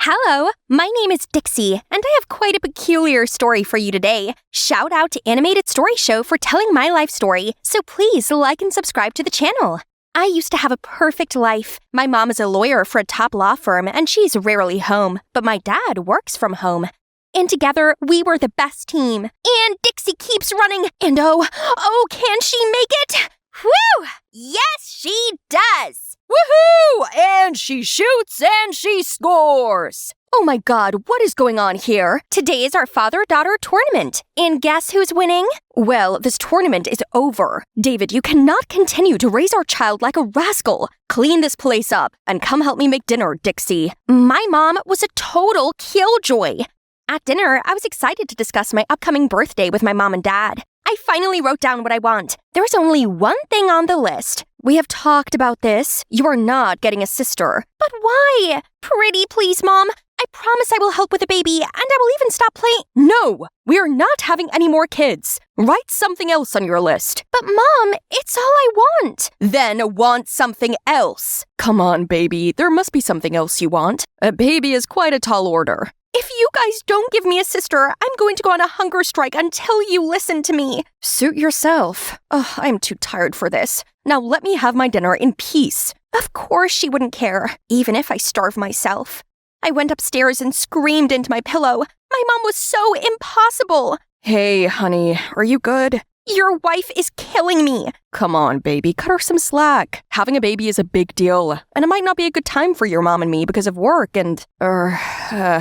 Hello, my name is Dixie, and I have quite a peculiar story for you today. Shout out to Animated Story Show for telling my life story, so please like and subscribe to the channel. I used to have a perfect life. My mom is a lawyer for a top law firm, and she's rarely home, but my dad works from home. And together, we were the best team. And Dixie keeps running, and oh, can she make it? Whew! Yes, she does! Woohoo! And she shoots and she scores! Oh my god, what is going on here? Today is our father-daughter tournament. And guess who's winning? Well, this tournament is over. David, you cannot continue to raise our child like a rascal. Clean this place up and come help me make dinner, Dixie. My mom was a total killjoy. At dinner, I was excited to discuss my upcoming birthday with my mom and dad. I finally wrote down what I want. There's only one thing on the list. We have talked about this. You are not getting a sister. But why? Pretty please, Mom. I promise I will help with the baby, and I will even stop playing. No, we are not having any more kids. Write something else on your list. But Mom, it's all I want. Then want something else. Come on, baby. There must be something else you want. A baby is quite a tall order. If you guys don't give me a sister, I'm going to go on a hunger strike until you listen to me. Suit yourself. I'm too tired for this. Now let me have my dinner in peace. Of course she wouldn't care, even if I starve myself. I went upstairs and screamed into my pillow. My mom was so impossible. Hey, honey, are you good? Your wife is killing me. Come on, baby, cut her some slack. Having a baby is a big deal, and it might not be a good time for your mom and me because of work and,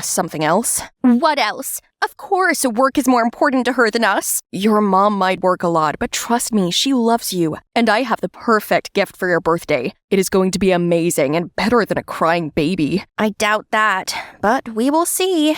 something else. What else? Of course, work is more important to her than us. Your mom might work a lot, but trust me, she loves you. And I have the perfect gift for your birthday. It is going to be amazing and better than a crying baby. I doubt that, but we will see.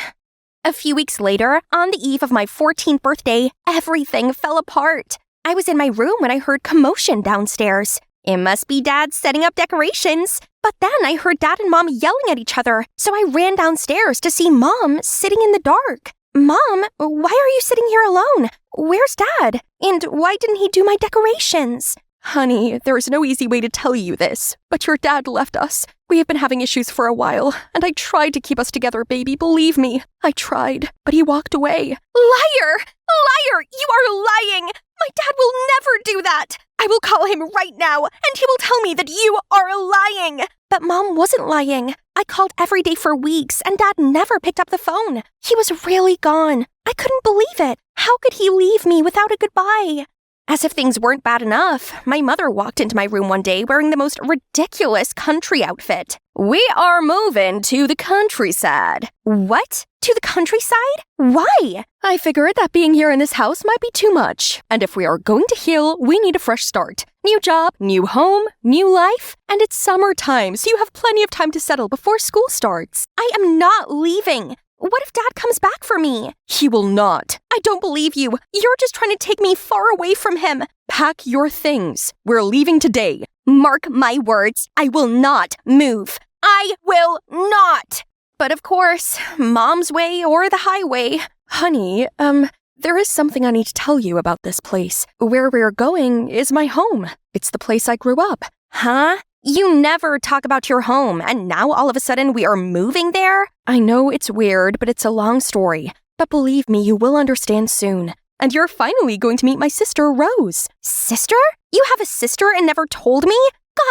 A few weeks later, on the eve of my 14th birthday, everything fell apart. I was in my room when I heard commotion downstairs. It must be Dad setting up decorations. But then I heard Dad and Mom yelling at each other, so I ran downstairs to see Mom sitting in the dark. Mom, why are you sitting here alone? Where's Dad? And why didn't he do my decorations? Honey, there is no easy way to tell you this, but your dad left us. We have been having issues for a while, and I tried to keep us together, baby, believe me. I tried, but he walked away. Liar! Liar! You are lying! My dad will never do that! I will call him right now, and he will tell me that you are lying! But Mom wasn't lying. I called every day for weeks, and Dad never picked up the phone. He was really gone. I couldn't believe it. How could he leave me without a goodbye? As if things weren't bad enough, my mother walked into my room one day wearing the most ridiculous country outfit. We are moving to the countryside. What? To the countryside? Why? I figured that being here in this house might be too much. And if we are going to heal, we need a fresh start. New job, new home, new life. And it's summertime, so you have plenty of time to settle before school starts. I am not leaving. What if Dad comes back for me? He will not. I don't believe you. You're just trying to take me far away from him. Pack your things. We're leaving today. Mark my words. I will not move. I will not. But of course, Mom's way or the highway. Honey, there is something I need to tell you about this place. Where we're going is my home. It's the place I grew up. Huh? You never talk about your home, and now all of a sudden we are moving there? I know it's weird, but it's a long story. But believe me, you will understand soon. And you're finally going to meet my sister, Rose. Sister? You have a sister and never told me?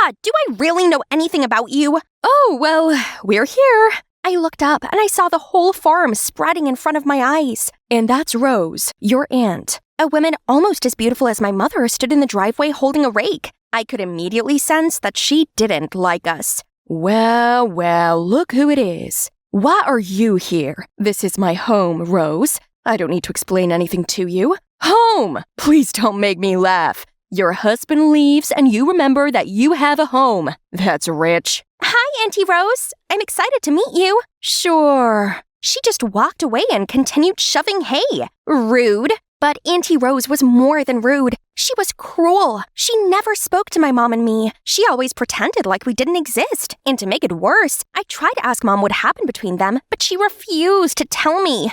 God, do I really know anything about you? Oh, well, we're here. I looked up and I saw the whole farm spreading in front of my eyes. And that's Rose, your aunt. A woman almost as beautiful as my mother stood in the driveway holding a rake. I could immediately sense that she didn't like us. Well, look who it is. Why are you here? This is my home, Rose. I don't need to explain anything to you. Home! Please don't make me laugh. Your husband leaves and you remember that you have a home. That's rich. Hi, Auntie Rose. I'm excited to meet you. Sure. She just walked away and continued shoving hay. Rude. But Auntie Rose was more than rude. She was cruel. She never spoke to my mom and me. She always pretended like we didn't exist. And to make it worse, I tried to ask Mom what happened between them, but she refused to tell me.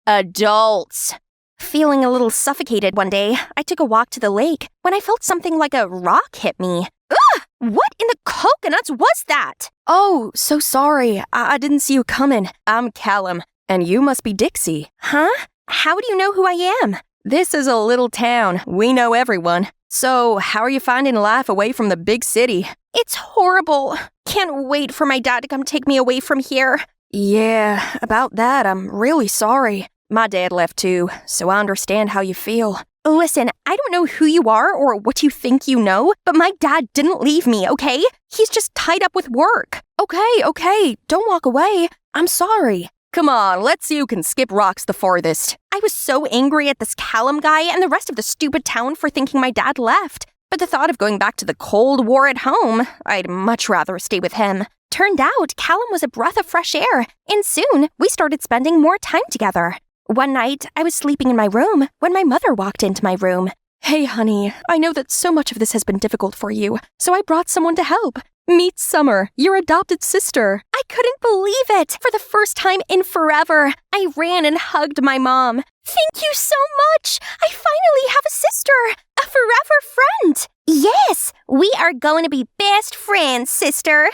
Adults. Feeling a little suffocated one day, I took a walk to the lake when I felt something like a rock hit me. Ugh! What in the coconuts was that? Oh, so sorry. I didn't see you coming. I'm Callum, and you must be Dixie. Huh? How do you know who I am? This is a little town. We know everyone. So, how are you finding life away from the big city? It's horrible. Can't wait for my dad to come take me away from here. Yeah, about that, I'm really sorry. My dad left too, so I understand how you feel. Listen, I don't know who you are or what you think you know, but my dad didn't leave me, okay? He's just tied up with work. Okay, don't walk away. I'm sorry. Come on, let's see who can skip rocks the farthest. I was so angry at this Callum guy and the rest of the stupid town for thinking my dad left. But the thought of going back to the Cold War at home, I'd much rather stay with him. Turned out, Callum was a breath of fresh air, and soon we started spending more time together. One night, I was sleeping in my room when my mother walked into my room. Hey, honey, I know that so much of this has been difficult for you, so I brought someone to help. Meet Summer, your adopted sister. I couldn't believe it. For the first time in forever, I ran and hugged my mom. Thank you so much. I finally have a sister, a forever friend. Yes, we are going to be best friends, sister.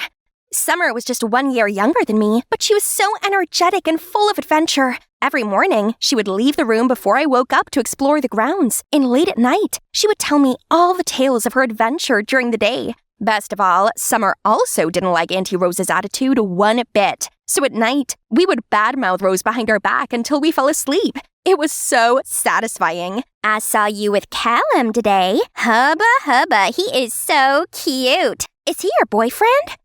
Summer was just 1 year younger than me, but she was so energetic and full of adventure. Every morning, she would leave the room before I woke up to explore the grounds, and late at night, she would tell me all the tales of her adventure during the day. Best of all, Summer also didn't like Auntie Rose's attitude one bit. So at night, we would badmouth Rose behind our back until we fell asleep. It was so satisfying. I saw you with Callum today. Hubba, he is so cute. Is he your boyfriend?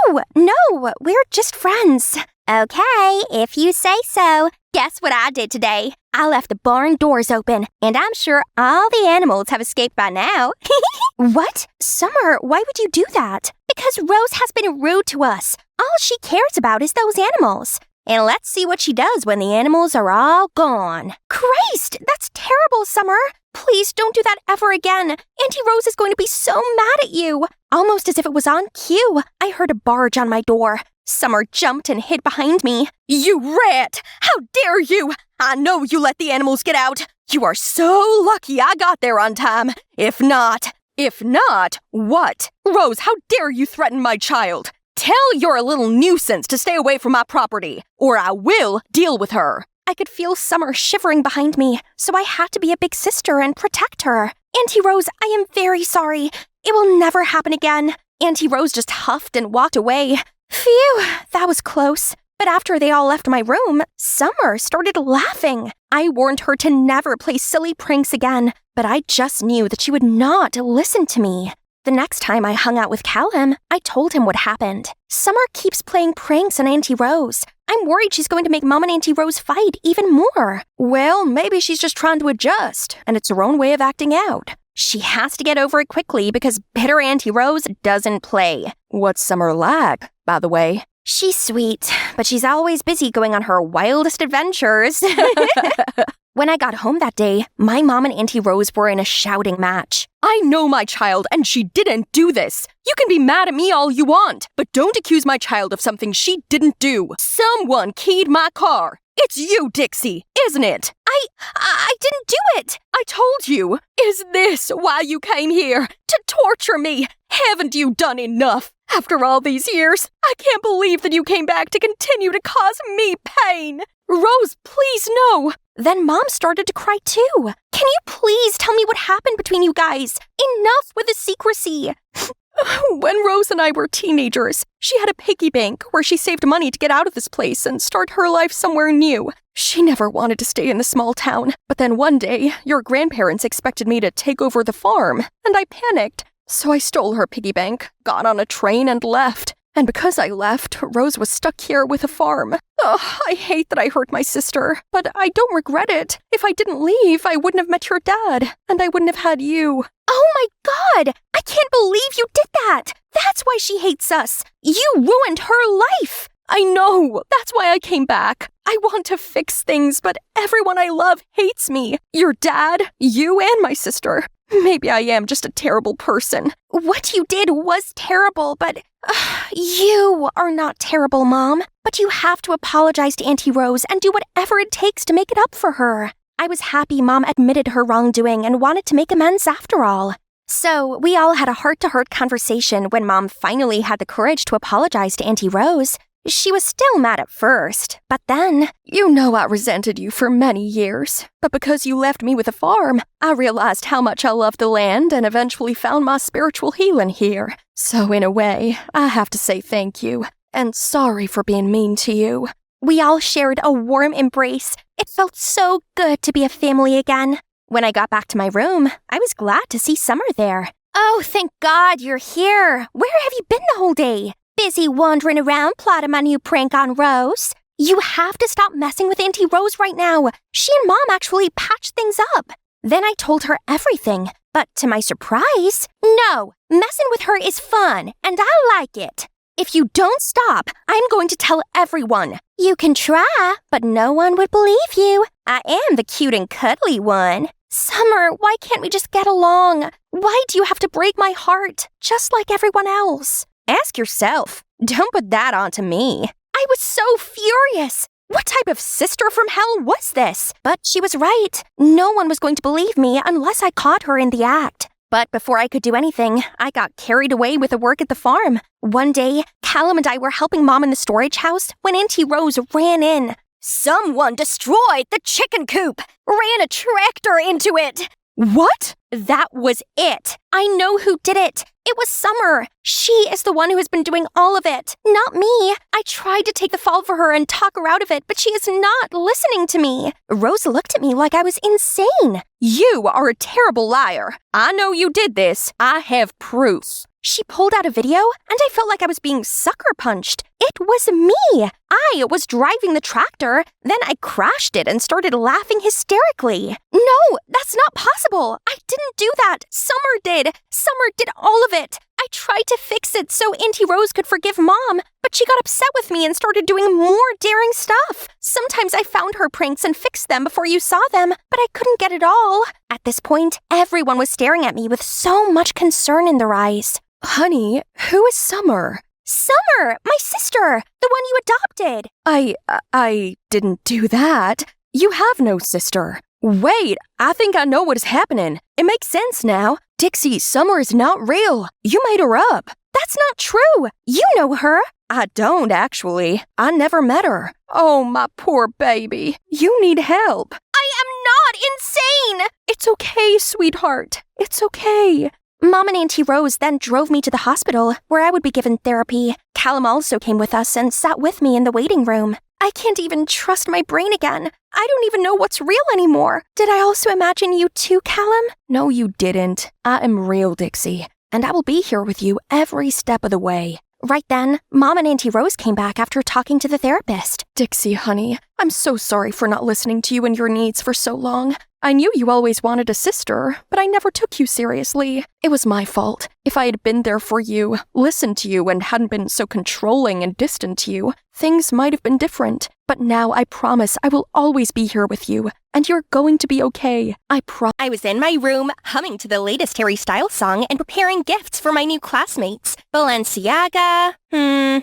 Ew, no, we're just friends. Okay, if you say so. Guess what I did today? I left the barn doors open, and I'm sure all the animals have escaped by now. What? Summer, why would you do that? Because Rose has been rude to us. All she cares about is those animals. And let's see what she does when the animals are all gone. Christ, that's terrible, Summer. Please don't do that ever again. Auntie Rose is going to be so mad at you. Almost as if it was on cue, I heard a barge on my door. Summer jumped and hid behind me. You rat! How dare you! I know you let the animals get out. You are so lucky I got there on time. If not, what? Rose, how dare you threaten my child? Tell your little nuisance to stay away from my property, or I will deal with her. I could feel Summer shivering behind me, so I had to be a big sister and protect her. Auntie Rose, I am very sorry. It will never happen again. Auntie Rose just huffed and walked away. Phew, that was close. But after they all left my room, Summer started laughing. I warned her to never play silly pranks again, but I just knew that she would not listen to me. The next time I hung out with Callum, I told him what happened. Summer keeps playing pranks on Auntie Rose. I'm worried she's going to make Mom and Auntie Rose fight even more. Well, maybe she's just trying to adjust, and it's her own way of acting out. She has to get over it quickly because bitter Auntie Rose doesn't play. What's Summer like, by the way? She's sweet, but she's always busy going on her wildest adventures. When I got home that day, my mom and Auntie Rose were in a shouting match. I know my child, and she didn't do this. You can be mad at me all you want, but don't accuse my child of something she didn't do. Someone keyed my car. It's you, Dixie, isn't it? I didn't do it. I told you. Is this why you came here? To torture me? Haven't you done enough? After all these years, I can't believe that you came back to continue to cause me pain. Rose, please no. Then Mom started to cry too. Can you please tell me what happened between you guys? Enough with the secrecy. When Rose and I were teenagers, she had a piggy bank where she saved money to get out of this place and start her life somewhere new. She never wanted to stay in the small town, but then one day, your grandparents expected me to take over the farm, and I panicked. So I stole her piggy bank, got on a train, and left. And because I left, Rose was stuck here with a farm. I hate that I hurt my sister, but I don't regret it. If I didn't leave, I wouldn't have met your dad, and I wouldn't have had you. Oh my God! I can't believe you did that! That's why she hates us! You ruined her life! I know! That's why I came back. I want to fix things, but everyone I love hates me. Your dad, you, and my sister. Maybe I am just a terrible person. What you did was terrible, but you are not terrible, Mom. But you have to apologize to Auntie Rose and do whatever it takes to make it up for her. I was happy Mom admitted her wrongdoing and wanted to make amends after all. So we all had a heart-to-heart conversation when Mom finally had the courage to apologize to Auntie Rose. She was still mad at first, but then... You know I resented you for many years, but because you left me with a farm, I realized how much I loved the land and eventually found my spiritual healing here. So in a way, I have to say thank you, and sorry for being mean to you. We all shared a warm embrace. It felt so good to be a family again. When I got back to my room, I was glad to see Summer there. Oh, thank God you're here. Where have you been the whole day? Busy wandering around plotting my new prank on Rose. You have to stop messing with Auntie Rose right now. She and Mom actually patched things up. Then I told her everything, but to my surprise, no, messing with her is fun, and I like it. If you don't stop, I'm going to tell everyone. You can try, but no one would believe you. I am the cute and cuddly one. Summer, why can't we just get along? Why do you have to break my heart, just like everyone else? Ask yourself. Don't put that onto me. I was so furious. What type of sister from hell was this? But she was right. No one was going to believe me unless I caught her in the act. But before I could do anything, I got carried away with the work at the farm. One day, Callum and I were helping Mom in the storage house when Auntie Rose ran in. Someone destroyed the chicken coop, ran a tractor into it. What? That was it. I know who did it. It was Summer. She is the one who has been doing all of it, not me. I tried to take the fall for her and talk her out of it, but she is not listening to me. Rose looked at me like I was insane. You are a terrible liar. I know you did this. I have proof. She pulled out a video, and I felt like I was being sucker punched. It was me. I was driving the tractor. Then I crashed it and started laughing hysterically. No, that's not possible. I didn't do that. Summer did. Summer did all of it. I tried to fix it so Auntie Rose could forgive Mom, but she got upset with me and started doing more daring stuff. Sometimes I found her pranks and fixed them before you saw them, but I couldn't get it all. At this point, everyone was staring at me with so much concern in their eyes. Honey, who is Summer? Summer, my sister, the one you adopted. I didn't do that. You have no sister. Wait, I think I know what is happening. It makes sense now. Dixie, Summer is not real. You made her up. That's not true. You know her. I don't, actually. I never met her. Oh, my poor baby. You need help. I am not insane. It's okay, sweetheart. It's okay. Mom and Auntie Rose then drove me to the hospital, where I would be given therapy. Callum also came with us and sat with me in the waiting room. I can't even trust my brain again. I don't even know what's real anymore. Did I also imagine you too, Callum? No, you didn't. I am real, Dixie, and I will be here with you every step of the way. Right then, Mom and Auntie Rose came back after talking to the therapist. Dixie, honey, I'm so sorry for not listening to you and your needs for so long. I knew you always wanted a sister, but I never took you seriously. It was my fault. If I had been there for you, listened to you, and hadn't been so controlling and distant to you, things might have been different. But now I promise I will always be here with you, and you're going to be okay. I was in my room, humming to the latest Harry Styles song and preparing gifts for my new classmates. Balenciaga?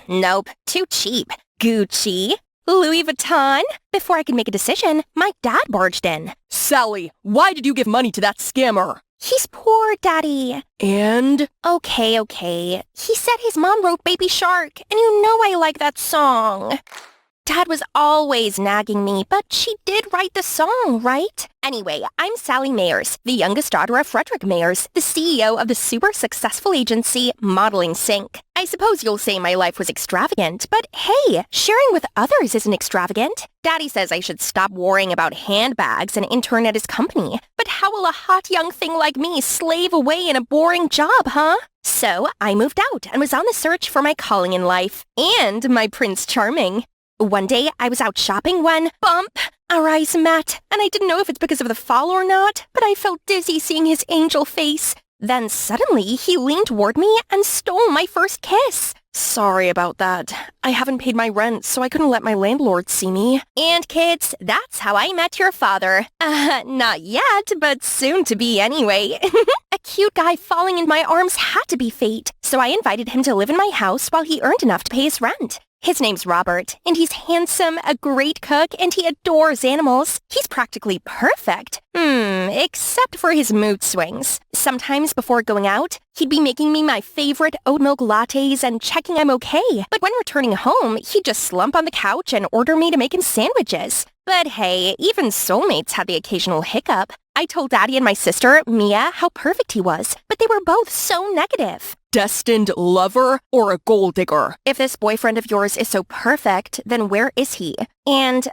Nope. Too cheap. Gucci? Louis Vuitton? Before I could make a decision, my dad barged in. Sally, why did you give money to that scammer? He's poor, Daddy. And? Okay. He said his mom wrote Baby Shark, and you know I like that song. Dad was always nagging me, but she did write the song, right? Anyway, I'm Sally Mayers, the youngest daughter of Frederick Mayers, the CEO of the super successful agency Modeling Sync. I suppose you'll say my life was extravagant, but hey, sharing with others isn't extravagant. Daddy says I should stop worrying about handbags and intern at his company. But how will a hot young thing like me slave away in a boring job, huh? So I moved out and was on the search for my calling in life and my Prince Charming. One day, I was out shopping when, bump, our eyes met, and I didn't know if it's because of the fall or not, but I felt dizzy seeing his angel face. Then suddenly, he leaned toward me and stole my first kiss. Sorry about that. I haven't paid my rent, so I couldn't let my landlord see me. And kids, that's how I met your father. Not yet, but soon to be anyway. A cute guy falling in my arms had to be fate, so I invited him to live in my house while he earned enough to pay his rent. His name's Robert, and he's handsome, a great cook, and he adores animals. He's practically perfect. Except for his mood swings. Sometimes before going out, he'd be making me my favorite oat milk lattes and checking I'm okay. But when returning home, he'd just slump on the couch and order me to make him sandwiches. But hey, even soulmates had the occasional hiccup. I told Daddy and my sister, Mia, how perfect he was, but they were both so negative. Destined lover or a gold digger? If this boyfriend of yours is so perfect, then where is he? And,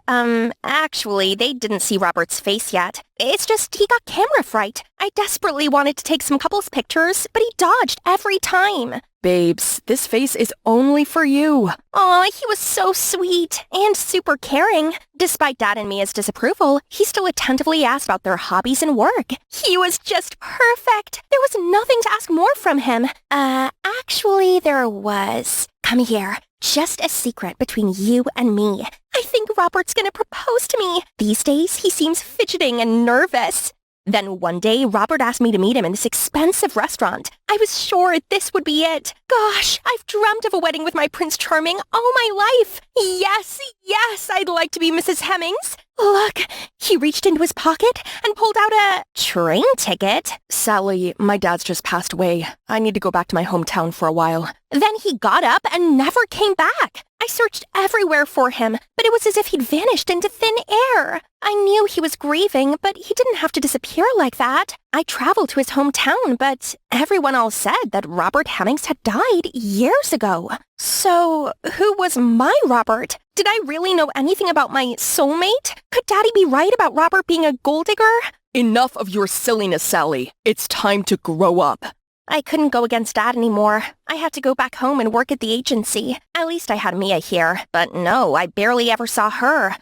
actually, they didn't see Robert's face yet. It's just he got camera fright. I desperately wanted to take some couples pictures, but he dodged every time. Babes, this face is only for you. Aw, he was so sweet and super caring. Despite Dad and Mia's disapproval, he still attentively asked about their hobbies and work. He was just perfect. There was nothing to ask more from him. Actually, there was. Come here. Just a secret between you and me. I think Robert's gonna propose to me. These days, he seems fidgeting and nervous. Then one day, Robert asked me to meet him in this expensive restaurant. I was sure this would be it. Gosh, I've dreamt of a wedding with my Prince Charming all my life. Yes, I'd like to be Mrs. Hemmings. Look, he reached into his pocket and pulled out a train ticket. Sally, my dad's just passed away. I need to go back to my hometown for a while. Then he got up and never came back. I searched everywhere for him, but it was as if he'd vanished into thin air. I knew he was grieving, but he didn't have to disappear like that. I traveled to his hometown, but everyone all said that Robert Hemmings had died years ago. So, who was my Robert? Did I really know anything about my soulmate? Could Daddy be right about Robert being a gold digger? Enough of your silliness, Sally. It's time to grow up. I couldn't go against Dad anymore. I had to go back home and work at the agency. At least I had Mia here. But no, I barely ever saw her.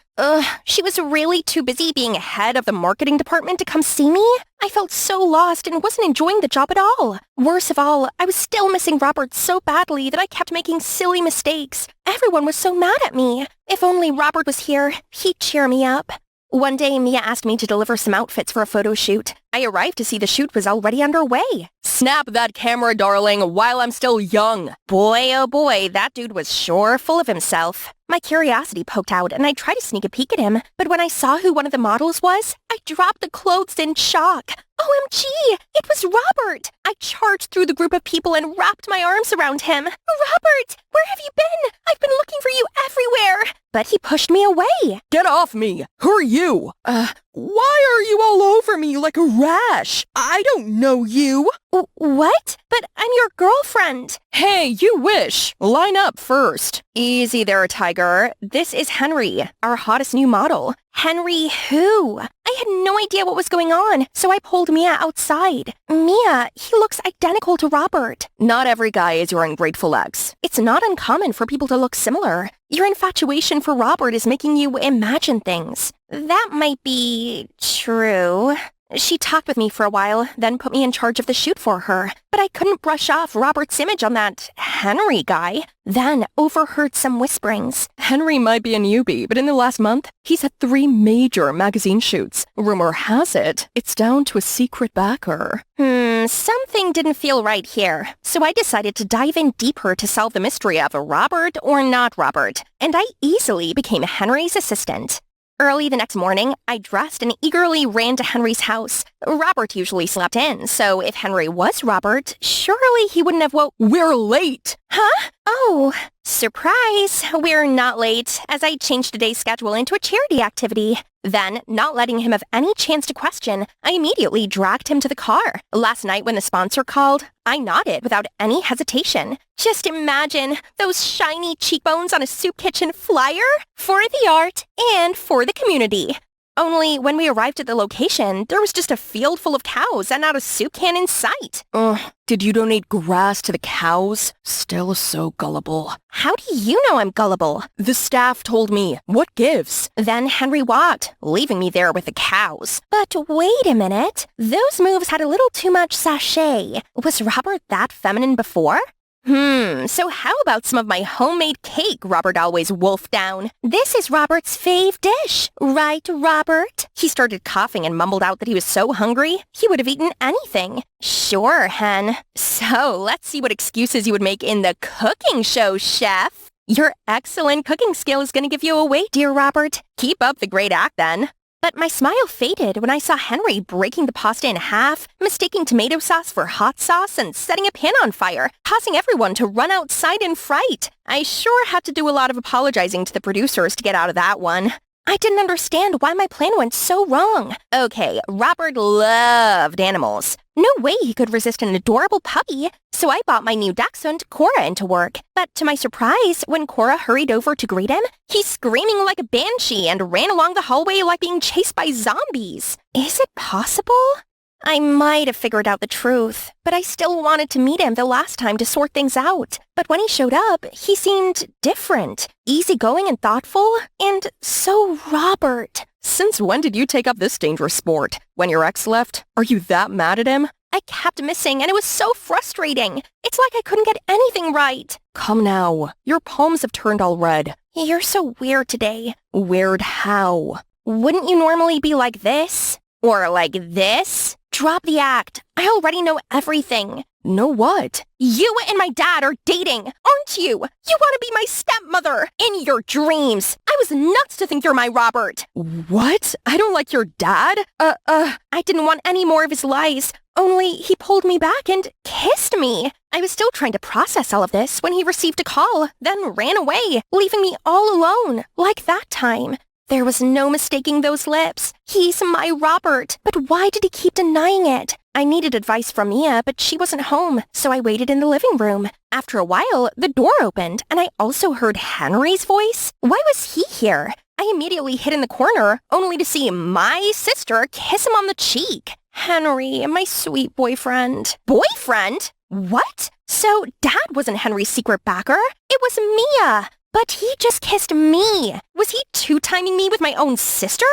She was really too busy being head of the marketing department to come see me. I felt so lost and wasn't enjoying the job at all. Worst of all, I was still missing Robert so badly that I kept making silly mistakes. Everyone was so mad at me. If only Robert was here, he'd cheer me up. One day, Mia asked me to deliver some outfits for a photo shoot. I arrived to see the shoot was already underway. Snap that camera, darling, while I'm still young. Boy, oh boy, that dude was sure full of himself. My curiosity poked out and I tried to sneak a peek at him, but when I saw who one of the models was, I dropped the clothes in shock. OMG! It was Robert! I charged through the group of people and wrapped my arms around him. Robert! Where have you been? I've been looking for you everywhere! But he pushed me away. Get off me! Who are you? Why are you all over me like a rash? I don't know you. What? But I'm your girlfriend. Hey, you wish. Line up first. Easy there, Tiger. This is Henry, our hottest new model. Henry who? I had no idea what was going on, so I pulled Mia outside. Mia, he looks identical to Robert. Not every guy is your ungrateful ex. It's not uncommon for people to look similar. Your infatuation for Robert is making you imagine things. That might be true. She talked with me for a while, then put me in charge of the shoot for her. But I couldn't brush off Robert's image on that Henry guy. Then overheard some whisperings. Henry might be a newbie, but in the last month, he's had 3 major magazine shoots. Rumor has it, it's down to a secret backer. Something didn't feel right here. So I decided to dive in deeper to solve the mystery of Robert or not Robert. And I easily became Henry's assistant. Early the next morning, I dressed and eagerly ran to Henry's house. Robert usually slept in, so if Henry was Robert, surely he wouldn't have woke— We're late! Huh? Oh, surprise! We're not late, as I changed today's schedule into a charity activity. Then, not letting him have any chance to question, I immediately dragged him to the car. Last night when the sponsor called, I nodded without any hesitation. Just imagine those shiny cheekbones on a soup kitchen flyer for the art and for the community. Only when we arrived at the location, there was just a field full of cows and not a soup can in sight. Did you donate grass to the cows? Still so gullible. How do you know I'm gullible? The staff told me. What gives? Then Henry walked, leaving me there with the cows. But wait a minute. Those moves had a little too much sachet. Was Robert that feminine before? So how about some of my homemade cake Robert always wolfed down? This is Robert's fave dish. Right, Robert? He started coughing and mumbled out that he was so hungry, he would have eaten anything. Sure, Hen. So, let's see what excuses you would make in the cooking show, chef. Your excellent cooking skill is going to give you away, dear Robert. Keep up the great act, then. But my smile faded when I saw Henry breaking the pasta in half, mistaking tomato sauce for hot sauce, and setting a pan on fire, causing everyone to run outside in fright. I sure had to do a lot of apologizing to the producers to get out of that one. I didn't understand why my plan went so wrong. Okay, Robert loved animals. No way he could resist an adorable puppy. So I bought my new dachshund, Cora, into work. But to my surprise, when Cora hurried over to greet him, he's screaming like a banshee and ran along the hallway like being chased by zombies. Is it possible? I might have figured out the truth, but I still wanted to meet him the last time to sort things out. But when he showed up, he seemed different, easygoing and thoughtful, and so Robert. Since when did you take up this dangerous sport? When your ex left? Are you that mad at him? I kept missing, and it was so frustrating. It's like I couldn't get anything right. Come now. Your palms have turned all red. You're so weird today. Weird how? Wouldn't you normally be like this? Or like this? Drop the act. I already know everything. Know what? You and my dad are dating, aren't you? You want to be my stepmother in your dreams. I was nuts to think you're my Robert. What? I don't like your dad? I didn't want any more of his lies. Only he pulled me back and kissed me. I was still trying to process all of this when he received a call, then ran away, leaving me all alone, like that time. There was no mistaking those lips. He's my Robert. But why did he keep denying it? I needed advice from Mia, but she wasn't home, so I waited in the living room. After a while, the door opened, and I also heard Henry's voice. Why was he here? I immediately hid in the corner, only to see my sister kiss him on the cheek. Henry, my sweet boyfriend. Boyfriend? What? So Dad wasn't Henry's secret backer. It was Mia. But he just kissed me. Was he two-timing me with my own sister?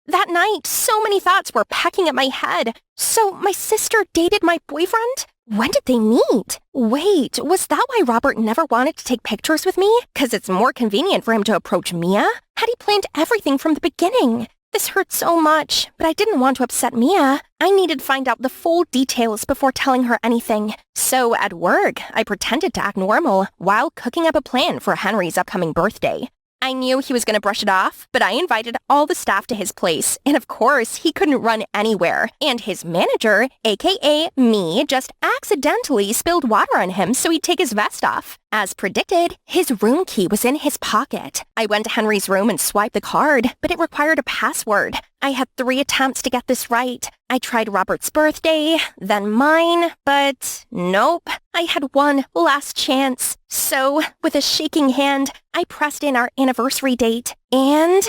That night, so many thoughts were pecking at my head. So my sister dated my boyfriend? When did they meet? Wait, was that why Robert never wanted to take pictures with me? 'Cause it's more convenient for him to approach Mia? Had he planned everything from the beginning? This hurt so much, but I didn't want to upset Mia. I needed to find out the full details before telling her anything. So at work, I pretended to act normal while cooking up a plan for Henry's upcoming birthday. I knew he was going to brush it off, but I invited all the staff to his place, and of course, he couldn't run anywhere. And his manager, aka me, just accidentally spilled water on him so he'd take his vest off. As predicted, his room key was in his pocket. I went to Henry's room and swiped the card, but it required a password. I had 3 attempts to get this right. I tried Robert's birthday, then mine, but nope. I had one last chance. So, with a shaking hand, I pressed in our anniversary date, and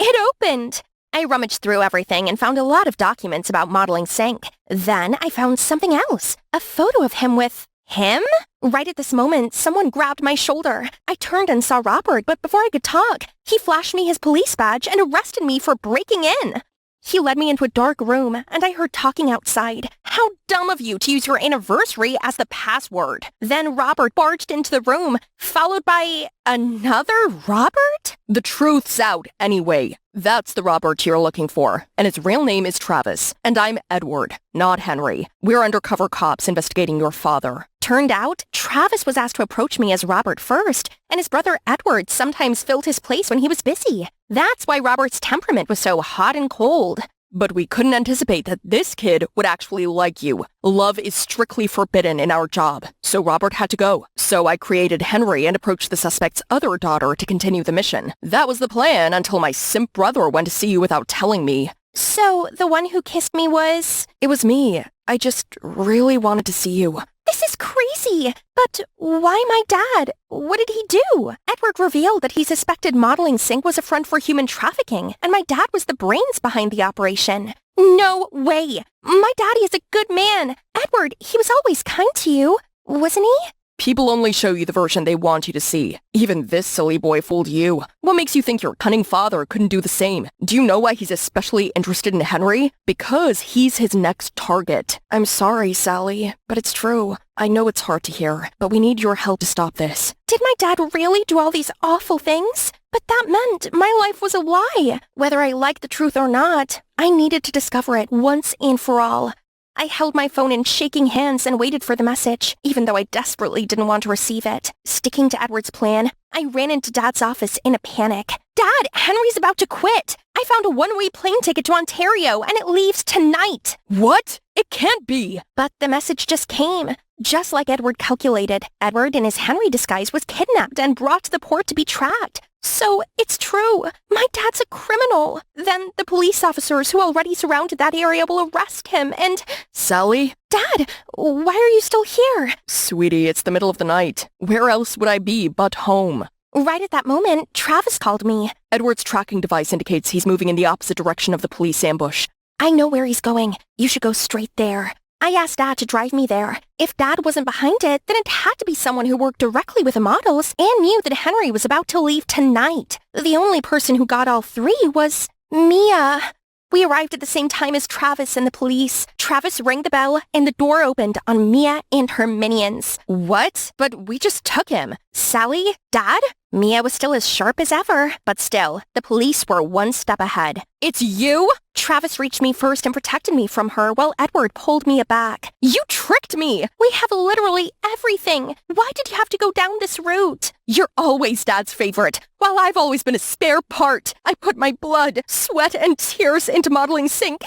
it opened. I rummaged through everything and found a lot of documents about modeling sync. Then I found something else, a photo of him with him? Right at this moment, someone grabbed my shoulder. I turned and saw Robert, but before I could talk, he flashed me his police badge and arrested me for breaking in. He led me into a dark room, and I heard talking outside. How dumb of you to use your anniversary as the password. Then Robert barged into the room, followed by another Robert? The truth's out anyway. That's the Robert you're looking for, and his real name is Travis, and I'm Edward, not Henry. We're undercover cops investigating your father. Turned out, Travis was asked to approach me as Robert first, and his brother Edward sometimes filled his place when he was busy. That's why Robert's temperament was so hot and cold. But we couldn't anticipate that this kid would actually like you. Love is strictly forbidden in our job, so Robert had to go. So I created Henry and approached the suspect's other daughter to continue the mission. That was the plan until my simp brother went to see you without telling me. So the one who kissed me was? It was me. I just really wanted to see you. This is crazy! But why my dad? What did he do? Edward revealed that he suspected modeling sync was a front for human trafficking, and my dad was the brains behind the operation. No way! My daddy is a good man! Edward, he was always kind to you, wasn't he? People only show you the version they want you to see. Even this silly boy fooled you. What makes you think your cunning father couldn't do the same? Do you know why he's especially interested in Henry? Because he's his next target. I'm sorry, Sally, but it's true. I know it's hard to hear, but we need your help to stop this. Did my dad really do all these awful things? But that meant my life was a lie. Whether I liked the truth or not, I needed to discover it once and for all. I held my phone in shaking hands and waited for the message, even though I desperately didn't want to receive it. Sticking to Edward's plan, I ran into Dad's office in a panic. Dad, Henry's about to quit. I found a one-way plane ticket to Ontario, and it leaves tonight. What? It can't be. But the message just came. Just like Edward calculated, Edward in his Henry disguise was kidnapped and brought to the port to be tracked. So, it's true. My dad's a criminal. Then the police officers who already surrounded that area will arrest him and... Sally? Dad, why are you still here? Sweetie, it's the middle of the night. Where else would I be but home? Right at that moment, Travis called me. Edward's tracking device indicates he's moving in the opposite direction of the police ambush. I know where he's going. You should go straight there. I asked Dad to drive me there. If Dad wasn't behind it, then it had to be someone who worked directly with the models and knew that Henry was about to leave tonight. The only person who got all three was Mia. We arrived at the same time as Travis and the police. Travis rang the bell, and the door opened on Mia and her minions. What? But we just took him. Sally? Dad? Mia was still as sharp as ever, but still, the police were one step ahead. It's you? Travis reached me first and protected me from her while Edward pulled Mia back. You tricked me! We have literally everything. Why did you have to go down this route? You're always Dad's favorite, while I've always been a spare part. I put my blood, sweat, and tears into modeling sync,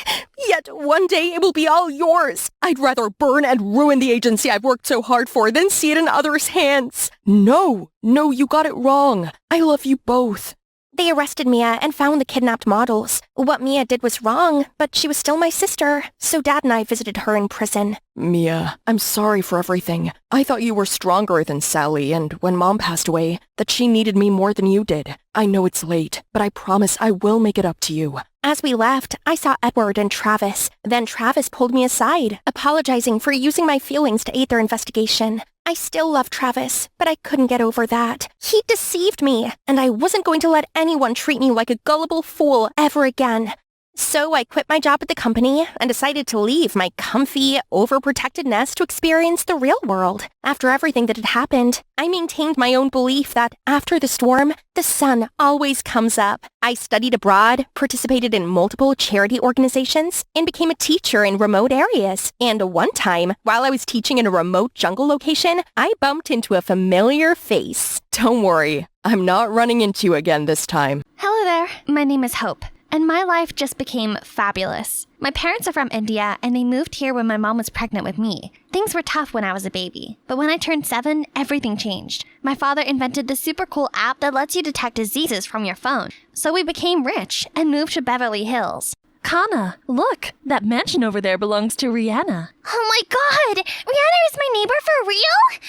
yet one day it will be all yours. I'd rather burn and ruin the agency I've worked so hard for than see it in others' hands. No, you got it wrong. I love you both. They arrested Mia and found the kidnapped models. What Mia did was wrong, but she was still my sister, so Dad and I visited her in prison. Mia, I'm sorry for everything. I thought you were stronger than Sally, and when Mom passed away, that she needed me more than you did. I know it's late, but I promise I will make it up to you. As we left, I saw Edward and Travis. Then Travis pulled me aside, apologizing for using my feelings to aid their investigation. I still love Travis, but I couldn't get over that. He deceived me, and I wasn't going to let anyone treat me like a gullible fool ever again. So I quit my job at the company and decided to leave my comfy, overprotected nest to experience the real world. After everything that had happened, I maintained my own belief that after the storm, the sun always comes up. I studied abroad, participated in multiple charity organizations, and became a teacher in remote areas. And one time, while I was teaching in a remote jungle location, I bumped into a familiar face. Don't worry, I'm not running into you again this time. Hello there, my name is Hope. And my life just became fabulous. My parents are from India, and they moved here when my mom was pregnant with me. Things were tough when I was a baby, but when I turned 7, everything changed. My father invented this super cool app that lets you detect diseases from your phone. So we became rich and moved to Beverly Hills. Kana, look, that mansion over there belongs to Rihanna. Oh my god! Rihanna is my neighbor for real?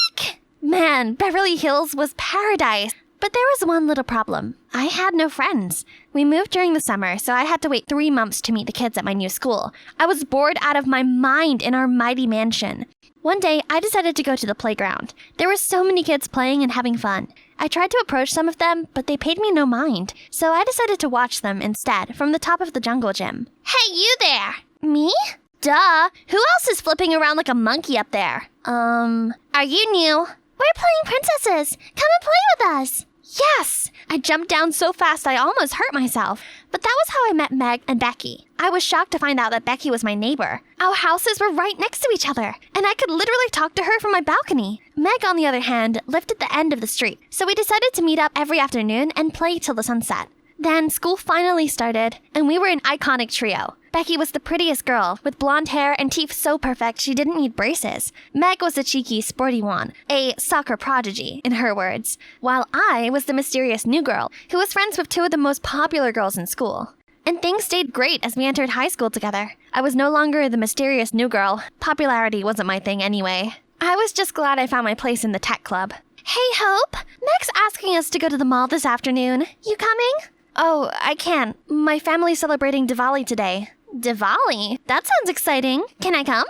Eek! Man, Beverly Hills was paradise. But there was one little problem. I had no friends. We moved during the summer, so I had to wait 3 months to meet the kids at my new school. I was bored out of my mind in our mighty mansion. One day, I decided to go to the playground. There were so many kids playing and having fun. I tried to approach some of them, but they paid me no mind. So I decided to watch them instead from the top of the jungle gym. Hey, you there! Me? Duh! Who else is flipping around like a monkey up there? Are you new? We're playing princesses! Come and play with us! Yes! I jumped down so fast I almost hurt myself. But that was how I met Meg and Becky. I was shocked to find out that Becky was my neighbor. Our houses were right next to each other, and I could literally talk to her from my balcony. Meg, on the other hand, lived at the end of the street, so we decided to meet up every afternoon and play till the sunset. Then school finally started, and we were an iconic trio. Becky was the prettiest girl, with blonde hair and teeth so perfect she didn't need braces. Meg was the cheeky, sporty one, a soccer prodigy, in her words, while I was the mysterious new girl, who was friends with 2 of the most popular girls in school. And things stayed great as we entered high school together. I was no longer the mysterious new girl. Popularity wasn't my thing anyway. I was just glad I found my place in the tech club. Hey, Hope! Meg's asking us to go to the mall this afternoon. You coming? Oh, I can't. My family's celebrating Diwali today. Diwali? That sounds exciting. Can I come?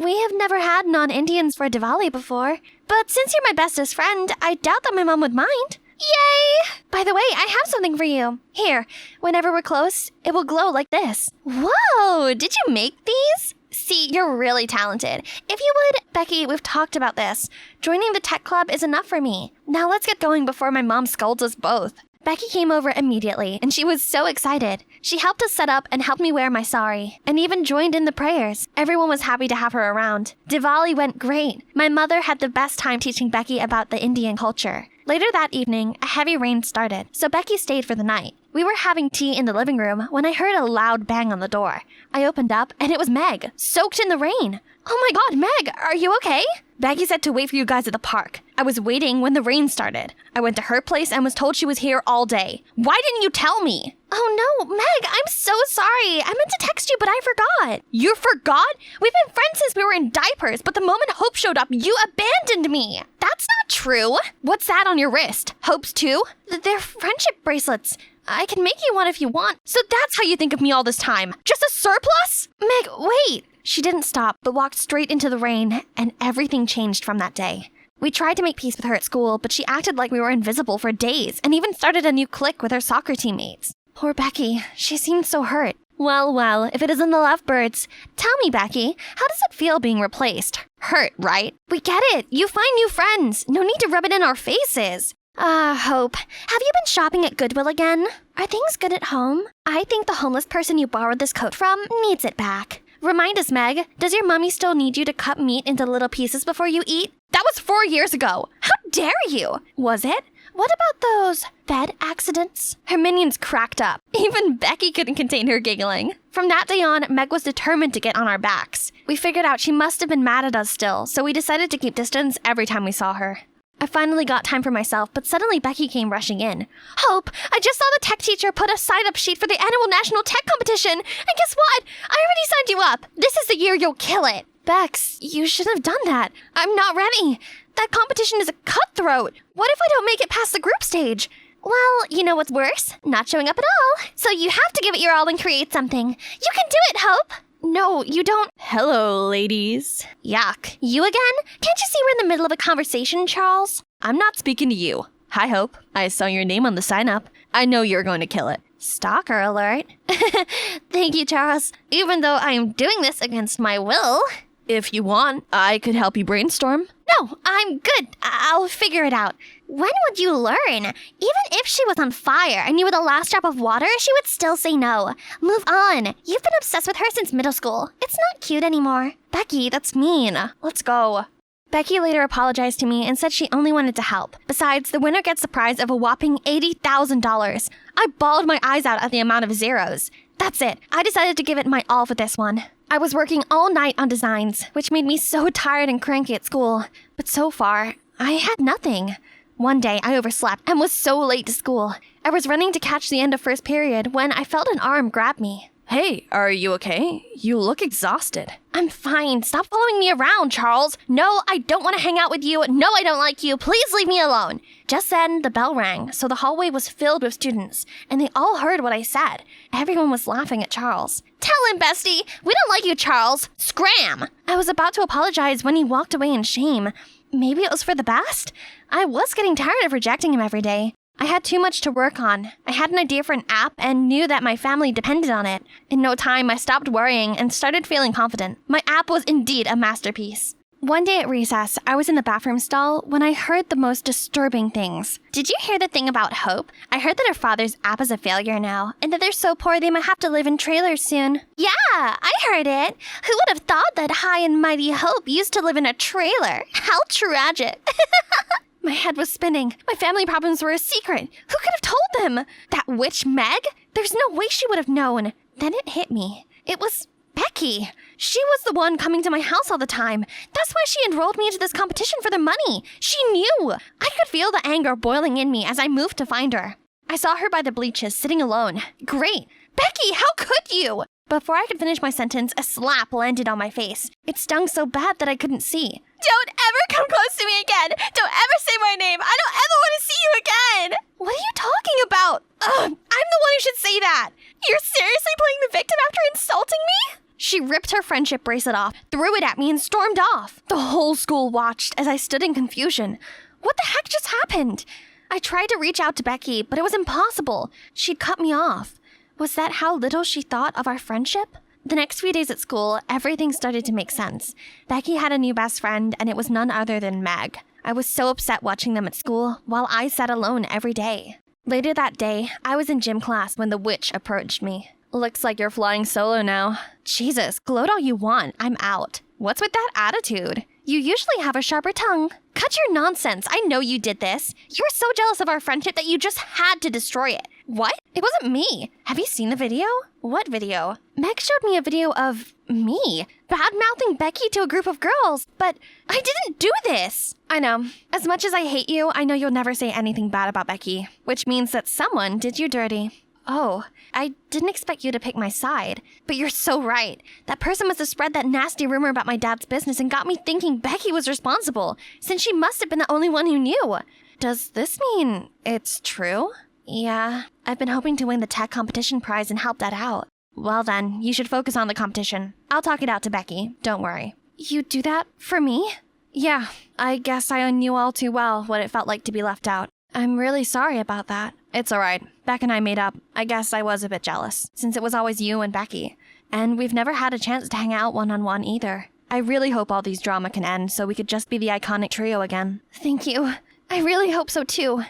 We have never had non-Indians for Diwali before. But since you're my bestest friend, I doubt that my mom would mind. Yay! By the way, I have something for you. Here, whenever we're close, it will glow like this. Whoa! Did you make these? See, you're really talented. If you would, Becky, we've talked about this. Joining the tech club is enough for me. Now let's get going before my mom scolds us both. Becky came over immediately, and she was so excited. She helped us set up and helped me wear my sari, and even joined in the prayers. Everyone was happy to have her around. Diwali went great. My mother had the best time teaching Becky about the Indian culture. Later that evening, a heavy rain started, so Becky stayed for the night. We were having tea in the living room when I heard a loud bang on the door. I opened up, and it was Meg, soaked in the rain. Oh my god, Meg, are you okay? Becky said to wait for you guys at the park. I was waiting when the rain started. I went to her place and was told she was here all day. Why didn't you tell me? Oh no, Meg, I'm so sorry. I meant to text you, but I forgot. You forgot? We've been friends since we were in diapers, but the moment Hope showed up, you abandoned me. That's not true. What's that on your wrist? Hope's too? They're friendship bracelets. I can make you one if you want. So that's how you think of me all this time. Just a surplus? Meg, wait. She didn't stop, but walked straight into the rain, and everything changed from that day. We tried to make peace with her at school, but she acted like we were invisible for days, and even started a new clique with her soccer teammates. Poor Becky. She seemed so hurt. Well, if it isn't the lovebirds. Tell me, Becky, how does it feel being replaced? Hurt, right? We get it. You find new friends. No need to rub it in our faces. Hope, have you been shopping at Goodwill again? Are things good at home? I think the homeless person you borrowed this coat from needs it back. Remind us, Meg, does your mommy still need you to cut meat into little pieces before you eat? That was 4 years ago. How dare you? Was it? What about those bed accidents? Her minions cracked up. Even Becky couldn't contain her giggling. From that day on, Meg was determined to get on our backs. We figured out she must have been mad at us still, so we decided to keep distance every time we saw her. I finally got time for myself, but suddenly Becky came rushing in. Hope, I just saw the tech teacher put a sign-up sheet for the annual national tech competition. And guess what? I already signed you up. This is the year you'll kill it. Bex, you shouldn't have done that. I'm not ready. That competition is a cutthroat. What if I don't make it past the group stage? Well, you know what's worse? Not showing up at all. So you have to give it your all and create something. You can do it, Hope. No, you don't. Hello, ladies. Yuck. You again? Can't you see we're in the middle of a conversation, Charles? I'm not speaking to you. Hi, Hope. I saw your name on the sign-up. I know you're going to kill it. Stalker alert. Thank you, Charles. Even though I am doing this against my will. If you want, I could help you brainstorm. No, I'm good. I'll figure it out. When would you learn? Even if she was on fire and you were the last drop of water, she would still say no. Move on. You've been obsessed with her since middle school. It's not cute anymore. Becky, that's mean. Let's go. Becky later apologized to me and said she only wanted to help. Besides, the winner gets the prize of a whopping $80,000. I bawled my eyes out at the amount of zeros. That's it. I decided to give it my all for this one. I was working all night on designs, which made me so tired and cranky at school. But so far, I had nothing. One day, I overslept and was so late to school. I was running to catch the end of first period when I felt an arm grab me. Hey, are you okay? You look exhausted. I'm fine. Stop following me around, Charles. No, I don't want to hang out with you. No, I don't like you. Please leave me alone. Just then, the bell rang, so the hallway was filled with students, and they all heard what I said. Everyone was laughing at Charles. Tell him, bestie. We don't like you, Charles. Scram! I was about to apologize when he walked away in shame. Maybe it was for the best? I was getting tired of rejecting him every day. I had too much to work on. I had an idea for an app and knew that my family depended on it. In no time, I stopped worrying and started feeling confident. My app was indeed a masterpiece. One day at recess, I was in the bathroom stall when I heard the most disturbing things. Did you hear the thing about Hope? I heard that her father's app is a failure now, and that they're so poor they might have to live in trailers soon. Yeah, I heard it. Who would have thought that high and mighty Hope used to live in a trailer? How tragic. My head was spinning. My family problems were a secret. Who could have told them? That witch Meg? There's no way she would have known. Then it hit me. It was Becky. She was the one coming to my house all the time. That's why she enrolled me into this competition for the money. She knew. I could feel the anger boiling in me as I moved to find her. I saw her by the bleachers, sitting alone. Great. Becky, how could you? Before I could finish my sentence, a slap landed on my face. It stung so bad that I couldn't see. Don't ever come close to me again! Don't ever say my name! I don't ever want to see you again! What are you talking about? I'm the one who should say that! You're seriously playing the victim after insulting me? She ripped her friendship bracelet off, threw it at me, and stormed off. The whole school watched as I stood in confusion. What the heck just happened? I tried to reach out to Becky, but it was impossible. She'd cut me off. Was that how little she thought of our friendship? The next few days at school, everything started to make sense. Becky had a new best friend, and it was none other than Meg. I was so upset watching them at school, while I sat alone every day. Later that day, I was in gym class when the witch approached me. Looks like you're flying solo now. Jesus, gloat all you want. I'm out. What's with that attitude? You usually have a sharper tongue. Cut your nonsense. I know you did this. You were so jealous of our friendship that you just had to destroy it. What? It wasn't me. Have you seen the video? What video? Meg showed me a video of me bad-mouthing Becky to a group of girls, but I didn't do this. I know. As much as I hate you, I know you'll never say anything bad about Becky, which means that someone did you dirty. Oh, I didn't expect you to pick my side, but you're so right. That person must have spread that nasty rumor about my dad's business and got me thinking Becky was responsible, since she must have been the only one who knew. Does this mean it's true? Yeah, I've been hoping to win the tech competition prize and help that out. Well then, you should focus on the competition. I'll talk it out to Becky, don't worry. You do that for me? Yeah, I guess I knew all too well what it felt like to be left out. I'm really sorry about that. It's alright. Beck and I made up. I guess I was a bit jealous, since it was always you and Becky. And we've never had a chance to hang out one-on-one either. I really hope all these drama can end so we could just be the iconic trio again. Thank you. I really hope so too.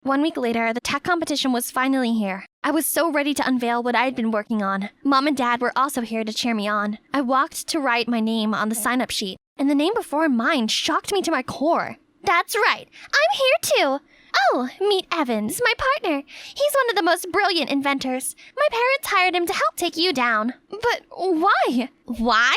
1 week later, the tech competition was finally here. I was so ready to unveil what I had been working on. Mom and Dad were also here to cheer me on. I walked to write my name on the sign-up sheet, and the name before mine shocked me to my core. That's right. I'm here too. Oh, meet Evans, my partner. He's one of the most brilliant inventors. My parents hired him to help take you down. But why? Why?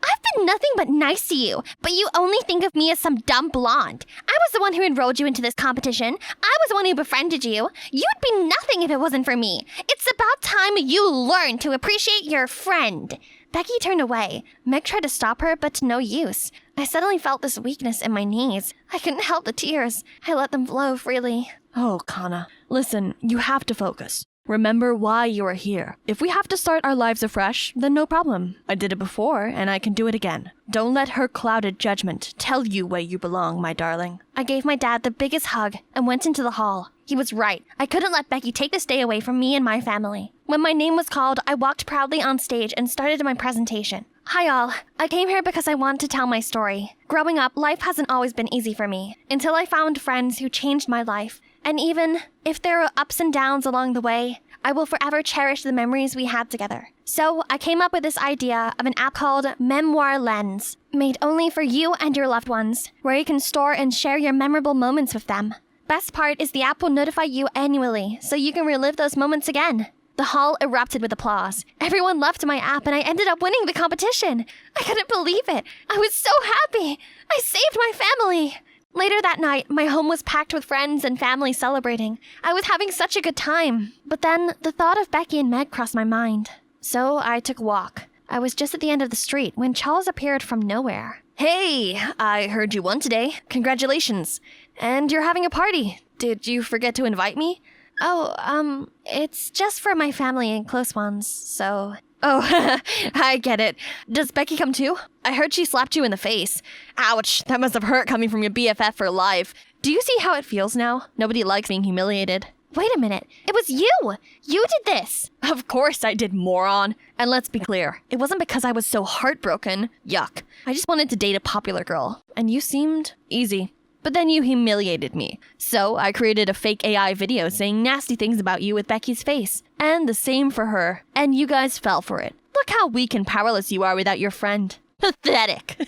I've been nothing but nice to you, but you only think of me as some dumb blonde. I was the one who enrolled you into this competition. I was the one who befriended you. You'd be nothing if it wasn't for me. It's about time you learn to appreciate your friend. Becky turned away. Meg tried to stop her, but to no use. I suddenly felt this weakness in my knees. I couldn't help the tears. I let them flow freely. Oh, Kana. Listen, you have to focus. Remember why you are here. If we have to start our lives afresh, then no problem. I did it before, and I can do it again. Don't let her clouded judgment tell you where you belong, my darling. I gave my dad the biggest hug and went into the hall. He was right. I couldn't let Becky take this day away from me and my family. When my name was called, I walked proudly on stage and started my presentation. Hi all. I came here because I want to tell my story. Growing up, life hasn't always been easy for me, until I found friends who changed my life. And even if there were ups and downs along the way, I will forever cherish the memories we had together. So I came up with this idea of an app called Memoir Lens, made only for you and your loved ones, where you can store and share your memorable moments with them. Best part is the app will notify you annually, so you can relive those moments again. The hall erupted with applause. Everyone loved my app and I ended up winning the competition. I couldn't believe it. I was so happy. I saved my family. Later that night, my home was packed with friends and family celebrating. I was having such a good time. But then, the thought of Becky and Meg crossed my mind. So I took a walk. I was just at the end of the street when Charles appeared from nowhere. Hey, I heard you won today. Congratulations. And you're having a party. Did you forget to invite me? Oh, it's just for my family and close ones, so... Oh, I get it. Does Becky come too? I heard she slapped you in the face. Ouch, that must have hurt coming from your BFF for life. Do you see how it feels now? Nobody likes being humiliated. Wait a minute, it was you! You did this! Of course I did, moron. And let's be clear, it wasn't because I was so heartbroken. Yuck. I just wanted to date a popular girl, and you seemed easy. But then you humiliated me. So I created a fake AI video saying nasty things about you with Becky's face. And the same for her. And you guys fell for it. Look how weak and powerless you are without your friend. Pathetic.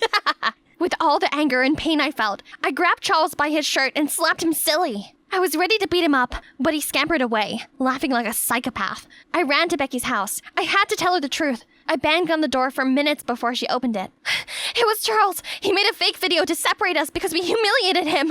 With all the anger and pain I felt, I grabbed Charles by his shirt and slapped him silly. I was ready to beat him up, but he scampered away, laughing like a psychopath. I ran to Becky's house. I had to tell her the truth. I banged on the door for minutes before she opened it. It was Charles. He made a fake video to separate us because we humiliated him.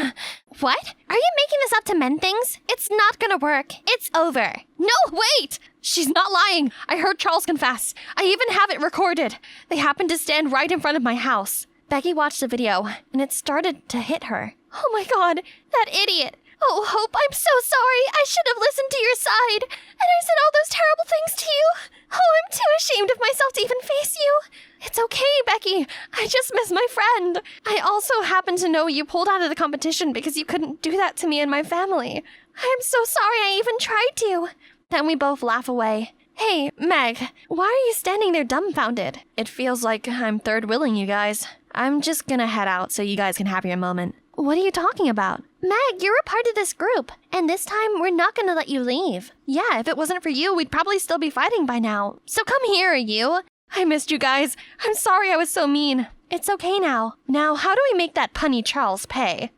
What? Are you making this up to mend things? It's not gonna work. It's over. No, wait! She's not lying. I heard Charles confess. I even have it recorded. They happened to stand right in front of my house. Becky watched the video, and it started to hit her. Oh my god, that idiot. Oh, Hope, I'm so sorry. I should have listened to your side. And I said all those terrible things to you. Oh, I'm too ashamed of myself to even face you. It's okay, Becky. I just miss my friend. I also happen to know you pulled out of the competition because you couldn't do that to me and my family. I'm so sorry I even tried to. Then we both laugh away. Hey, Meg, why are you standing there dumbfounded? It feels like I'm third wheeling you guys. I'm just gonna head out so you guys can have your moment. What are you talking about? Meg, you're a part of this group, and this time we're not gonna let you leave. Yeah, if it wasn't for you, we'd probably still be fighting by now. So come here, you. I missed you guys. I'm sorry I was so mean. It's okay now. Now, how do we make that punny Charles pay?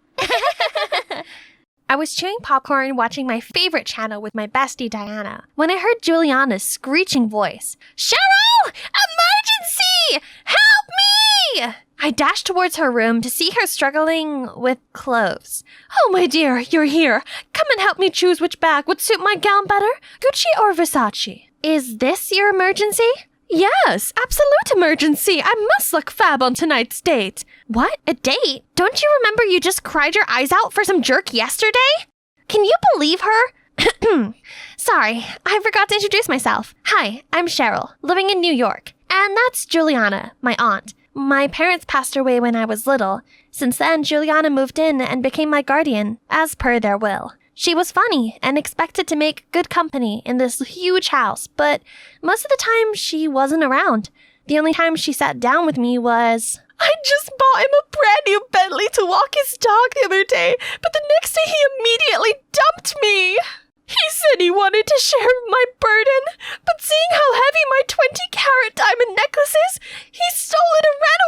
I was chewing popcorn watching my favorite channel with my bestie Diana when I heard Juliana's screeching voice. Cheryl! Emergency! Help me! I dashed towards her room to see her struggling with clothes. Oh, my dear, you're here. Come and help me choose which bag would suit my gown better, Gucci or Versace. Is this your emergency? Yes, absolute emergency. I must look fab on tonight's date. What? A date? Don't you remember you just cried your eyes out for some jerk yesterday? Can you believe her? Sorry, I forgot to introduce myself. Hi, I'm Cheryl, living in New York. And that's Juliana, my aunt. My parents passed away when I was little. Since then, Juliana moved in and became my guardian, as per their will. She was funny and expected to make good company in this huge house, but most of the time she wasn't around. The only time she sat down with me was... I just bought him a brand new Bentley to walk his dog the other day, but the next day he immediately dumped me. He said he wanted to share my burden, but seeing how heavy my 20-carat diamond necklace is, he stole it and ran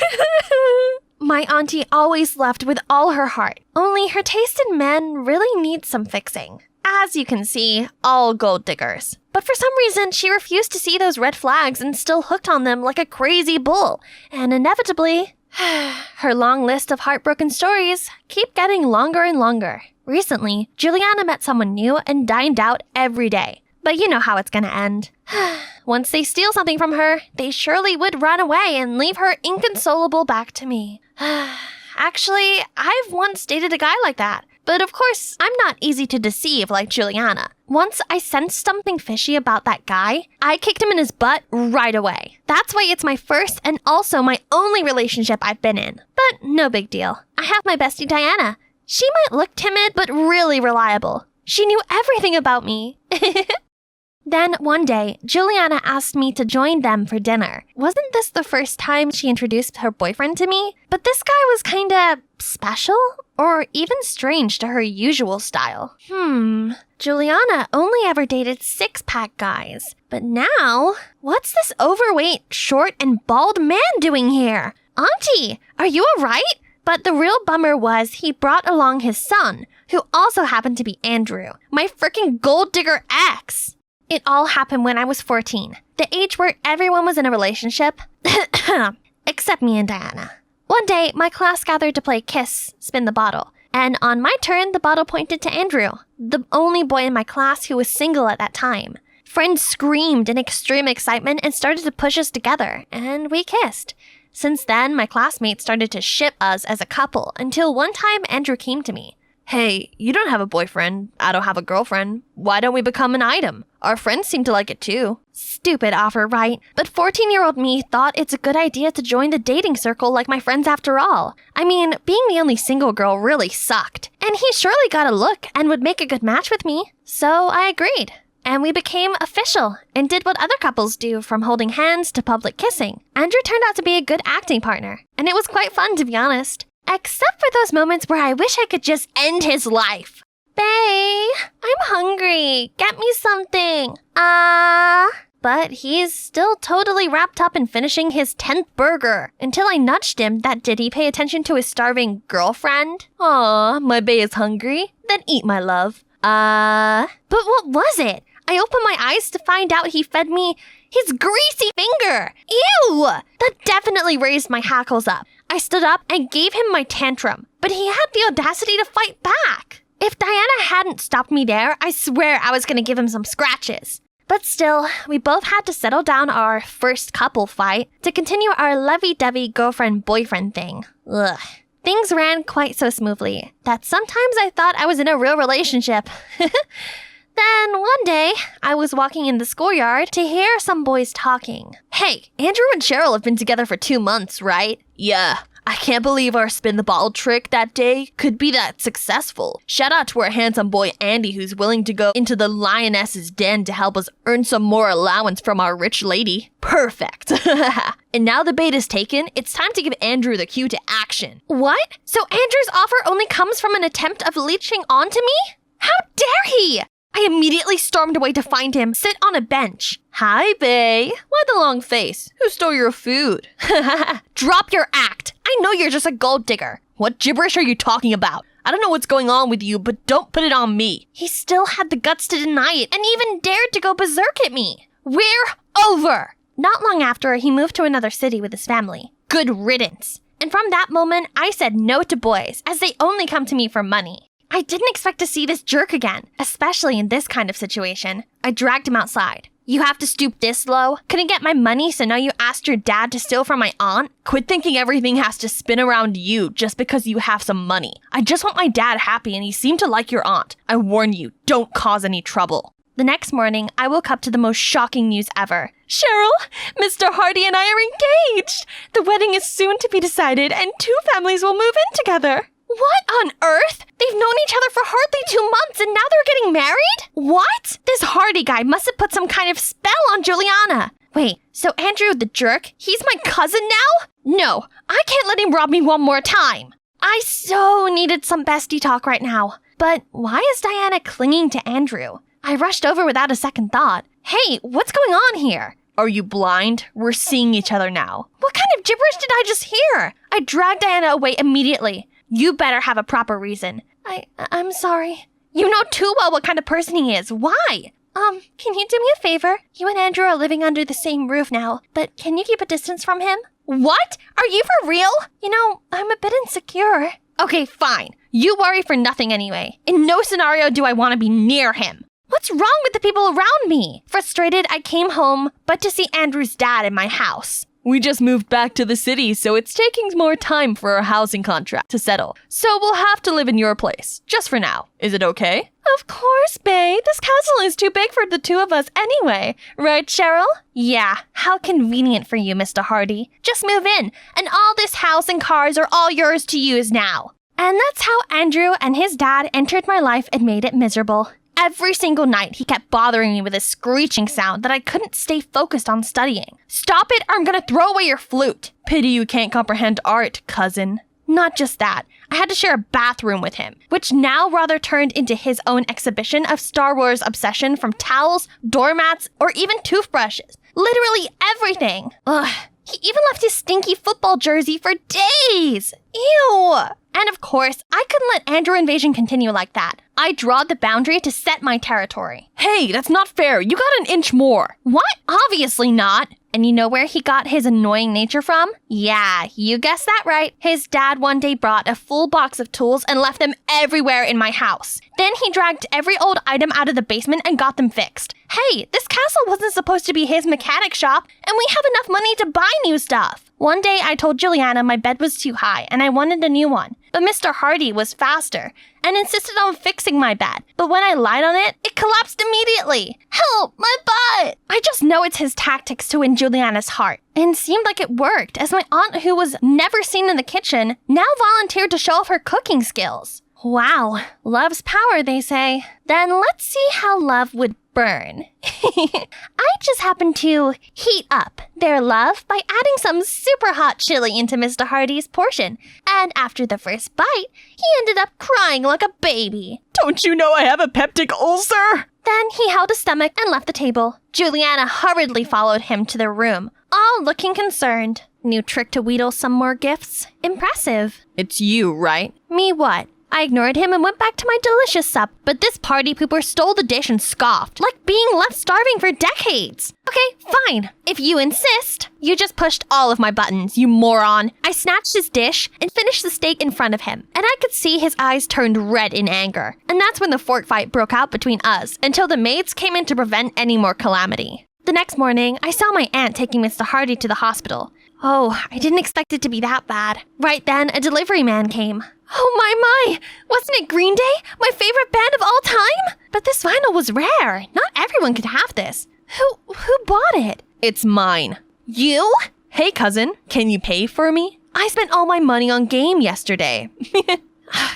away. My auntie always left with all her heart, only her taste in men really needs some fixing. As you can see, all gold diggers. But for some reason, she refused to see those red flags and still hooked on them like a crazy bull. And inevitably, her long list of heartbroken stories keep getting longer and longer. Recently, Juliana met someone new and dined out every day. But you know how it's gonna end. Once they steal something from her, they surely would run away and leave her inconsolable back to me. Actually, I've once dated a guy like that. But of course, I'm not easy to deceive like Juliana. Once I sensed something fishy about that guy, I kicked him in his butt right away. That's why it's my first and also my only relationship I've been in. But no big deal. I have my bestie Diana. She might look timid, but really reliable. She knew everything about me. Then one day, Juliana asked me to join them for dinner. Wasn't this the first time she introduced her boyfriend to me? But this guy was kinda special? Or even strange to her usual style. Juliana only ever dated six-pack guys. But now, what's this overweight, short, and bald man doing here? Auntie, are you alright? But the real bummer was he brought along his son, who also happened to be Andrew, my freaking gold digger ex. It all happened when I was 14, the age where everyone was in a relationship, except me and Diana. One day, my class gathered to play Kiss, Spin the Bottle, and on my turn, the bottle pointed to Andrew, the only boy in my class who was single at that time. Friends screamed in extreme excitement and started to push us together, and we kissed. Since then, my classmates started to ship us as a couple until one time Andrew came to me. Hey, you don't have a boyfriend. I don't have a girlfriend. Why don't we become an item? Our friends seem to like it too. Stupid offer, right? But 14-year-old me thought it's a good idea to join the dating circle like my friends after all. I mean, being the only single girl really sucked. And he surely got a look and would make a good match with me. So I agreed. And we became official and did what other couples do, from holding hands to public kissing. Andrew turned out to be a good acting partner. And it was quite fun, to be honest. Except for those moments where I wish I could just end his life. Bae, I'm hungry. Get me something. But he's still totally wrapped up in finishing his 10th burger. Until I nudged him that did he pay attention to his starving girlfriend? Aw, my bae is hungry. Then eat, my love. But what was it? I opened my eyes to find out he fed me his greasy finger. Ew! That definitely raised my hackles up. I stood up and gave him my tantrum, but he had the audacity to fight back. If Diana hadn't stopped me there, I swear I was gonna give him some scratches. But still, we both had to settle down our first couple fight to continue our lovey-dovey girlfriend-boyfriend thing. Ugh. Things ran quite so smoothly that sometimes I thought I was in a real relationship. Then one day, I was walking in the schoolyard to hear some boys talking. Hey, Andrew and Cheryl have been together for 2 months, right? Yeah, I can't believe our spin the bottle trick that day could be that successful. Shout out to our handsome boy Andy, who's willing to go into the lioness's den to help us earn some more allowance from our rich lady. Perfect. And now the bait is taken, it's time to give Andrew the cue to action. What? So Andrew's offer only comes from an attempt of leeching onto me? How dare he? I immediately stormed away to find him, sit on a bench. Hi, bae. Why the long face? Who stole your food? Drop your act. I know you're just a gold digger. What gibberish are you talking about? I don't know what's going on with you, but don't put it on me. He still had the guts to deny it and even dared to go berserk at me. We're over. Not long after, he moved to another city with his family. Good riddance. And from that moment, I said no to boys, as they only come to me for money. I didn't expect to see this jerk again, especially in this kind of situation. I dragged him outside. You have to stoop this low? Couldn't get my money, so now you asked your dad to steal from my aunt? Quit thinking everything has to spin around you just because you have some money. I just want my dad happy and he seemed to like your aunt. I warn you, don't cause any trouble. The next morning, I woke up to the most shocking news ever. Cheryl, Mr. Hardy and I are engaged. The wedding is soon to be decided and 2 families will move in together. What on earth? They've known each other for hardly 2 months and now they're getting married? What? This Hardy guy must have put some kind of spell on Juliana. Wait, so Andrew the jerk, he's my cousin now? No, I can't let him rob me one more time. I so needed some bestie talk right now. But why is Diana clinging to Andrew? I rushed over without a second thought. Hey, what's going on here? Are you blind? We're seeing each other now. What kind of gibberish did I just hear? I dragged Diana away immediately. You better have a proper reason. I'm sorry. You know too well what kind of person he is. Why? Can you do me a favor? You and Andrew are living under the same roof now, but can you keep a distance from him? What? Are you for real? You know, I'm a bit insecure. Okay, fine. You worry for nothing anyway. In no scenario do I want to be near him. What's wrong with the people around me? Frustrated, I came home, but to see Andrew's dad in my house. We just moved back to the city, so it's taking more time for our housing contract to settle. So we'll have to live in your place, just for now. Is it okay? Of course, bae. This castle is too big for the 2 of us anyway. Right, Cheryl? Yeah, how convenient for you, Mr. Hardy. Just move in, and all this house and cars are all yours to use now. And that's how Andrew and his dad entered my life and made it miserable. Every single night, he kept bothering me with a screeching sound that I couldn't stay focused on studying. Stop it or I'm gonna throw away your flute. Pity you can't comprehend art, cousin. Not just that, I had to share a bathroom with him, which now rather turned into his own exhibition of Star Wars obsession from towels, doormats, or even toothbrushes. Literally everything. Ugh. He even left his stinky football jersey for days. Ew. And of course, I couldn't let Andrew invasion continue like that. I drawed the boundary to set my territory. Hey, that's not fair. You got an inch more. What? Obviously not. And you know where he got his annoying nature from? Yeah, you guessed that right. His dad one day brought a full box of tools and left them everywhere in my house. Then he dragged every old item out of the basement and got them fixed. Hey, this castle wasn't supposed to be his mechanic shop, and we have enough money to buy new stuff. One day I told Juliana my bed was too high and I wanted a new one. But Mr. Hardy was faster and insisted on fixing my bed. But when I lied on it, it collapsed immediately. Help, my butt! I just know it's his tactics to win Juliana's heart. And seemed like it worked, as my aunt, who was never seen in the kitchen, now volunteered to show off her cooking skills. Wow, love's power, they say. Then let's see how love would burn. I just happened to heat up their love by adding some super hot chili into Mr. Hardy's portion. And after the first bite, he ended up crying like a baby. Don't you know I have a peptic ulcer? Then he held his stomach and left the table. Juliana hurriedly followed him to their room, all looking concerned. New trick to wheedle some more gifts? Impressive. It's you, right? Me what? I ignored him and went back to my delicious sup, but this party pooper stole the dish and scoffed, like being left starving for decades. Okay, fine. If you insist. You just pushed all of my buttons, you moron. I snatched his dish and finished the steak in front of him, and I could see his eyes turned red in anger. And that's when the fork fight broke out between us, until the maids came in to prevent any more calamity. The next morning, I saw my aunt taking Mr. Hardy to the hospital. Oh, I didn't expect it to be that bad. Right then, a delivery man came. Oh my! Wasn't it Green Day? My favorite band of all time? But this vinyl was rare. Not everyone could have this. Who bought it? It's mine. You? Hey, cousin, can you pay for me? I spent all my money on game yesterday.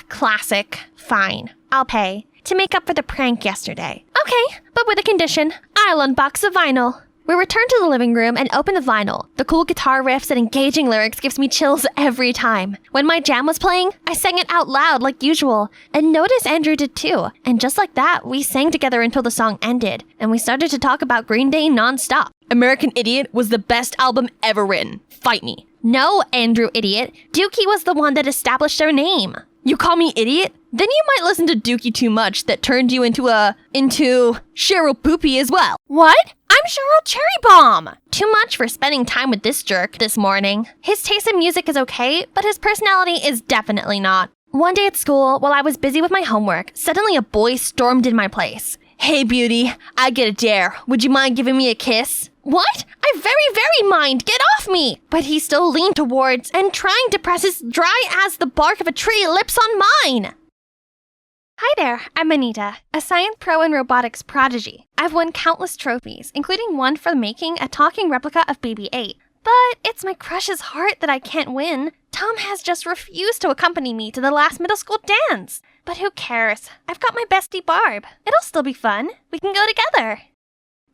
Classic. Fine. I'll pay. To make up for the prank yesterday. Okay, but with a condition. I'll unbox the vinyl. We return to the living room and open the vinyl. The cool guitar riffs and engaging lyrics gives me chills every time. When my jam was playing, I sang it out loud like usual. And notice Andrew did too. And just like that, we sang together until the song ended. And we started to talk about Green Day nonstop. American Idiot was the best album ever written. Fight me. No, Andrew Idiot. Dookie was the one that established their name. You call me idiot? Then you might listen to Dookie too much that turned you into Cheryl Poopy as well. What? I'm Cheryl Cherry Bomb! Too much for spending time with this jerk this morning. His taste in music is okay, but his personality is definitely not. One day at school, while I was busy with my homework, suddenly a boy stormed in my place. Hey, beauty, I get a dare. Would you mind giving me a kiss? What? I very mind! Get off me! But he still leaned towards and trying to press his dry as the bark of a tree lips on mine. Hi there, I'm Anita, a science pro and robotics prodigy. I've won countless trophies, including one for making a talking replica of Baby 8. But it's my crush's heart that I can't win. Tom has just refused to accompany me to the last middle school dance. But who cares? I've got my bestie Barb. It'll still be fun. We can go together.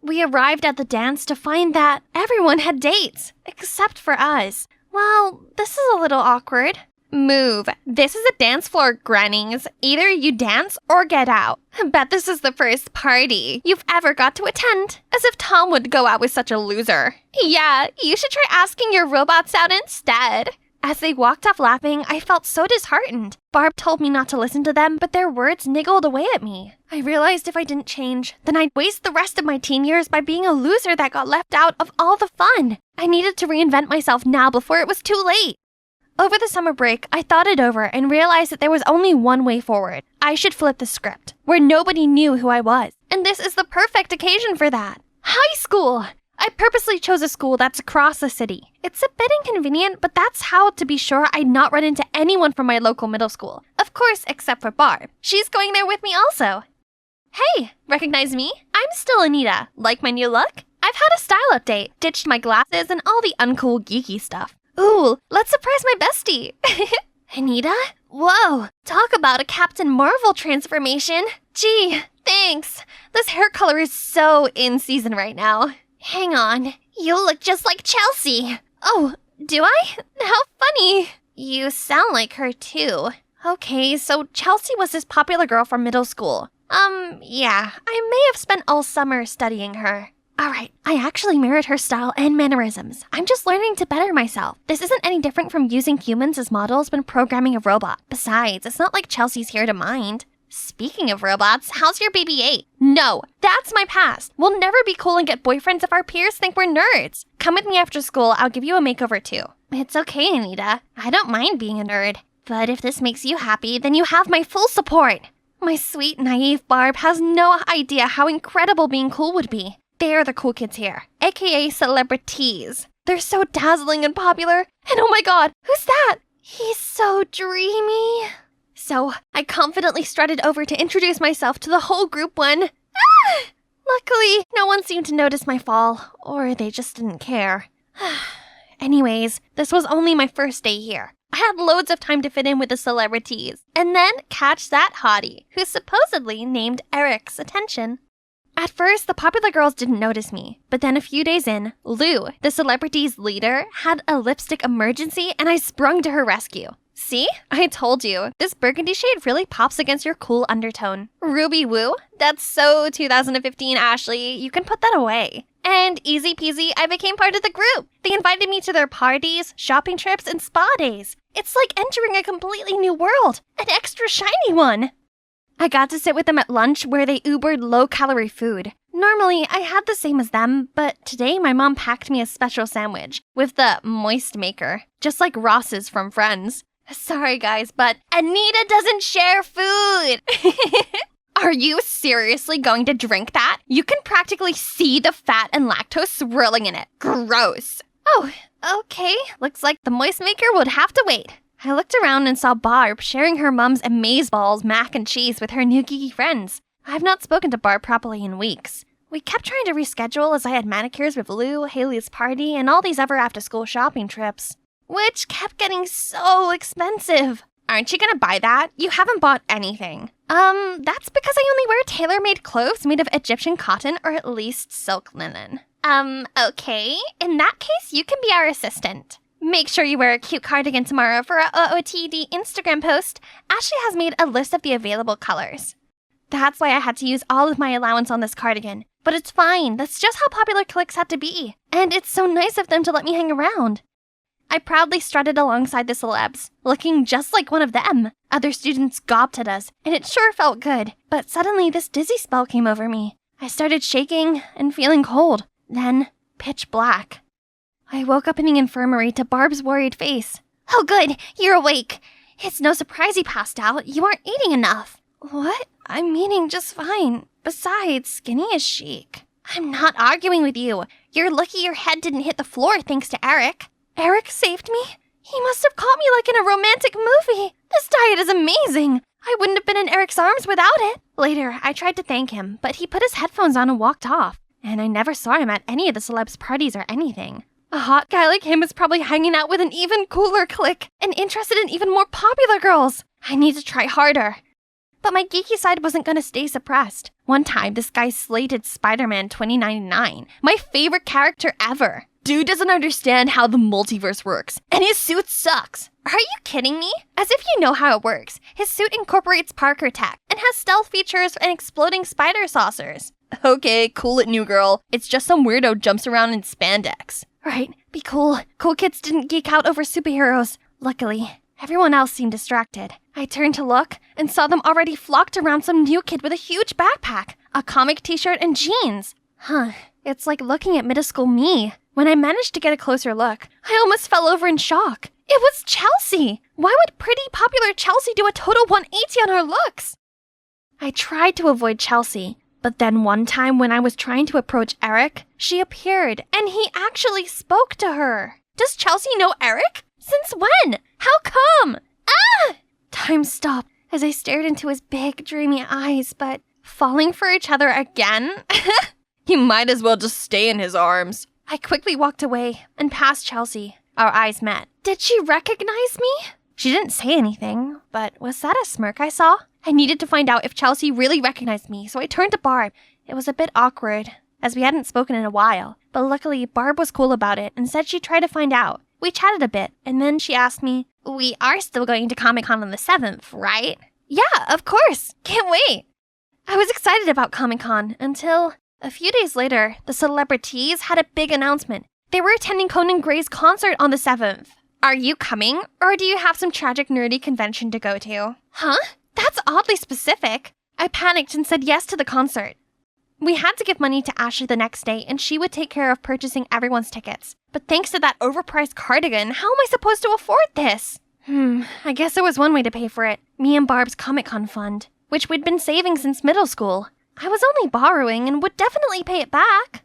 We arrived at the dance to find that everyone had dates, except for us. Well, this is a little awkward. Move. This is a dance floor, grannies. Either you dance or get out. I bet this is the first party you've ever got to attend. As if Tom would go out with such a loser. Yeah, you should try asking your robots out instead. As they walked off laughing, I felt so disheartened. Barb told me not to listen to them, but their words niggled away at me. I realized if I didn't change, then I'd waste the rest of my teen years by being a loser that got left out of all the fun. I needed to reinvent myself now before it was too late. Over the summer break, I thought it over and realized that there was only one way forward. I should flip the script, where nobody knew who I was. And this is the perfect occasion for that. High school! I purposely chose a school that's across the city. It's a bit inconvenient, but that's how to be sure I'd not run into anyone from my local middle school. Of course, except for Barb. She's going there with me also. Hey, recognize me? I'm still Anita. Like my new look? I've had a style update, ditched my glasses and all the uncool geeky stuff. Ooh, let's surprise my bestie. Anita? Whoa, talk about a Captain Marvel transformation. Gee, thanks. This hair color is so in season right now. Hang on, you look just like Chelsea. Oh, do I? How funny. You sound like her too. Okay, so Chelsea was this popular girl from middle school. Yeah, I may have spent all summer studying her. Alright, I actually mirrored her style and mannerisms. I'm just learning to better myself. This isn't any different from using humans as models when programming a robot. Besides, it's not like Chelsea's here to mind. Speaking of robots, how's your Baby 8? No, that's my past. We'll never be cool and get boyfriends if our peers think we're nerds. Come with me after school, I'll give you a makeover too. It's okay, Anita. I don't mind being a nerd. But if this makes you happy, then you have my full support. My sweet, naive Barb has no idea how incredible being cool would be. They're the cool kids here, aka celebrities. They're so dazzling and popular. And oh my god, who's that? He's so dreamy. So I confidently strutted over to introduce myself to the whole group when... Luckily, no one seemed to notice my fall, or they just didn't care. Anyways, this was only my first day here. I had loads of time to fit in with the celebrities, and then catch that hottie, who supposedly named Eric's attention. At first, the popular girls didn't notice me, but then a few days in, Lou, the celebrity's leader, had a lipstick emergency and I sprung to her rescue. See? I told you, this burgundy shade really pops against your cool undertone. Ruby woo? That's so 2015, Ashley. You can put that away. And easy peasy, I became part of the group. They invited me to their parties, shopping trips, and spa days. It's like entering a completely new world, an extra shiny one. I got to sit with them at lunch where they Ubered low-calorie food. Normally, I had the same as them, but today my mom packed me a special sandwich with the moist maker, just like Ross's from Friends. Sorry guys, but Anita doesn't share food! Are you seriously going to drink that? You can practically see the fat and lactose swirling in it. Gross. Oh, okay. Looks like the moist maker would have to wait. I looked around and saw Barb sharing her mom's amazeballs mac and cheese with her new geeky friends. I've not spoken to Barb properly in weeks. We kept trying to reschedule as I had manicures with Lou, Haley's party, and all these other after-school shopping trips. which kept getting so expensive. Aren't you gonna buy that? You haven't bought anything. That's because I only wear tailor-made clothes made of Egyptian cotton or at least silk linen. Okay. In that case, you can be our assistant. Make sure you wear a cute cardigan tomorrow for our OOTD Instagram post. Ashley has made a list of the available colors. That's why I had to use all of my allowance on this cardigan. But it's fine. That's just how popular cliques had to be. And it's so nice of them to let me hang around. I proudly strutted alongside the celebs, looking just like one of them. Other students gawped at us, and it sure felt good. But suddenly this dizzy spell came over me. I started shaking and feeling cold. Then, pitch black. I woke up in the infirmary to Barb's worried face. Oh good, you're awake. It's no surprise you passed out. You aren't eating enough. What? I'm eating just fine. Besides, skinny is chic. I'm not arguing with you. You're lucky your head didn't hit the floor thanks to Eric. Eric saved me? He must have caught me like in a romantic movie. This diet is amazing. I wouldn't have been in Eric's arms without it. Later, I tried to thank him, but he put his headphones on and walked off. And I never saw him at any of the celebs' parties or anything. A hot guy like him is probably hanging out with an even cooler clique and interested in even more popular girls. I need to try harder. But my geeky side wasn't going to stay suppressed. One time, this guy slated Spider-Man 2099, my favorite character ever. Dude doesn't understand how the multiverse works, and his suit sucks. Are you kidding me? As if you know how it works. His suit incorporates Parker tech and has stealth features and exploding spider saucers. Okay, cool it, new girl. It's just some weirdo jumps around in spandex. Right, be cool. Cool kids didn't geek out over superheroes. Luckily, everyone else seemed distracted. I turned to look and saw them already flocked around some new kid with a huge backpack, a comic t-shirt, and jeans. It's like looking at middle school me. When I managed to get a closer look, I almost fell over in shock. It was Chelsea! Why would pretty, popular Chelsea do a total 180 on her looks? I tried to avoid Chelsea, but then one time when I was trying to approach Eric, she appeared, and he actually spoke to her. Does Chelsea know Eric? Since when? How come? Ah! Time stopped as I stared into his big, dreamy eyes, but falling for each other again? You might as well just stay in his arms. I quickly walked away and passed Chelsea. Our eyes met. Did she recognize me? She didn't say anything, but was that a smirk I saw? I needed to find out if Chelsea really recognized me, so I turned to Barb. It was a bit awkward, as we hadn't spoken in a while, but luckily Barb was cool about it and said she'd try to find out. We chatted a bit, and then she asked me, "We are still going to Comic-Con on the 7th, right?" "Yeah, of course. Can't wait." I was excited about Comic-Con until a few days later, the celebrities had a big announcement. They were attending Conan Gray's concert on the 7th. Are you coming, or do you have some tragic nerdy convention to go to? Huh? That's oddly specific. I panicked and said yes to the concert. We had to give money to Ashley the next day, and she would take care of purchasing everyone's tickets. But thanks to that overpriced cardigan, how am I supposed to afford this? I guess there was one way to pay for it. Me and Barb's Comic-Con fund, which we'd been saving since middle school. I was only borrowing and would definitely pay it back.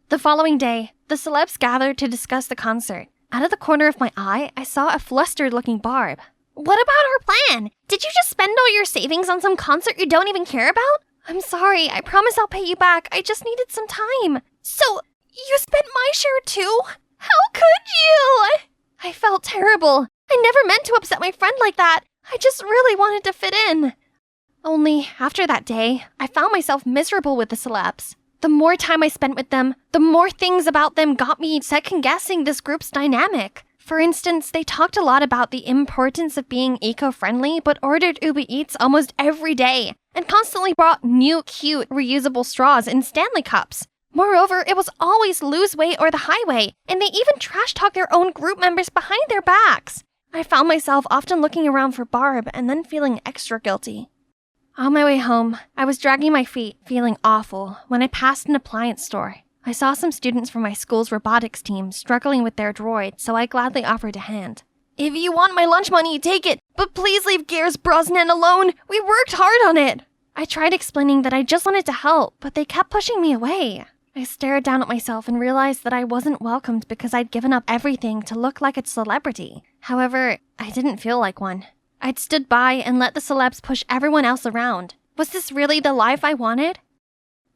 The following day, the celebs gathered to discuss the concert. Out of the corner of my eye, I saw a flustered-looking Barb. What about our plan? Did you just spend all your savings on some concert you don't even care about? I'm sorry, I promise I'll pay you back. I just needed some time. So, you spent my share too? How could you? I felt terrible. I never meant to upset my friend like that. I just really wanted to fit in. Only, after that day, I found myself miserable with the celebs. The more time I spent with them, the more things about them got me second-guessing this group's dynamic. For instance, they talked a lot about the importance of being eco-friendly, but ordered Uber Eats almost every day, and constantly brought new, cute, reusable straws in Stanley cups. Moreover, it was always lose weight or the highway, and they even trash-talked their own group members behind their backs. I found myself often looking around for Barb and then feeling extra guilty. On my way home, I was dragging my feet, feeling awful, when I passed an appliance store. I saw some students from my school's robotics team struggling with their droid, so I gladly offered a hand. If you want my lunch money, take it, but please leave Gears Brosnan alone. We worked hard on it. I tried explaining that I just wanted to help, but they kept pushing me away. I stared down at myself and realized that I wasn't welcomed because I'd given up everything to look like a celebrity. However, I didn't feel like one. I'd stood by and let the celebs push everyone else around. Was this really the life I wanted?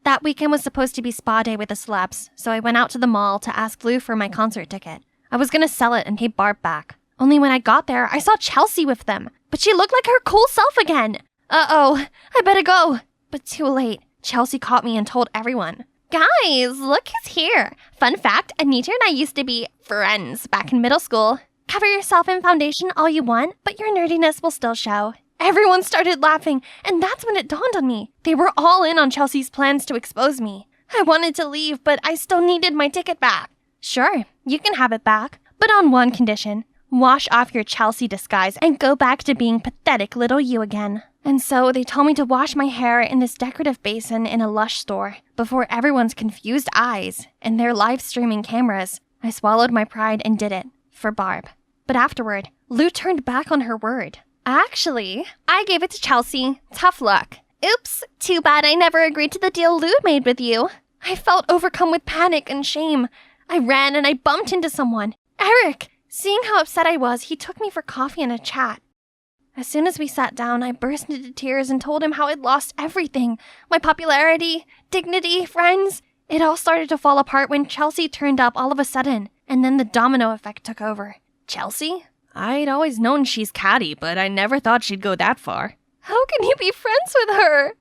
That weekend was supposed to be spa day with the celebs, so I went out to the mall to ask Lou for my concert ticket. I was gonna sell it and pay Barb back. Only when I got there, I saw Chelsea with them. But she looked like her cool self again. Uh-oh, I better go. But too late. Chelsea caught me and told everyone. Guys, look who's here. Fun fact, Anita and I used to be friends back in middle school. Cover yourself in foundation all you want, but your nerdiness will still show. Everyone started laughing, and that's when it dawned on me. They were all in on Chelsea's plans to expose me. I wanted to leave, but I still needed my ticket back. Sure, you can have it back, but on one condition. Wash off your Chelsea disguise and go back to being pathetic little you again. And so they told me to wash my hair in this decorative basin in a Lush store before everyone's confused eyes and their live streaming cameras. I swallowed my pride and did it. For Barb. But afterward, Lou turned back on her word. Actually, I gave it to Chelsea. Tough luck. Oops, too bad I never agreed to the deal Lou made with you. I felt overcome with panic and shame. I ran and I bumped into someone. Eric! Seeing how upset I was, he took me for coffee and a chat. As soon as we sat down, I burst into tears and told him how I'd lost everything. My popularity, dignity, friends. It all started to fall apart when Chelsea turned up all of a sudden, and then the domino effect took over. Chelsea? I'd always known she's catty, but I never thought she'd go that far. How can you be friends with her?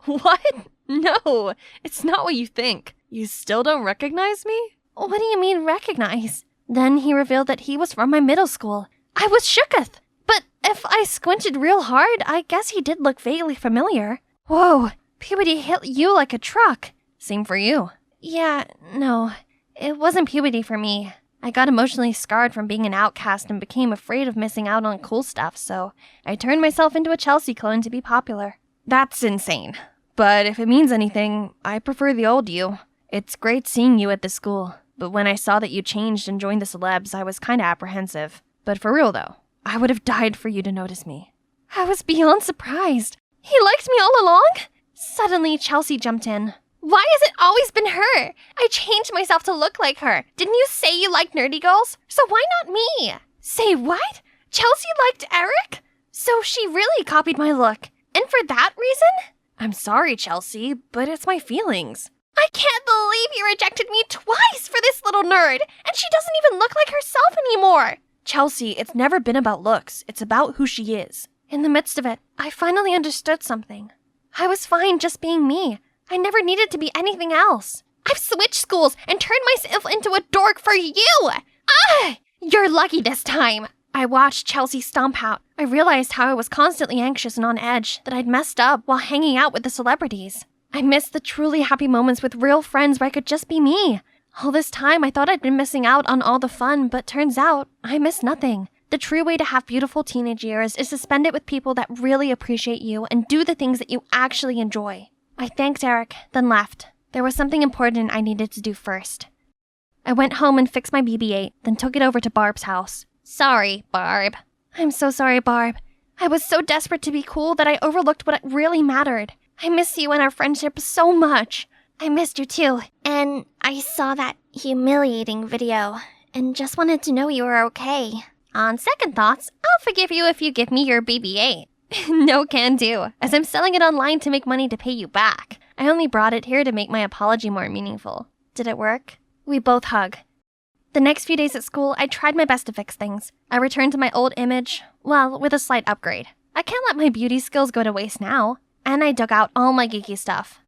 What? No, it's not what you think. You still don't recognize me? What do you mean recognize? Then he revealed that he was from my middle school. I was shooketh. But if I squinted real hard, I guess he did look vaguely familiar. Whoa, puberty hit you like a truck. Same for you. Yeah, no, it wasn't puberty for me. I got emotionally scarred from being an outcast and became afraid of missing out on cool stuff, so I turned myself into a Chelsea clone to be popular. That's insane. But if it means anything, I prefer the old you. It's great seeing you at the school, but when I saw that you changed and joined the celebs, I was kinda apprehensive. But for real though, I would have died for you to notice me. I was beyond surprised. He liked me all along? Suddenly, Chelsea jumped in. Why has it always been her? I changed myself to look like her. Didn't you say you liked nerdy girls? So why not me? Say what? Chelsea liked Eric? So she really copied my look. And for that reason? I'm sorry, Chelsea, but it's my feelings. I can't believe you rejected me twice for this little nerd. And she doesn't even look like herself anymore. Chelsea, it's never been about looks. It's about who she is. In the midst of it, I finally understood something. I was fine just being me. I never needed to be anything else. I've switched schools and turned myself into a dork for you! Ah! You're lucky this time. I watched Chelsea stomp out. I realized how I was constantly anxious and on edge, that I'd messed up while hanging out with the celebrities. I missed the truly happy moments with real friends where I could just be me. All this time, I thought I'd been missing out on all the fun, but turns out, I missed nothing. The true way to have beautiful teenage years is to spend it with people that really appreciate you and do the things that you actually enjoy. I thanked Eric, then left. There was something important I needed to do first. I went home and fixed my BB-8, then took it over to Barb's house. Sorry, Barb. I'm so sorry, Barb. I was so desperate to be cool that I overlooked what really mattered. I miss you and our friendship so much. I missed you too. And I saw that humiliating video and just wanted to know you were okay. On second thoughts, I'll forgive you if you give me your BB-8. No can do, as I'm selling it online to make money to pay you back. I only brought it here to make my apology more meaningful. Did it work? We both hug. The next few days at school, I tried my best to fix things. I returned to my old image, well, with a slight upgrade. I can't let my beauty skills go to waste now. And I dug out all my geeky stuff.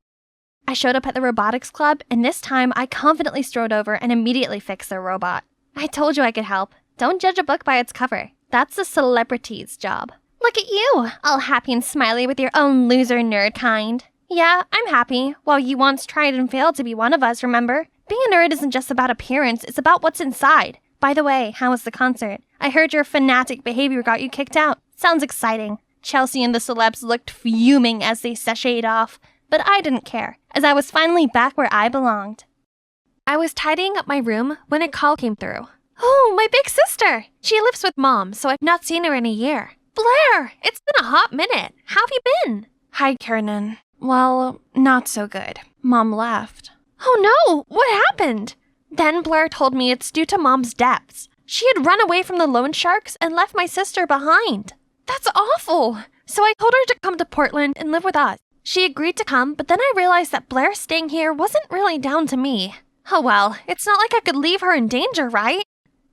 I showed up at the robotics club, and this time I confidently strode over and immediately fixed their robot. I told you I could help. Don't judge a book by its cover. That's a celebrity's job. Look at you, all happy and smiley with your own loser nerd kind. Yeah, I'm happy. Well, you once tried and failed to be one of us, remember? Being a nerd isn't just about appearance, it's about what's inside. By the way, how was the concert? I heard your fanatic behavior got you kicked out. Sounds exciting. Chelsea and the celebs looked fuming as they sashayed off, but I didn't care, as I was finally back where I belonged. I was tidying up my room when a call came through. Oh, my big sister! She lives with Mom, so I've not seen her in a year. Blair! It's been a hot minute. How have you been? Hi, Kiernan. Well, not so good. Mom left. Oh no! What happened? Then Blair told me it's due to Mom's debts. She had run away from the loan sharks and left my sister behind. That's awful! So I told her to come to Portland and live with us. She agreed to come, but then I realized that Blair staying here wasn't really down to me. Oh well, it's not like I could leave her in danger, right?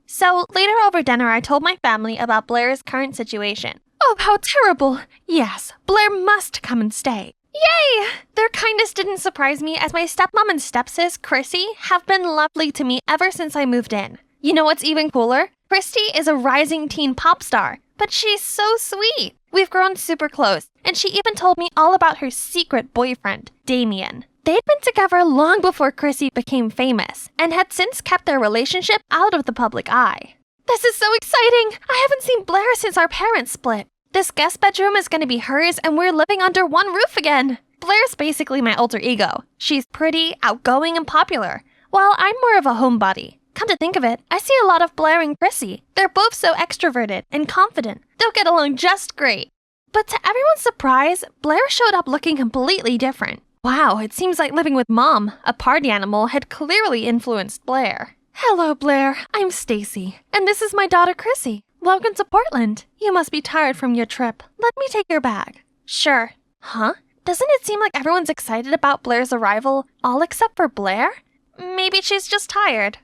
So later over dinner, I told my family about Blair's current situation. Oh, how terrible. Yes, Blair must come and stay. Yay! Their kindness didn't surprise me as my stepmom and stepsis, Chrissy, have been lovely to me ever since I moved in. You know what's even cooler? Christy is a rising teen pop star, but she's so sweet. We've grown super close, and she even told me all about her secret boyfriend, Damien. They'd been together long before Chrissy became famous, and had since kept their relationship out of the public eye. This is so exciting! I haven't seen Blair since our parents split. This guest bedroom is going to be hers, and we're living under one roof again. Blair's basically my alter ego. She's pretty, outgoing, and popular, while I'm more of a homebody. Come to think of it, I see a lot of Blair and Chrissy. They're both so extroverted and confident. They'll get along just great. But to everyone's surprise, Blair showed up looking completely different. Wow, it seems like living with Mom, a party animal, had clearly influenced Blair. Hello, Blair. I'm Stacy, and this is my daughter, Chrissy. Welcome to Portland. You must be tired from your trip. Let me take your bag. Sure. Huh? Doesn't it seem like everyone's excited about Blair's arrival, all except for Blair? Maybe she's just tired.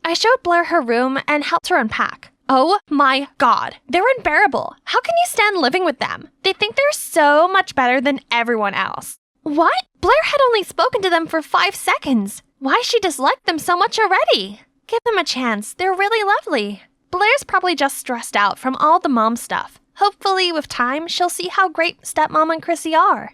I showed Blair her room and helped her unpack. Oh my god, they're unbearable. How can you stand living with them? They think they're so much better than everyone else. What? Blair had only spoken to them for 5 seconds. Why she disliked them so much already? Give them a chance. They're really lovely. Blair's probably just stressed out from all the mom stuff. Hopefully, with time, she'll see how great stepmom and Chrissy are.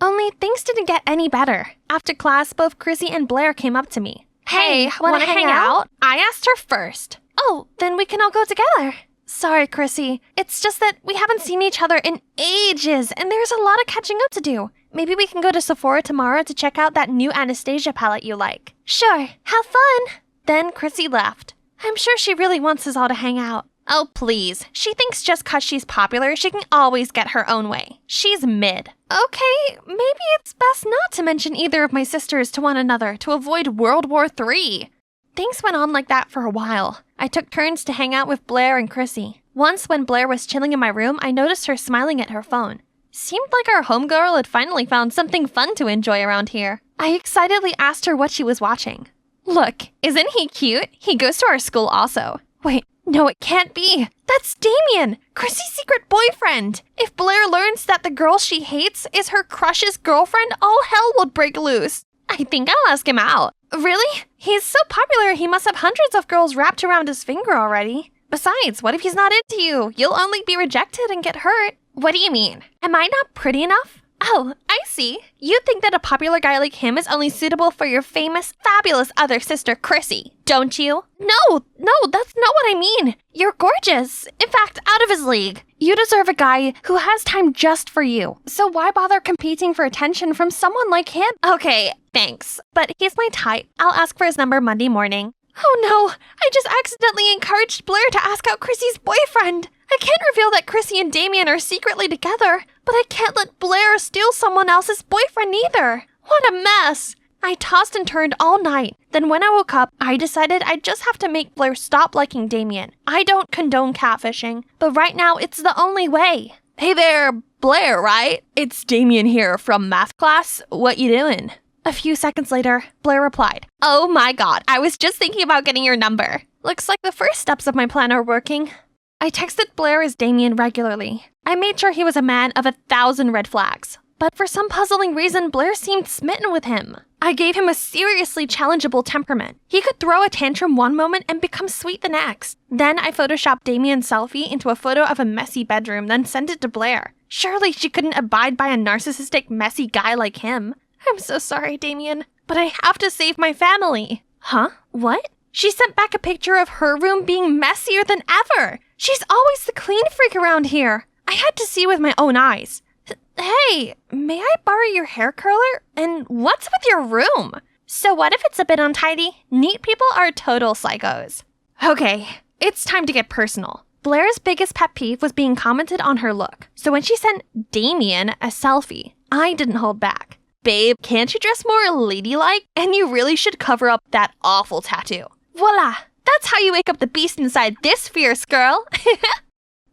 Only things didn't get any better. After class, both Chrissy and Blair came up to me. Hey, wanna hang out? I asked her first. Oh, then we can all go together. Sorry, Chrissy. It's just that we haven't seen each other in ages, and there's a lot of catching up to do. Maybe we can go to Sephora tomorrow to check out that new Anastasia palette you like. Sure, have fun. Then Chrissy left. I'm sure she really wants us all to hang out. Oh, please. She thinks just 'cause she's popular, she can always get her own way. She's mid. Okay, maybe it's best not to mention either of my sisters to one another to avoid World War III. Things went on like that for a while. I took turns to hang out with Blair and Chrissy. Once, when Blair was chilling in my room, I noticed her smiling at her phone. Seemed like our homegirl had finally found something fun to enjoy around here. I excitedly asked her what she was watching. Look, isn't he cute? He goes to our school also. Wait, no, it can't be. That's Damien, Chrissy's secret boyfriend. If Blair learns that the girl she hates is her crush's girlfriend, all hell will break loose. I think I'll ask him out. Really? He's so popular, he must have hundreds of girls wrapped around his finger already. Besides, what if he's not into you? You'll only be rejected and get hurt. What do you mean? Am I not pretty enough? Oh, I see. You think that a popular guy like him is only suitable for your famous, fabulous other sister, Chrissy, don't you? No, that's not what I mean. You're gorgeous. In fact, out of his league. You deserve a guy who has time just for you. So why bother competing for attention from someone like him? Okay, thanks. But he's my type. I'll ask for his number Monday morning. Oh no, I just accidentally encouraged Blair to ask out Chrissy's boyfriend. I can't reveal that Chrissy and Damien are secretly together, but I can't let Blair steal someone else's boyfriend either. What a mess. I tossed and turned all night. Then when I woke up, I decided I'd just have to make Blair stop liking Damien. I don't condone catfishing, but right now it's the only way. Hey there, Blair, right? It's Damien here from math class. What you doing? A few seconds later, Blair replied, Oh my god, I was just thinking about getting your number. Looks like the first steps of my plan are working. I texted Blair as Damien regularly. I made sure he was a man of 1,000 red flags. But for some puzzling reason, Blair seemed smitten with him. I gave him a seriously challengeable temperament. He could throw a tantrum one moment and become sweet the next. Then I photoshopped Damien's selfie into a photo of a messy bedroom, then sent it to Blair. Surely she couldn't abide by a narcissistic, messy guy like him. I'm so sorry, Damien, but I have to save my family. Huh? What? She sent back a picture of her room being messier than ever. She's always the clean freak around here. I had to see with my own eyes. Hey, may I borrow your hair curler? And what's with your room? So what if it's a bit untidy? Neat people are total psychos. Okay, it's time to get personal. Blair's biggest pet peeve was being commented on her look. So when she sent Damien a selfie, I didn't hold back. Babe, can't you dress more ladylike? And you really should cover up that awful tattoo. Voila! That's how you wake up the beast inside this fierce girl.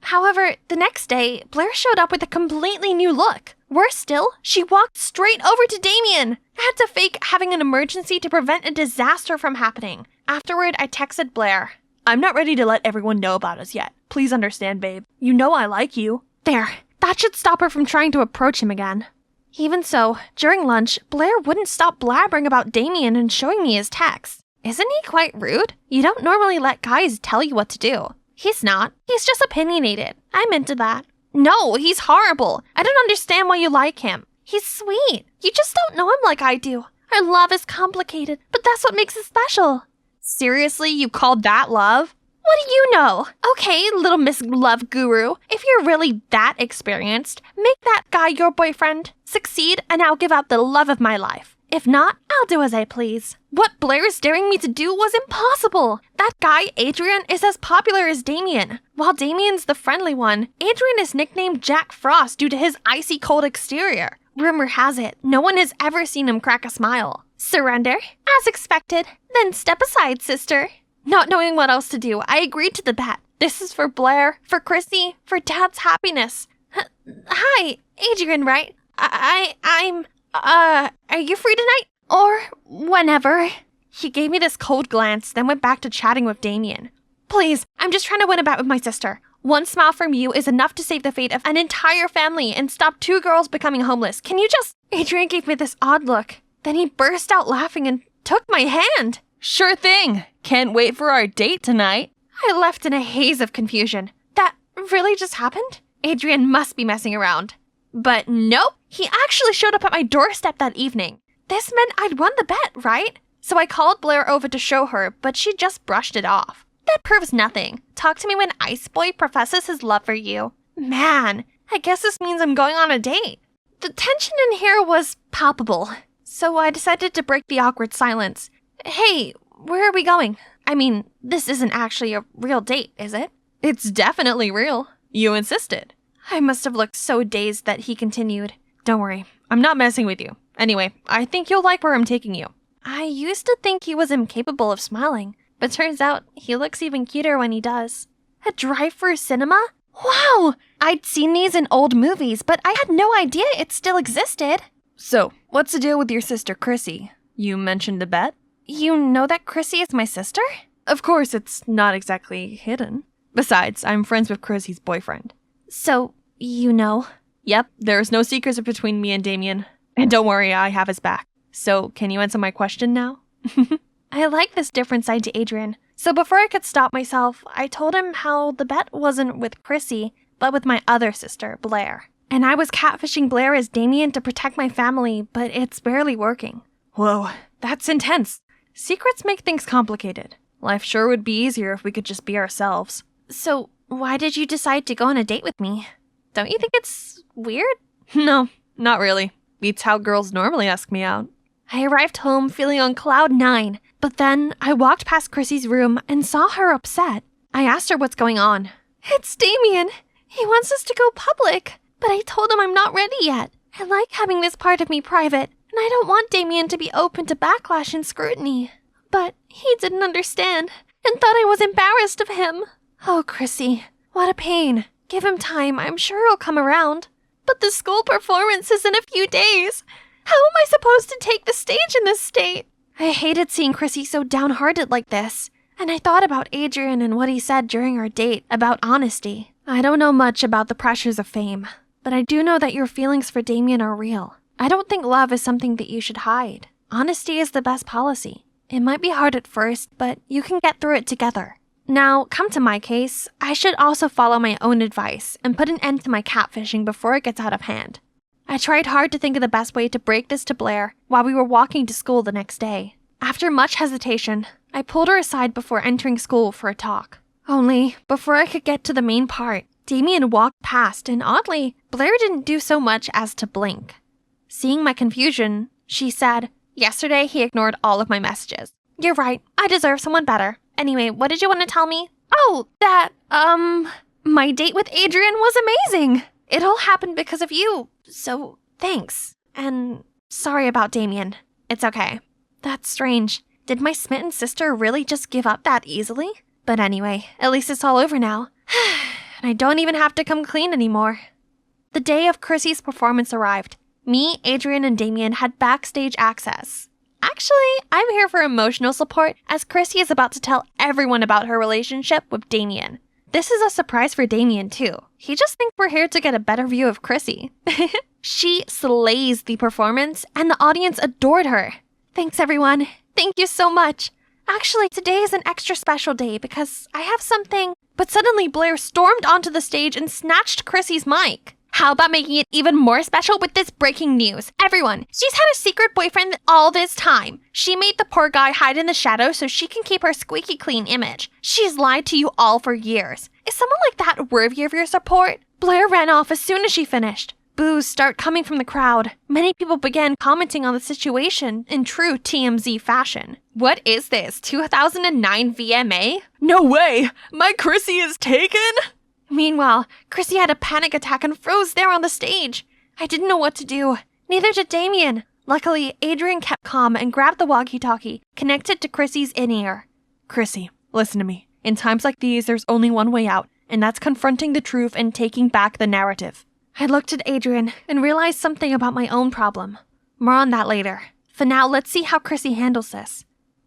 However, the next day, Blair showed up with a completely new look. Worse still, she walked straight over to Damien. I had to fake having an emergency to prevent a disaster from happening. Afterward, I texted Blair. I'm not ready to let everyone know about us yet. Please understand, babe. You know I like you. There, that should stop her from trying to approach him again. Even so, during lunch, Blair wouldn't stop blabbering about Damien and showing me his texts. Isn't he quite rude? You don't normally let guys tell you what to do. He's not. He's just opinionated. I'm into that. No, he's horrible. I don't understand why you like him. He's sweet. You just don't know him like I do. Our love is complicated, but that's what makes it special. Seriously, you called that love? What do you know? Okay, little Miss Love Guru, if you're really that experienced, make that guy your boyfriend, succeed, and I'll give up the love of my life. If not, I'll do as I please. What Blair is daring me to do was impossible. That guy, Adrian, is as popular as Damien. While Damien's the friendly one, Adrian is nicknamed Jack Frost due to his icy cold exterior. Rumor has it, no one has ever seen him crack a smile. Surrender, as expected. Then step aside, sister. Not knowing what else to do, I agreed to the bet. This is for Blair, for Chrissy, for Dad's happiness. Hi, Adrian, right? Are you free tonight? Or whenever? He gave me this cold glance, then went back to chatting with Damien. Please, I'm just trying to win a bet with my sister. One smile from you is enough to save the fate of an entire family and stop 2 girls becoming homeless. Can you just... Adrian gave me this odd look. Then he burst out laughing and took my hand. Sure thing. Can't wait for our date tonight. I left in a haze of confusion. That really just happened? Adrian must be messing around. But nope, he actually showed up at my doorstep that evening. This meant I'd won the bet, right? So I called Blair over to show her, but she just brushed it off. That proves nothing. Talk to me when Ice Boy professes his love for you. Man, I guess this means I'm going on a date. The tension in here was palpable, so I decided to break the awkward silence. Hey, where are we going? I mean, this isn't actually a real date, is it? It's definitely real. You insisted. I must have looked so dazed that he continued. Don't worry, I'm not messing with you. Anyway, I think you'll like where I'm taking you. I used to think he was incapable of smiling, but turns out he looks even cuter when he does. A drive-through cinema? Wow! I'd seen these in old movies, but I had no idea it still existed. So, what's the deal with your sister Chrissy? You mentioned the bet? You know that Chrissy is my sister? Of course, it's not exactly hidden. Besides, I'm friends with Chrissy's boyfriend. So, you know? Yep, there's no secrets between me and Damien. And don't worry, I have his back. So, can you answer my question now? I like this different side to Adrian. So before I could stop myself, I told him how the bet wasn't with Chrissy, but with my other sister, Blair. And I was catfishing Blair as Damien to protect my family, but it's barely working. Whoa, that's intense. Secrets make things complicated. Life sure would be easier if we could just be ourselves. So, why did you decide to go on a date with me? Don't you think it's weird? No, not really. Beats how girls normally ask me out. I arrived home feeling on cloud 9, but then I walked past Chrissy's room and saw her upset. I asked her what's going on. It's Damien. He wants us to go public, but I told him I'm not ready yet. I like having this part of me private, and I don't want Damien to be open to backlash and scrutiny. But he didn't understand and thought I was embarrassed of him. Oh, Chrissy, what a pain. Give him time, I'm sure he'll come around. But the school performance is in a few days. How am I supposed to take the stage in this state? I hated seeing Chrissy so downhearted like this. And I thought about Adrian and what he said during our date about honesty. I don't know much about the pressures of fame, but I do know that your feelings for Damien are real. I don't think love is something that you should hide. Honesty is the best policy. It might be hard at first, but you can get through it together. Now, come to my case, I should also follow my own advice and put an end to my catfishing before it gets out of hand. I tried hard to think of the best way to break this to Blair while we were walking to school the next day. After much hesitation, I pulled her aside before entering school for a talk. Only, before I could get to the main part, Damien walked past and oddly, Blair didn't do so much as to blink. Seeing my confusion, she said, "Yesterday he ignored all of my messages. You're right, I deserve someone better. Anyway, what did you want to tell me?" "Oh, my date with Adrian was amazing. It all happened because of you, so thanks. And sorry about Damien. It's okay." That's strange. Did my smitten sister really just give up that easily? But anyway, at least it's all over now. And I don't even have to come clean anymore. The day of Chrissy's performance arrived. Me, Adrian, and Damien had backstage access. Actually, I'm here for emotional support as Chrissy is about to tell everyone about her relationship with Damien. This is a surprise for Damien too. He just thinks we're here to get a better view of Chrissy. She slays the performance and the audience adored her. Thanks everyone. Thank you so much. Actually, today is an extra special day because I have something. But suddenly Blair stormed onto the stage and snatched Chrissy's mic. How about making it even more special with this breaking news? Everyone, she's had a secret boyfriend all this time. She made the poor guy hide in the shadows so she can keep her squeaky clean image. She's lied to you all for years. Is someone like that worthy of your support? Blair ran off as soon as she finished. Boos start coming from the crowd. Many people began commenting on the situation in true TMZ fashion. What is this, 2009 VMA? No way! My Chrissy is taken? Meanwhile, Chrissy had a panic attack and froze there on the stage. I didn't know what to do. Neither did Damien. Luckily, Adrian kept calm and grabbed the walkie-talkie, connected to Chrissy's in-ear. Chrissy, listen to me. In times like these, there's only one way out, and that's confronting the truth and taking back the narrative. I looked at Adrian and realized something about my own problem. More on that later. For now, let's see how Chrissy handles this.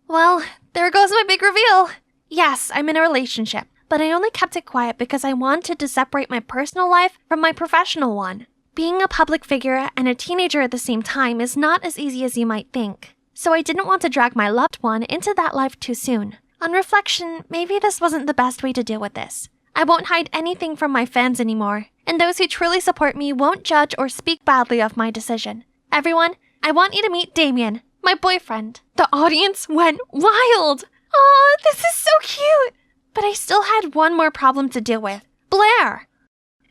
Well, there goes my big reveal. Yes, I'm in a relationship. But I only kept it quiet because I wanted to separate my personal life from my professional one. Being a public figure and a teenager at the same time is not as easy as you might think. So I didn't want to drag my loved one into that life too soon. On reflection, maybe this wasn't the best way to deal with this. I won't hide anything from my fans anymore, and those who truly support me won't judge or speak badly of my decision. Everyone, I want you to meet Damien, my boyfriend. The audience went wild. Aw, this is so cute. But I still had one more problem to deal with. Blair!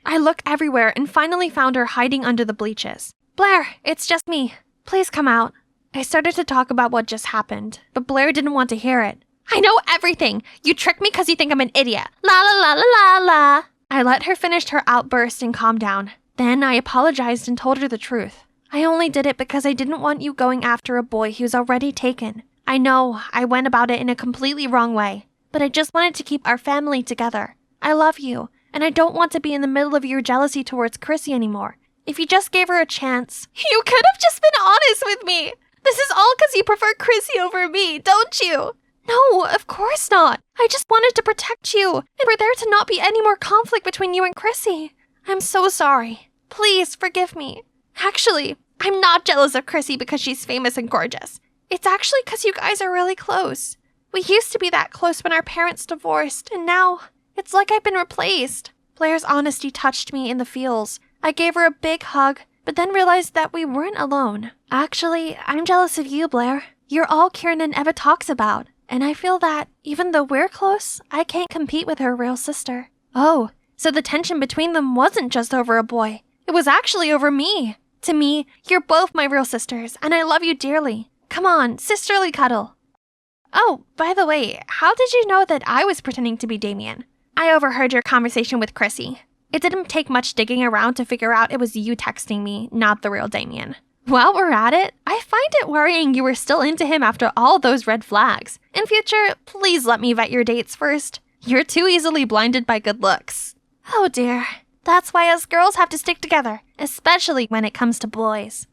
I looked everywhere and finally found her hiding under the bleachers. Blair, it's just me. Please come out. I started to talk about what just happened, but Blair didn't want to hear it. I know everything! You tricked me because you think I'm an idiot. La la la la la la! I let her finish her outburst and calm down. Then I apologized and told her the truth. I only did it because I didn't want you going after a boy who's already taken. I know I went about it in a completely wrong way. But I just wanted to keep our family together. I love you, and I don't want to be in the middle of your jealousy towards Chrissy anymore. If you just gave her a chance... You could have just been honest with me! This is all because you prefer Chrissy over me, don't you? No, of course not. I just wanted to protect you, and for there to not be any more conflict between you and Chrissy. I'm so sorry. Please forgive me. Actually, I'm not jealous of Chrissy because she's famous and gorgeous. It's actually because you guys are really close. We used to be that close when our parents divorced, and now it's like I've been replaced. Blair's honesty touched me in the feels. I gave her a big hug, but then realized that we weren't alone. Actually, I'm jealous of you, Blair. You're all Kieran ever talks about, and I feel that, even though we're close, I can't compete with her real sister. Oh, so the tension between them wasn't just over a boy. It was actually over me. To me, you're both my real sisters, and I love you dearly. Come on, sisterly cuddle. Oh, by the way, how did you know that I was pretending to be Damien? I overheard your conversation with Chrissy. It didn't take much digging around to figure out it was you texting me, not the real Damien. While we're at it, I find it worrying you were still into him after all those red flags. In future, please let me vet your dates first. You're too easily blinded by good looks. Oh dear. That's why us girls have to stick together, especially when it comes to boys.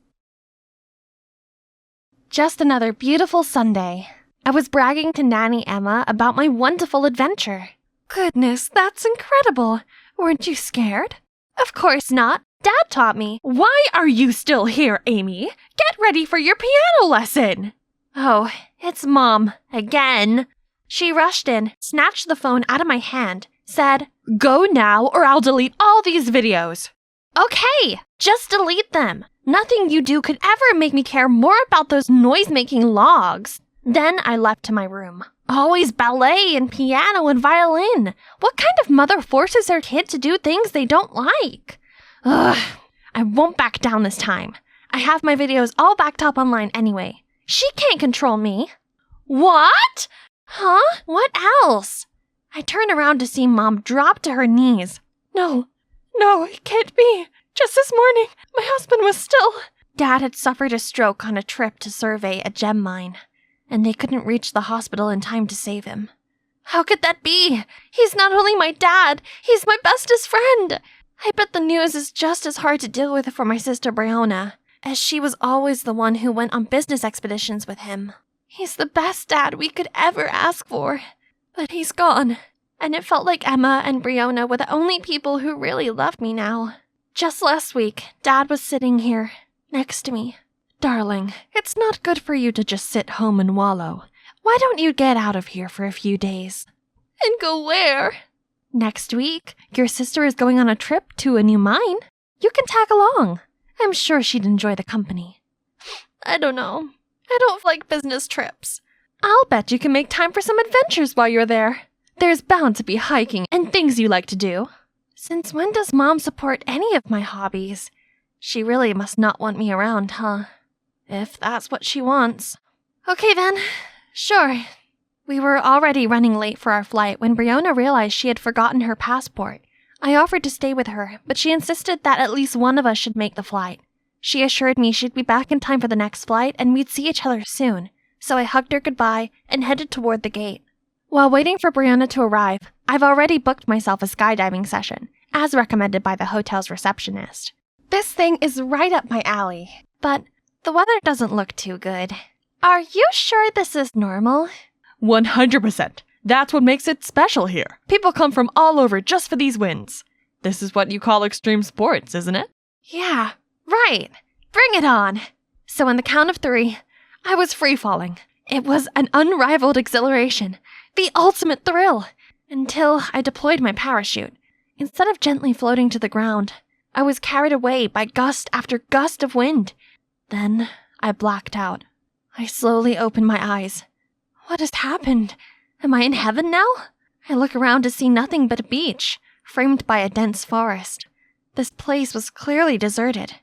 Just another beautiful Sunday. I was bragging to Nanny Emma about my wonderful adventure. Goodness, that's incredible. Weren't you scared? Of course not. Dad taught me. Why are you still here, Amy? Get ready for your piano lesson. Oh, it's Mom. Again. She rushed in, snatched the phone out of my hand, said, "Go now or I'll delete all these videos." Okay, just delete them. Nothing you do could ever make me care more about those noise-making logs. Then I left to my room. Always ballet and piano and violin. What kind of mother forces their kid to do things they don't like? Ugh, I won't back down this time. I have my videos all backed up online anyway. She can't control me. What? Huh? What else? I turn around to see Mom drop to her knees. No, it can't be. Just this morning, my husband was still... Dad had suffered a stroke on a trip to survey a gem mine, and they couldn't reach the hospital in time to save him. How could that be? He's not only my dad, he's my bestest friend. I bet the news is just as hard to deal with for my sister Brianna, as she was always the one who went on business expeditions with him. He's the best dad we could ever ask for, but he's gone, and it felt like Emma and Brianna were the only people who really loved me now. Just last week, Dad was sitting here, next to me. Darling, it's not good for you to just sit home and wallow. Why don't you get out of here for a few days? And go where? Next week, your sister is going on a trip to a new mine. You can tag along. I'm sure she'd enjoy the company. I don't know. I don't like business trips. I'll bet you can make time for some adventures while you're there. There's bound to be hiking and things you like to do. Since when does Mom support any of my hobbies? She really must not want me around, huh? If that's what she wants. Okay then. Sure. We were already running late for our flight when Brianna realized she had forgotten her passport. I offered to stay with her, but she insisted that at least one of us should make the flight. She assured me she'd be back in time for the next flight and we'd see each other soon, so I hugged her goodbye and headed toward the gate. While waiting for Brianna to arrive, I've already booked myself a skydiving session, as recommended by the hotel's receptionist. This thing is right up my alley, but the weather doesn't look too good. Are you sure this is normal? 100%. That's what makes it special here. People come from all over just for these wins. This is what you call extreme sports, isn't it? Yeah, right. Bring it on. So on the count of 3, I was free-falling. It was an unrivaled exhilaration, the ultimate thrill, until I deployed my parachute. Instead of gently floating to the ground, I was carried away by gust after gust of wind. Then I blacked out. I slowly opened my eyes. What has happened? Am I in heaven now? I look around to see nothing but a beach, framed by a dense forest. This place was clearly deserted.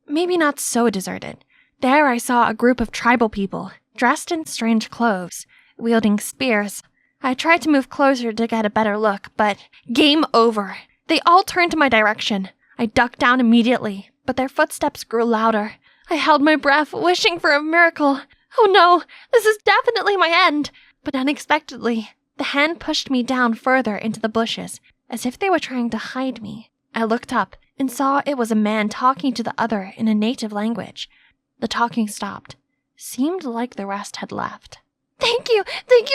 Maybe not so deserted. There I saw a group of tribal people, dressed in strange clothes, wielding spears. I tried to move closer to get a better look, but game over. They all turned to my direction. I ducked down immediately, but their footsteps grew louder. I held my breath, wishing for a miracle. Oh no, this is definitely my end. But unexpectedly, the hand pushed me down further into the bushes, as if they were trying to hide me. I looked up and saw it was a man talking to the other in a native language. The talking stopped. Seemed like the rest had left. Thank you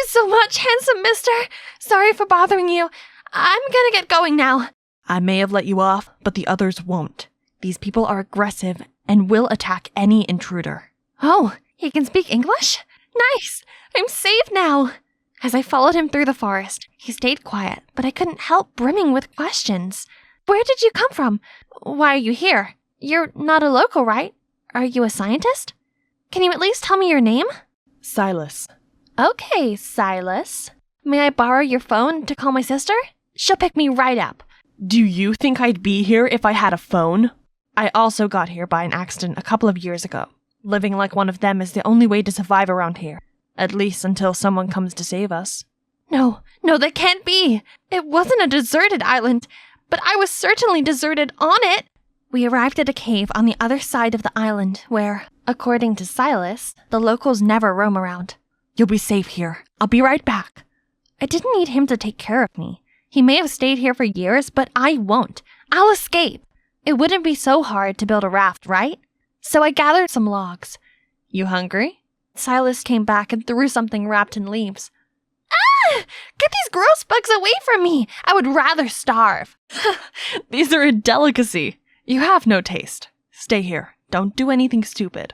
so much, handsome mister. Sorry for bothering you. I'm gonna get going now. I may have let you off, but the others won't. These people are aggressive and will attack any intruder. Oh, he can speak English? Nice! I'm safe now! As I followed him through the forest, he stayed quiet, but I couldn't help brimming with questions. Where did you come from? Why are you here? You're not a local, right? Are you a scientist? Can you at least tell me your name? Silas. Okay, Silas. May I borrow your phone to call my sister? She'll pick me right up. Do you think I'd be here if I had a phone? I also got here by an accident a couple of years ago. Living like one of them is the only way to survive around here. At least until someone comes to save us. No, that can't be. It wasn't a deserted island, but I was certainly deserted on it. We arrived at a cave on the other side of the island where, according to Silas, the locals never roam around. You'll be safe here. I'll be right back. I didn't need him to take care of me. He may have stayed here for years, but I won't. I'll escape. It wouldn't be so hard to build a raft, right? So I gathered some logs. You hungry? Silas came back and threw something wrapped in leaves. Ah! Get these gross bugs away from me! I would rather starve. These are a delicacy. You have no taste. Stay here. Don't do anything stupid.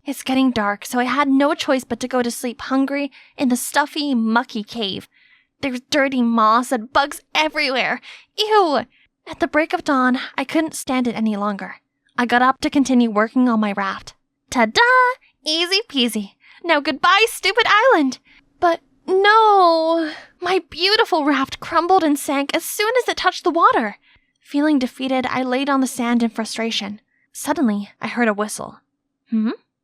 It's getting dark, so I had no choice but to go to sleep hungry in the stuffy, mucky cave. There's dirty moss and bugs everywhere. Ew! At the break of dawn, I couldn't stand it any longer. I got up to continue working on my raft. Ta-da! Easy peasy. Now goodbye, stupid island! But no! My beautiful raft crumbled and sank as soon as it touched the water. Feeling defeated, I laid on the sand in frustration. Suddenly, I heard a whistle.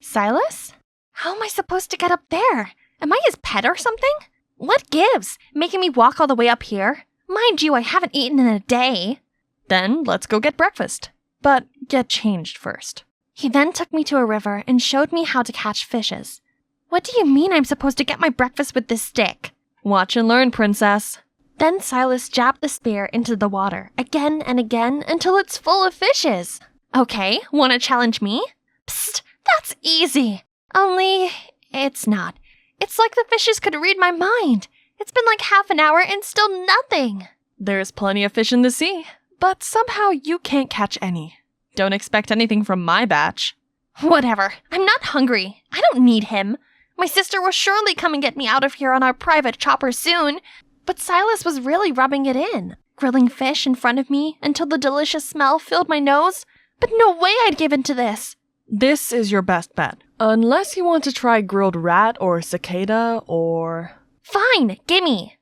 Silas? How am I supposed to get up there? Am I his pet or something? What gives? Making me walk all the way up here? Mind you, I haven't eaten in a day. Then let's go get breakfast. But get changed first. He then took me to a river and showed me how to catch fishes. What do you mean I'm supposed to get my breakfast with this stick? Watch and learn, princess. Then Silas jabbed the spear into the water again and again until it's full of fishes. Okay, wanna challenge me? Psst, that's easy. Only, it's not. It's like the fishes could read my mind. It's been like half an hour and still nothing. There's plenty of fish in the sea, but somehow you can't catch any. Don't expect anything from my batch. Whatever. I'm not hungry. I don't need him. My sister will surely come and get me out of here on our private chopper soon. But Silas was really rubbing it in, grilling fish in front of me until the delicious smell filled my nose. But no way I'd give in to this. This is your best bet. Unless you want to try grilled rat or cicada or... Fine, gimme.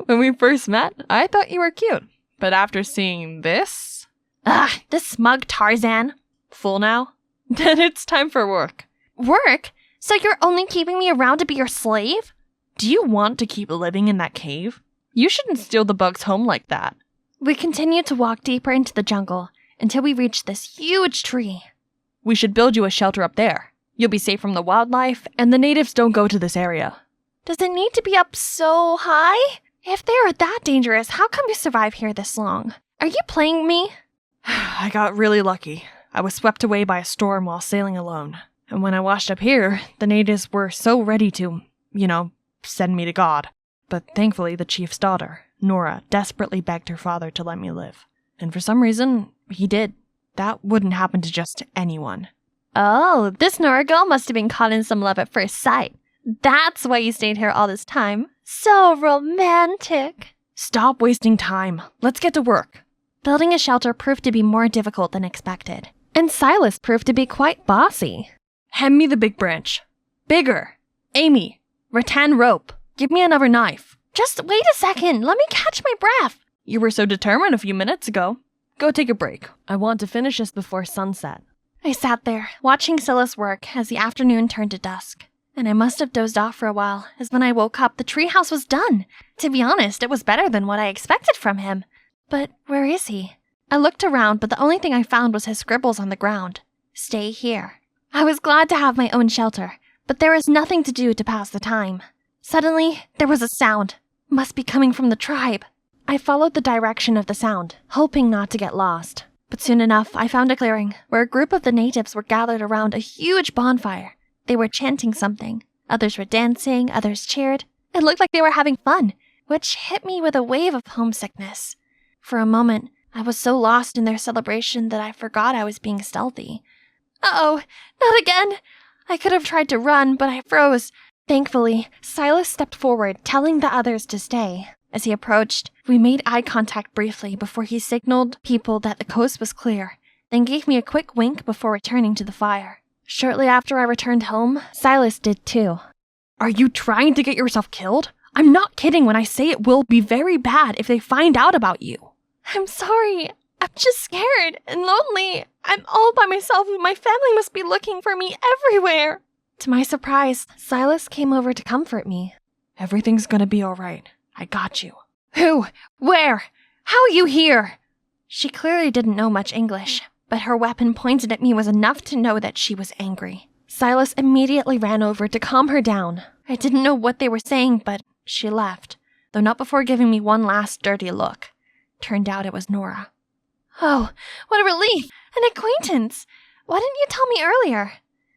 When we first met, I thought you were cute. But after seeing this... Ugh, this smug Tarzan. Full now? Then it's time for work. Work? So you're only keeping me around to be your slave? Do you want to keep living in that cave? You shouldn't steal the bugs home like that. We continued to walk deeper into the jungle until we reached this huge tree. We should build you a shelter up there. You'll be safe from the wildlife, and the natives don't go to this area. Does it need to be up so high? If they are that dangerous, how come you survive here this long? Are you playing me? I got really lucky. I was swept away by a storm while sailing alone. And when I washed up here, the natives were so ready to, send me to God. But thankfully, the chief's daughter, Nora, desperately begged her father to let me live. And for some reason, he did. That wouldn't happen to just anyone. Oh, this Nora girl must have been caught in some love at first sight. That's why you stayed here all this time. So romantic. Stop wasting time. Let's get to work. Building a shelter proved to be more difficult than expected. And Silas proved to be quite bossy. Hand me the big branch. Bigger. Amy. Rattan rope. Give me another knife. Just wait a second. Let me catch my breath. You were so determined a few minutes ago. Go take a break. I want to finish this before sunset. I sat there, watching Silas work as the afternoon turned to dusk. And I must have dozed off for a while, as when I woke up, the treehouse was done. To be honest, it was better than what I expected from him. But where is he? I looked around, but the only thing I found was his scribbles on the ground. Stay here. I was glad to have my own shelter, but there was nothing to do to pass the time. Suddenly, there was a sound. Must be coming from the tribe. I followed the direction of the sound, hoping not to get lost. But soon enough, I found a clearing where a group of the natives were gathered around a huge bonfire. They were chanting something. Others were dancing, others cheered. It looked like they were having fun, which hit me with a wave of homesickness. For a moment, I was so lost in their celebration that I forgot I was being stealthy. Uh-oh, not again! I could have tried to run, but I froze. Thankfully, Silas stepped forward, telling the others to stay. As he approached, we made eye contact briefly before he signaled people that the coast was clear, then gave me a quick wink before returning to the fire. Shortly after I returned home, Silas did too. Are you trying to get yourself killed? I'm not kidding when I say it will be very bad if they find out about you. I'm sorry. I'm just scared and lonely. I'm all by myself and my family must be looking for me everywhere. To my surprise, Silas came over to comfort me. Everything's gonna be all right. I got you. Who? Where? How are you here? She clearly didn't know much English, but her weapon pointed at me was enough to know that she was angry. Silas immediately ran over to calm her down. I didn't know what they were saying, but she left, though not before giving me one last dirty look. Turned out it was Nora. Oh, what a relief! An acquaintance! Why didn't you tell me earlier?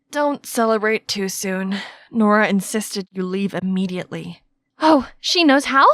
Don't celebrate too soon. Nora insisted you leave immediately. Oh, she knows how?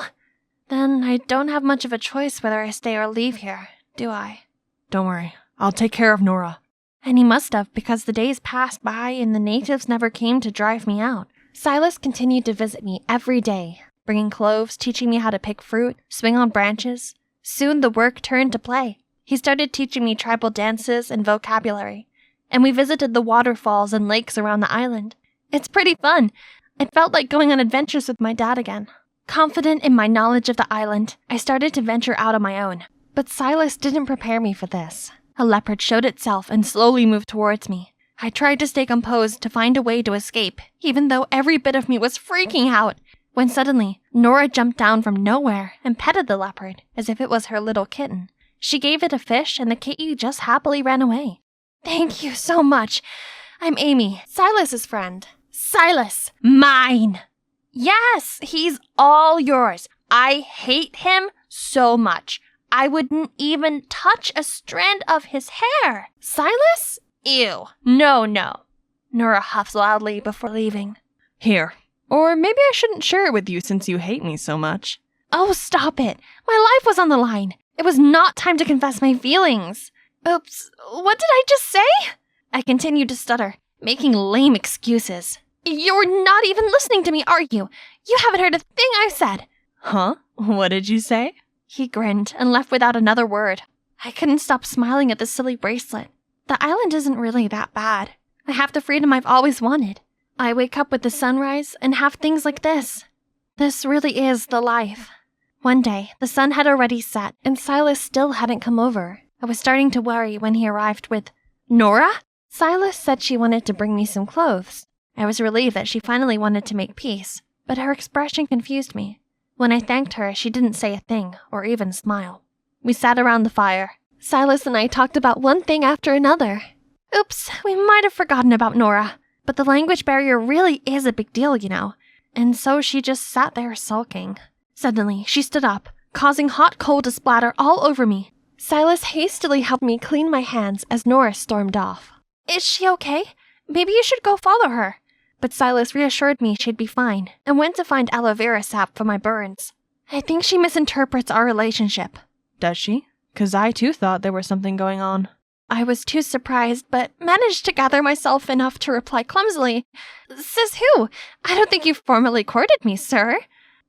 Then I don't have much of a choice whether I stay or leave here, do I? Don't worry. I'll take care of Nora. And he must have, because the days passed by and the natives never came to drive me out. Silas continued to visit me every day, bringing cloves, teaching me how to pick fruit, swing on branches. Soon the work turned to play. He started teaching me tribal dances and vocabulary, and we visited the waterfalls and lakes around the island. It's pretty fun. It felt like going on adventures with my dad again. Confident in my knowledge of the island, I started to venture out on my own. But Silas didn't prepare me for this. A leopard showed itself and slowly moved towards me. I tried to stay composed to find a way to escape, even though every bit of me was freaking out, when suddenly, Nora jumped down from nowhere and petted the leopard as if it was her little kitten. She gave it a fish and the kitty just happily ran away. Thank you so much. I'm Amy, Silas's friend. Silas, mine! Yes, he's all yours. I hate him so much. I wouldn't even touch a strand of his hair. Silas? Ew. No. Nora huffs loudly before leaving. Here. Or maybe I shouldn't share it with you since you hate me so much. Oh, stop it. My life was on the line. It was not time to confess my feelings. Oops, what did I just say? I continued to stutter, making lame excuses. You're not even listening to me, are you? You haven't heard a thing I've said. Huh? What did you say? He grinned and left without another word. I couldn't stop smiling at the silly bracelet. The island isn't really that bad. I have the freedom I've always wanted. I wake up with the sunrise and have things like this. This really is the life. One day, the sun had already set and Silas still hadn't come over. I was starting to worry when he arrived with, Nora? Silas said she wanted to bring me some clothes. I was relieved that she finally wanted to make peace, but her expression confused me. When I thanked her, she didn't say a thing or even smile. We sat around the fire. Silas and I talked about one thing after another. Oops, we might have forgotten about Nora. But the language barrier really is a big deal, you know. And so she just sat there sulking. Suddenly, she stood up, causing hot coal to splatter all over me. Silas hastily helped me clean my hands as Nora stormed off. Is she okay? Maybe you should go follow her. But Silas reassured me she'd be fine and went to find aloe vera sap for my burns. I think she misinterprets our relationship. Does she? 'Cause I too thought there was something going on. I was too surprised, but managed to gather myself enough to reply clumsily. Says who? I don't think you've formally courted me, sir.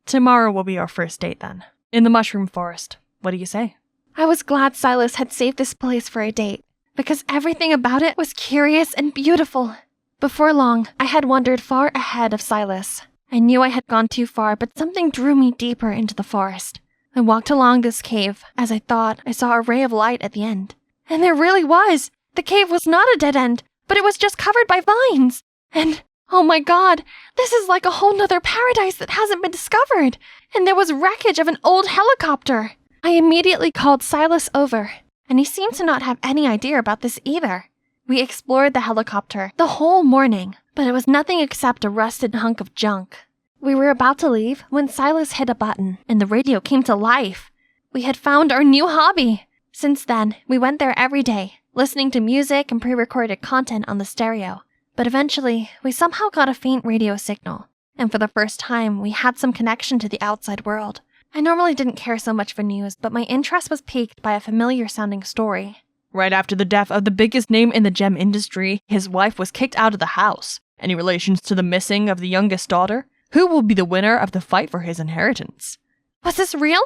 Tomorrow will be our first date then. In the mushroom forest. What do you say? I was glad Silas had saved this place for a date, because everything about it was curious and beautiful. Before long, I had wandered far ahead of Silas. I knew I had gone too far, but something drew me deeper into the forest. I walked along this cave as I thought I saw a ray of light at the end. And there really was. The cave was not a dead end, but it was just covered by vines. And, oh my god, this is like a whole nother paradise that hasn't been discovered. And there was wreckage of an old helicopter. I immediately called Silas over, and he seemed to not have any idea about this either. We explored the helicopter the whole morning, but it was nothing except a rusted hunk of junk. We were about to leave when Silas hit a button, and the radio came to life. We had found our new hobby. Since then, we went there every day, listening to music and pre-recorded content on the stereo. But eventually, we somehow got a faint radio signal, and for the first time, we had some connection to the outside world. I normally didn't care so much for news, but my interest was piqued by a familiar-sounding story. Right after the death of the biggest name in the gem industry, his wife was kicked out of the house. Any relations to the missing of the youngest daughter? Who will be the winner of the fight for his inheritance? Was this real?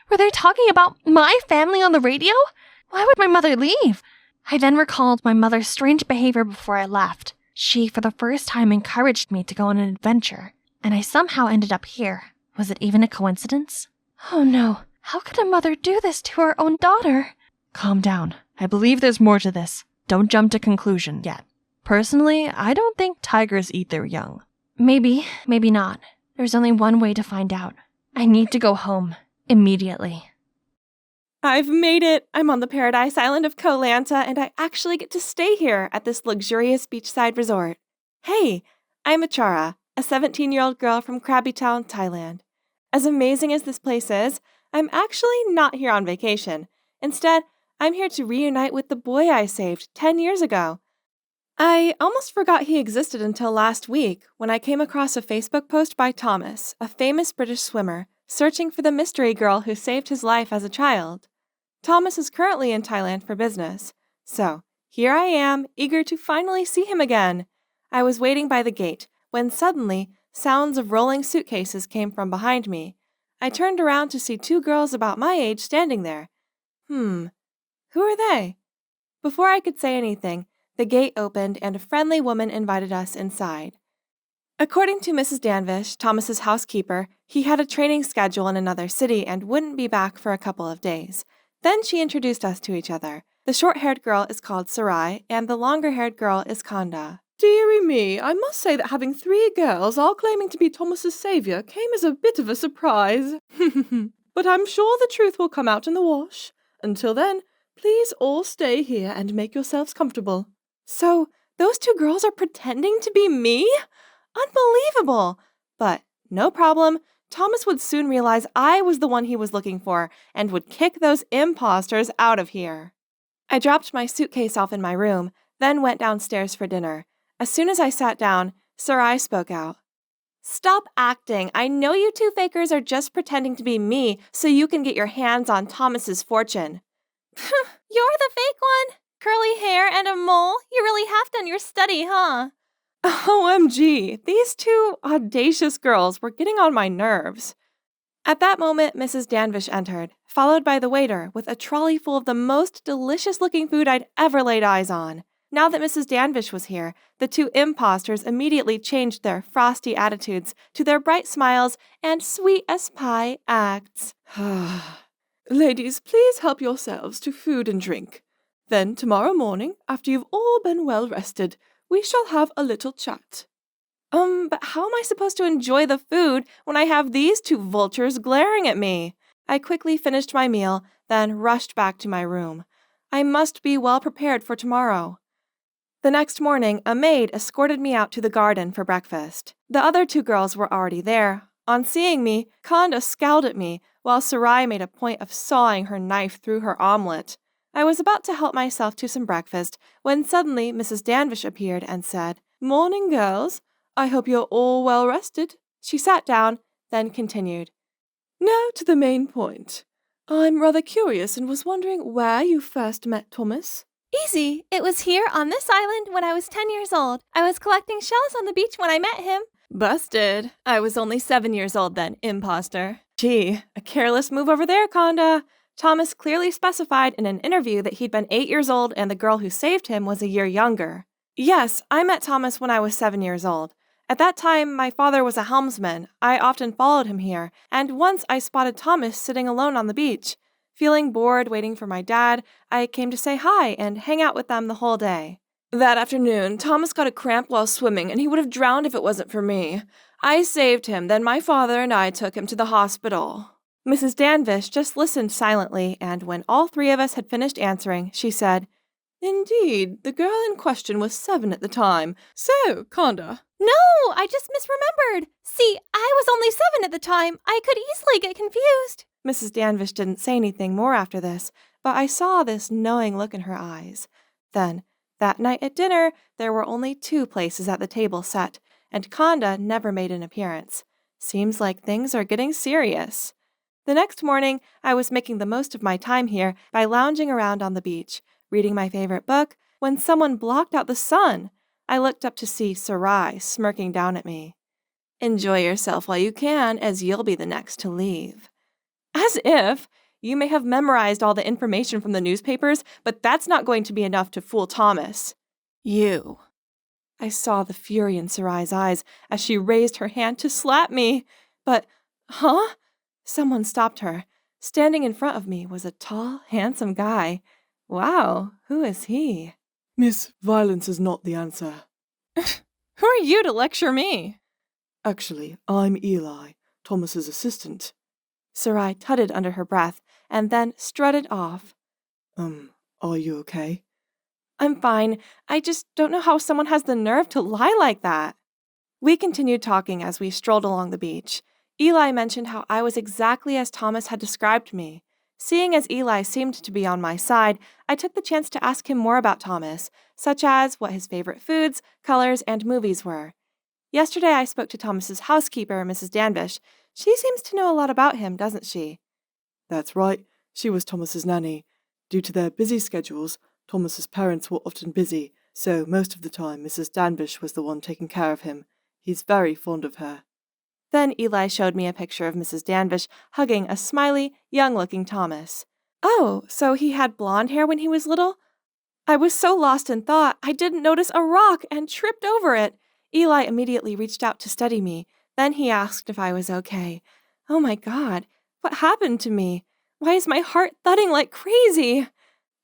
Were they talking about my family on the radio? Why would my mother leave? I then recalled my mother's strange behavior before I left. She, for the first time, encouraged me to go on an adventure, and I somehow ended up here. Was it even a coincidence? Oh no, how could a mother do this to her own daughter? Calm down. I believe there's more to this. Don't jump to conclusions yet. Personally, I don't think tigers eat their young. Maybe, maybe not. There's only one way to find out. I need to go home. Immediately. I've made it! I'm on the paradise island of Koh Lanta, and I actually get to stay here at this luxurious beachside resort. Hey, I'm Achara, a 17-year-old girl from Krabi Town, Thailand. As amazing as this place is, I'm actually not here on vacation. Instead, I'm here to reunite with the boy I saved 10 years ago. I almost forgot he existed until last week when I came across a Facebook post by Thomas, a famous British swimmer, searching for the mystery girl who saved his life as a child. Thomas is currently in Thailand for business, so here I am, eager to finally see him again. I was waiting by the gate when suddenly sounds of rolling suitcases came from behind me. I turned around to see two girls about my age standing there. Who are they? Before I could say anything, the gate opened and a friendly woman invited us inside. According to Mrs. Danvish, Thomas's housekeeper, he had a training schedule in another city and wouldn't be back for a couple of days. Then she introduced us to each other. The short-haired girl is called Sarai, and the longer-haired girl is Kanda. Dearie me, I must say that having 3 girls all claiming to be Thomas's savior came as a bit of a surprise. But I'm sure the truth will come out in the wash. Until then, please all stay here and make yourselves comfortable. So, those two girls are pretending to be me? Unbelievable! But no problem, Thomas would soon realize I was the one he was looking for and would kick those imposters out of here. I dropped my suitcase off in my room, then went downstairs for dinner. As soon as I sat down, Sarai spoke out. Stop acting. I know you two fakers are just pretending to be me so you can get your hands on Thomas's fortune. You're the fake one? Curly hair and a mole? You really have done your study, huh? OMG, these two audacious girls were getting on my nerves. At that moment, Mrs. Danvish entered, followed by the waiter with a trolley full of the most delicious-looking food I'd ever laid eyes on. Now that Mrs. Danvish was here, the two imposters immediately changed their frosty attitudes to their bright smiles and sweet-as-pie acts. Ladies, please help yourselves to food and drink. Then tomorrow morning, after you've all been well rested, we shall have a little chat. But how am I supposed to enjoy the food when I have these two vultures glaring at me? I quickly finished my meal, then rushed back to my room. I must be well prepared for tomorrow. The next morning, a maid escorted me out to the garden for breakfast. The other two girls were already there. On seeing me, Khanda scowled at me, while Sarai made a point of sawing her knife through her omelet. I was about to help myself to some breakfast when suddenly Mrs. Danvish appeared and said, Morning, girls. I hope you're all well rested. She sat down, then continued. Now to the main point. I'm rather curious and was wondering where you first met Thomas. Easy. It was here on this island when I was 10 years old. I was collecting shells on the beach when I met him. Busted. I was only 7 years old then, imposter. Gee, a careless move over there, Khanda. Thomas clearly specified in an interview that he'd been 8 years old and the girl who saved him was a year younger. Yes, I met Thomas when I was 7 years old. At that time, my father was a helmsman. I often followed him here, and once I spotted Thomas sitting alone on the beach. Feeling bored waiting for my dad, I came to say hi and hang out with them the whole day. That afternoon, Thomas got a cramp while swimming, and he would have drowned if it wasn't for me. I saved him, then my father and I took him to the hospital. Mrs. Danvish just listened silently, and when all three of us had finished answering, she said, Indeed, the girl in question was 7 at the time. So, Khanda. No, I just misremembered. See, I was only 7 at the time. I could easily get confused. Mrs. Danvish didn't say anything more after this, but I saw this knowing look in her eyes. Then, that night at dinner, there were only 2 places at the table set, and Khanda never made an appearance. Seems like things are getting serious. The next morning, I was making the most of my time here by lounging around on the beach, reading my favorite book, when someone blocked out the sun. I looked up to see Sarai smirking down at me. Enjoy yourself while you can, as you'll be the next to leave. As if! You may have memorized all the information from the newspapers, but that's not going to be enough to fool Thomas. You. I saw the fury in Sarai's eyes as she raised her hand to slap me. But, Someone stopped her. Standing in front of me was a tall, handsome guy. Wow, who is he? Miss, violence is not the answer. Who are you to lecture me? Actually, I'm Eli, Thomas's assistant. Sarai tutted under her breath and then strutted off. Are you okay? I'm fine. I just don't know how someone has the nerve to lie like that. We continued talking as we strolled along the beach. Eli mentioned how I was exactly as Thomas had described me. Seeing as Eli seemed to be on my side, I took the chance to ask him more about Thomas, such as what his favorite foods, colors, and movies were. Yesterday I spoke to Thomas's housekeeper, Mrs. Danvish. She seems to know a lot about him, doesn't she? That's right. She was Thomas's nanny. Due to their busy schedules, Thomas's parents were often busy, so most of the time Mrs. Danvish was the one taking care of him. He's very fond of her. Then Eli showed me a picture of Mrs. Danvish hugging a smiley, young-looking Thomas. Oh, so he had blonde hair when he was little? I was so lost in thought, I didn't notice a rock and tripped over it. Eli immediately reached out to steady me. Then he asked if I was okay. Oh my God, what happened to me? Why is my heart thudding like crazy?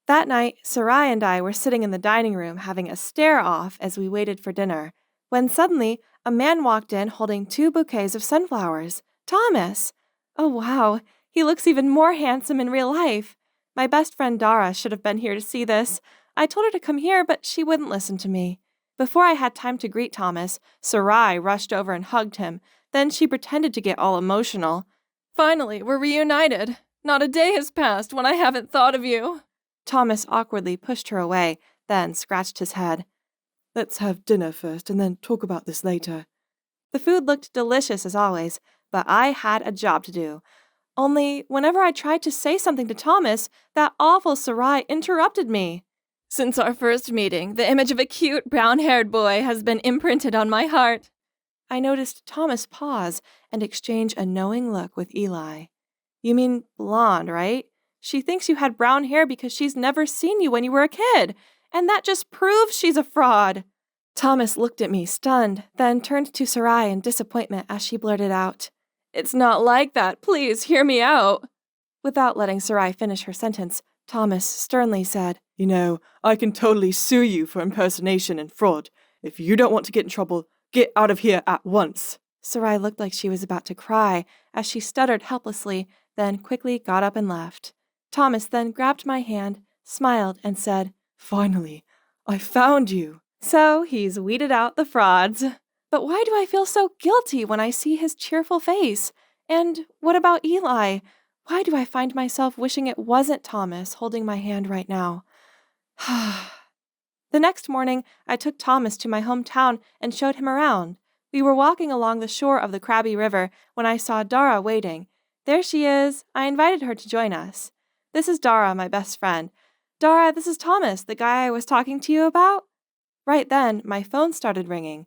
That night, Sarai and I were sitting in the dining room having a stare-off as we waited for dinner, when suddenly a man walked in holding 2 bouquets of sunflowers. Thomas! Oh wow, he looks even more handsome in real life. My best friend Dara should have been here to see this. I told her to come here, but she wouldn't listen to me. Before I had time to greet Thomas, Sarai rushed over and hugged him. Then she pretended to get all emotional. Finally, we're reunited. Not a day has passed when I haven't thought of you. Thomas awkwardly pushed her away, then scratched his head. Let's have dinner first and then talk about this later. The food looked delicious as always, but I had a job to do. Only, whenever I tried to say something to Thomas, that awful Sarai interrupted me. Since our first meeting, the image of a cute brown-haired boy has been imprinted on my heart. I noticed Thomas pause and exchange a knowing look with Eli. You mean blonde, right? She thinks you had brown hair because she's never seen you when you were a kid, and that just proves she's a fraud. Thomas looked at me, stunned, then turned to Sarai in disappointment as she blurted out, It's not like that. Please hear me out. Without letting Sarai finish her sentence, Thomas sternly said, You know, I can totally sue you for impersonation and fraud. If you don't want to get in trouble, get out of here at once. Sarai looked like she was about to cry as she stuttered helplessly, then quickly got up and left. Thomas then grabbed my hand, smiled, and said, Finally, I found you. So he's weeded out the frauds. But why do I feel so guilty when I see his cheerful face? And what about Eli? Why do I find myself wishing it wasn't Thomas holding my hand right now? The next morning, I took Thomas to my hometown and showed him around. We were walking along the shore of the Krabby River when I saw Dara waiting. There she is. I invited her to join us. This is Dara, my best friend. Dara, this is Thomas, the guy I was talking to you about. Right then, my phone started ringing.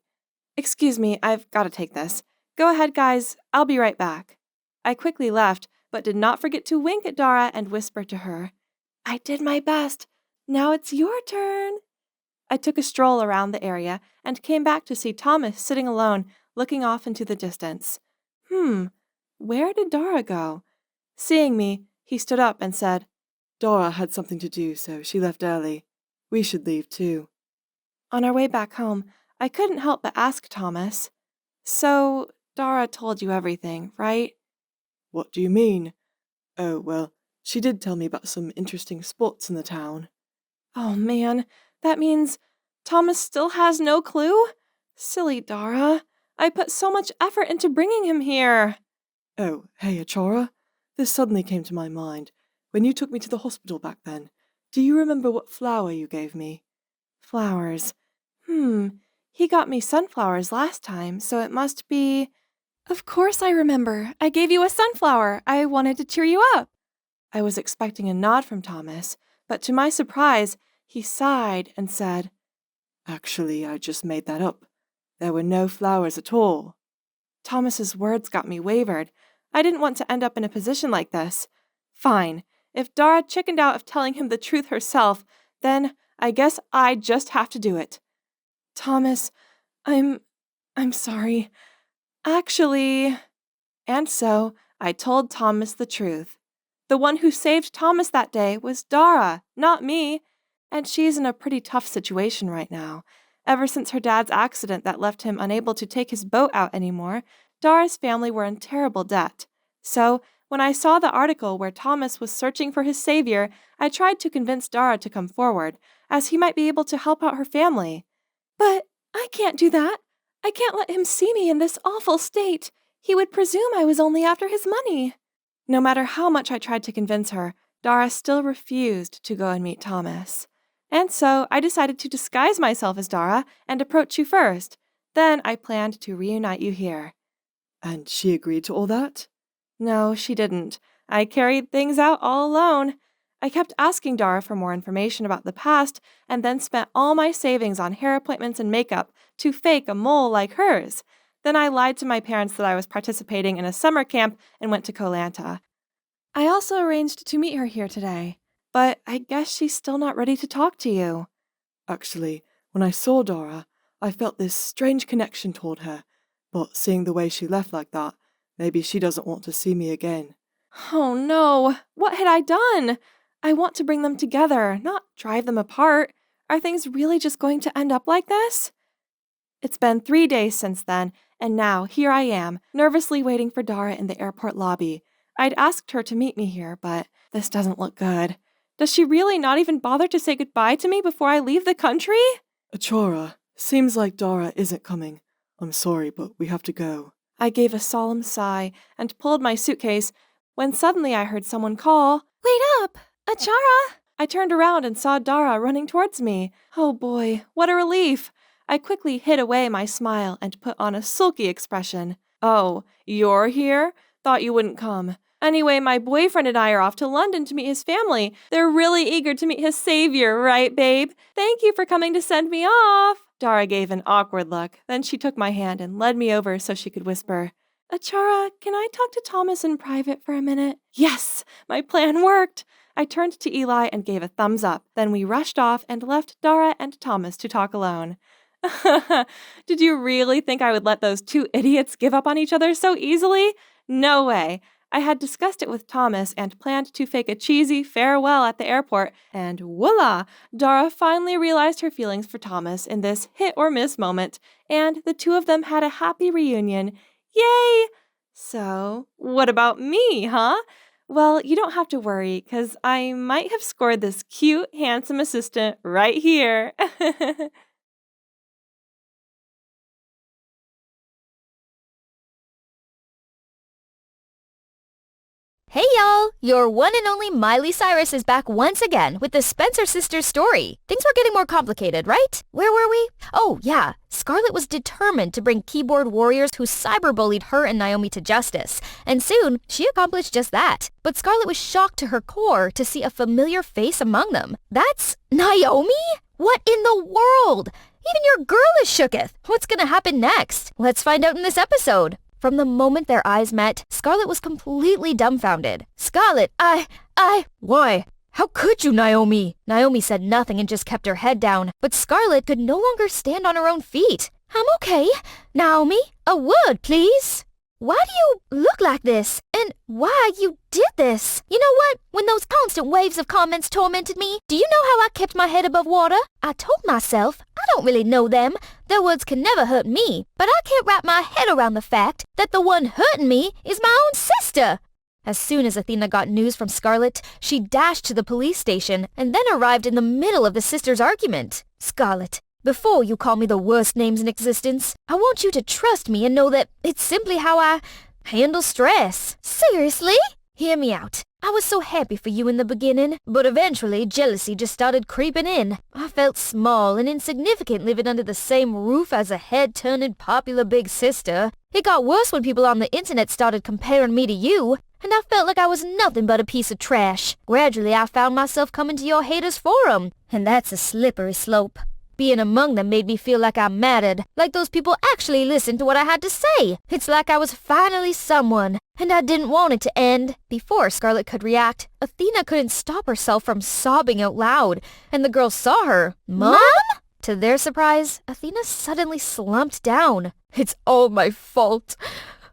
Excuse me, I've got to take this. Go ahead, guys. I'll be right back. I quickly left, but did not forget to wink at Dara and whisper to her, I did my best. Now it's your turn. I took a stroll around the area and came back to see Thomas sitting alone, looking off into the distance. Where did Dara go? Seeing me, he stood up and said, Dara had something to do, so she left early. We should leave too. On our way back home, I couldn't help but ask Thomas, So, Dara told you everything, right? What do you mean? Oh, well, she did tell me about some interesting spots in the town. Oh man, that means Thomas still has no clue? Silly Dara. I put so much effort into bringing him here. Oh, hey, Achara. This suddenly came to my mind. When you took me to the hospital back then, do you remember what flower you gave me? Flowers. He got me sunflowers last time, so it must be... Of course I remember. I gave you a sunflower. I wanted to cheer you up. I was expecting a nod from Thomas, but to my surprise, he sighed and said, Actually, I just made that up. There were no flowers at all. Thomas's words got me wavered. I didn't want to end up in a position like this. Fine. If Dara chickened out of telling him the truth herself, then I guess I just have to do it. Thomas, I'm sorry. Actually... And so I told Thomas the truth. The one who saved Thomas that day was Dara, not me. And she's in a pretty tough situation right now. Ever since her dad's accident that left him unable to take his boat out anymore, Dara's family were in terrible debt. So, when I saw the article where Thomas was searching for his savior, I tried to convince Dara to come forward, as he might be able to help out her family. But I can't do that. I can't let him see me in this awful state. He would presume I was only after his money. No matter how much I tried to convince her, Dara still refused to go and meet Thomas. And so I decided to disguise myself as Dara and approach you first. Then I planned to reunite you here. And she agreed to all that? No, she didn't. I carried things out all alone. I kept asking Dara for more information about the past and then spent all my savings on hair appointments and makeup to fake a mole like hers. Then I lied to my parents that I was participating in a summer camp and went to Koh-Lanta. I also arranged to meet her here today, but I guess she's still not ready to talk to you. Actually, when I saw Dara, I felt this strange connection toward her, but seeing the way she left like that, maybe she doesn't want to see me again. Oh no, what had I done? I want to bring them together, not drive them apart. Are things really just going to end up like this? It's been 3 days since then, and now here I am, nervously waiting for Dara in the airport lobby. I'd asked her to meet me here, but this doesn't look good. Does she really not even bother to say goodbye to me before I leave the country? Achara, seems like Dara isn't coming. I'm sorry, but we have to go. I gave a solemn sigh and pulled my suitcase when suddenly I heard someone call. Wait up! Achara! I turned around and saw Dara running towards me. Oh boy, what a relief! I quickly hid away my smile and put on a sulky expression. Oh, you're here? Thought you wouldn't come. Anyway, my boyfriend and I are off to London to meet his family. They're really eager to meet his savior, right, babe? Thank you for coming to send me off. Dara gave an awkward look. Then she took my hand and led me over so she could whisper, Achara, can I talk to Thomas in private for a minute? Yes, my plan worked. I turned to Eli and gave a thumbs up. Then we rushed off and left Dara and Thomas to talk alone. Did you really think I would let those two idiots give up on each other so easily? No way. I had discussed it with Thomas and planned to fake a cheesy farewell at the airport, and voila! Dara finally realized her feelings for Thomas in this hit-or-miss moment, and the two of them had a happy reunion. Yay! So, what about me, huh? Well, you don't have to worry, because I might have scored this cute, handsome assistant right here. Hey y'all! Your one and only Miley Cyrus is back once again with the Spencer sisters story. Things were getting more complicated, right? Where were we? Oh, yeah. Scarlet was determined to bring keyboard warriors who cyberbullied her and Naomi to justice, and soon she accomplished just that. But Scarlet was shocked to her core to see a familiar face among them. That's Naomi? What in the world? Even your girl is shooketh. What's gonna happen next? Let's find out in this episode. From the moment their eyes met, Scarlet was completely dumbfounded. Scarlet, Why? How could you, Naomi? Naomi said nothing and just kept her head down, but Scarlet could no longer stand on her own feet. I'm okay. Naomi, a word, please. Why do you look like this? And why you did this? You know what? When those constant waves of comments tormented me, do you know how I kept my head above water? I told myself, I don't really know them. Their words can never hurt me. But I can't wrap my head around the fact that the one hurting me is my own sister. As soon as Athena got news from Scarlet, she dashed to the police station and then arrived in the middle of the sisters' argument. Scarlet, before you call me the worst names in existence, I want you to trust me and know that it's simply how I handle stress. Seriously? Hear me out. I was so happy for you in the beginning, but eventually jealousy just started creeping in. I felt small and insignificant living under the same roof as a head-turning popular big sister. It got worse when people on the internet started comparing me to you, and I felt like I was nothing but a piece of trash. Gradually, I found myself coming to your haters' forum, and that's a slippery slope. Being among them made me feel like I mattered, like those people actually listened to what I had to say. It's like I was finally someone, and I didn't want it to end. Before Scarlet could react, Athena couldn't stop herself from sobbing out loud, and the girls saw her. Mom? To their surprise, Athena suddenly slumped down. It's all my fault.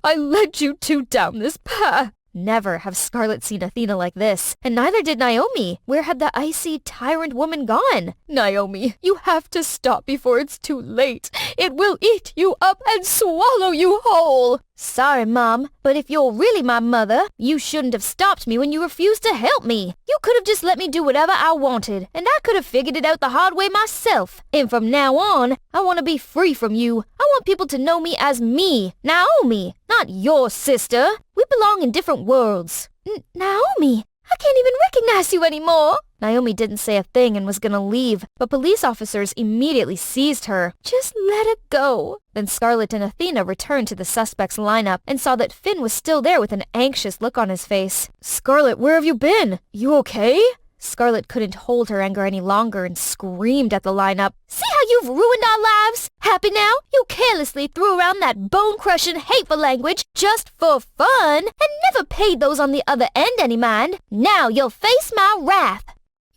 I led you two down this path. Never have Scarlet seen Athena like this, and neither did Naomi. Where had the icy, tyrant woman gone? Naomi, you have to stop before it's too late. It will eat you up and swallow you whole. Sorry, Mom, but if you're really my mother, you shouldn't have stopped me when you refused to help me. You could have just let me do whatever I wanted, and I could have figured it out the hard way myself. And from now on, I want to be free from you. I want people to know me as me, Naomi, not your sister. We belong in different worlds. Naomi, I can't even recognize you anymore. Naomi didn't say a thing and was gonna leave, but police officers immediately seized her. Just let it go. Then Scarlet and Athena returned to the suspects' lineup and saw that Finn was still there with an anxious look on his face. Scarlet, where have you been? You okay? Scarlet couldn't hold her anger any longer and screamed at the lineup. See how you've ruined our lives? Happy now? You carelessly threw around that bone-crushing, hateful language just for fun and never paid those on the other end any mind. Now you'll face my wrath.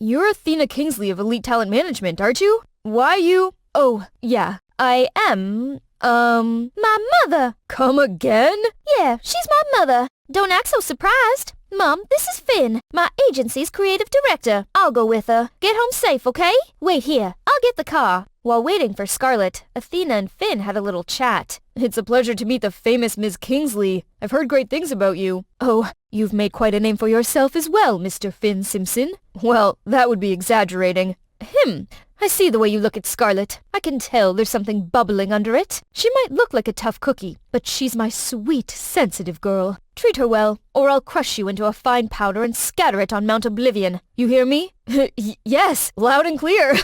You're Athena Kingsley of Elite Talent Management, aren't you? Why you? Oh, yeah, I am, my mother. Come again? Yeah, she's my mother. Don't act so surprised. Mom, this is Finn, my agency's creative director. I'll go with her. Get home safe, okay? Wait here. I'll get the car. While waiting for Scarlet, Athena and Finn had a little chat. It's a pleasure to meet the famous Ms. Kingsley. I've heard great things about you. Oh, you've made quite a name for yourself as well, Mr. Finn Simpson. Well, that would be exaggerating. I see the way you look at Scarlet. I can tell there's something bubbling under it. She might look like a tough cookie, but she's my sweet, sensitive girl. Treat her well, or I'll crush you into a fine powder and scatter it on Mount Oblivion. You hear me? Yes, loud and clear.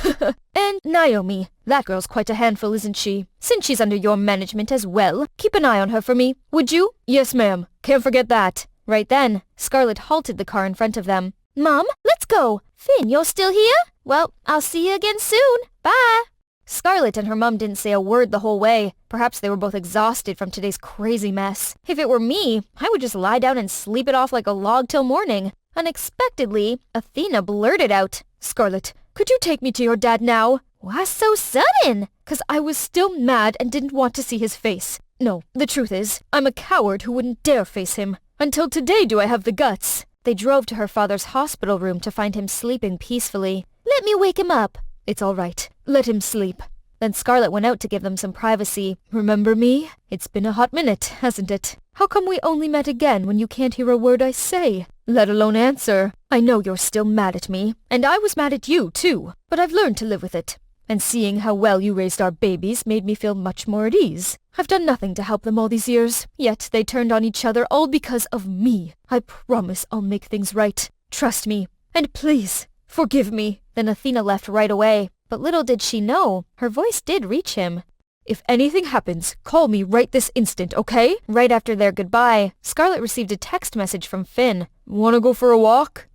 And Naomi, that girl's quite a handful, isn't she? Since she's under your management as well, keep an eye on her for me, would you? Yes, ma'am. Can't forget that. Right then, Scarlet halted the car in front of them. Mom, let's go. Finn, you're still here? Well, I'll see you again soon. Bye. Scarlet and her mum didn't say a word the whole way. Perhaps they were both exhausted from today's crazy mess. If it were me, I would just lie down and sleep it off like a log till morning. Unexpectedly, Athena blurted out, Scarlet, could you take me to your dad now? Why so sudden? 'Cause I was still mad and didn't want to see his face. No, the truth is, I'm a coward who wouldn't dare face him. Until today do I have the guts. They drove to her father's hospital room to find him sleeping peacefully. Let me wake him up. It's all right. Let him sleep. Then Scarlet went out to give them some privacy. Remember me? It's been a hot minute, hasn't it? How come we only met again when you can't hear a word I say, let alone answer? I know you're still mad at me, and I was mad at you, too. But I've learned to live with it. And seeing how well you raised our babies made me feel much more at ease. I've done nothing to help them all these years, yet they turned on each other all because of me. I promise I'll make things right. Trust me. And please, forgive me. Then Athena left right away. But little did she know, her voice did reach him. If anything happens, call me right this instant, okay? Right after their goodbye, Scarlet received a text message from Finn. Wanna go for a walk?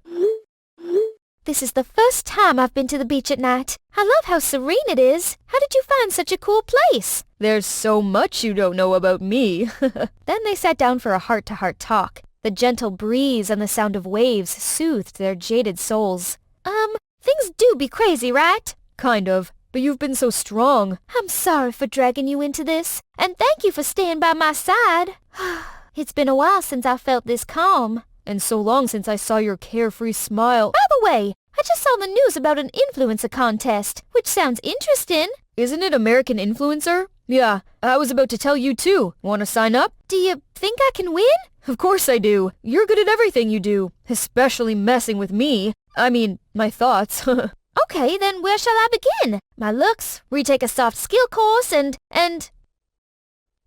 This is the first time I've been to the beach at night. I love how serene it is. How did you find such a cool place? There's so much you don't know about me. Then they sat down for a heart-to-heart talk. The gentle breeze and the sound of waves soothed their jaded souls. Things do be crazy, right? Kind of, but you've been so strong. I'm sorry for dragging you into this, and thank you for staying by my side. It's been a while since I felt this calm. And so long since I saw your carefree smile. By the way, I just saw the news about an influencer contest, which sounds interesting. Isn't it American Influencer? Yeah, I was about to tell you too. Want to sign up? Do you think I can win? Of course I do. You're good at everything you do, especially messing with me. I mean, my thoughts. Okay, then where shall I begin? My looks, retake a soft skill course, and...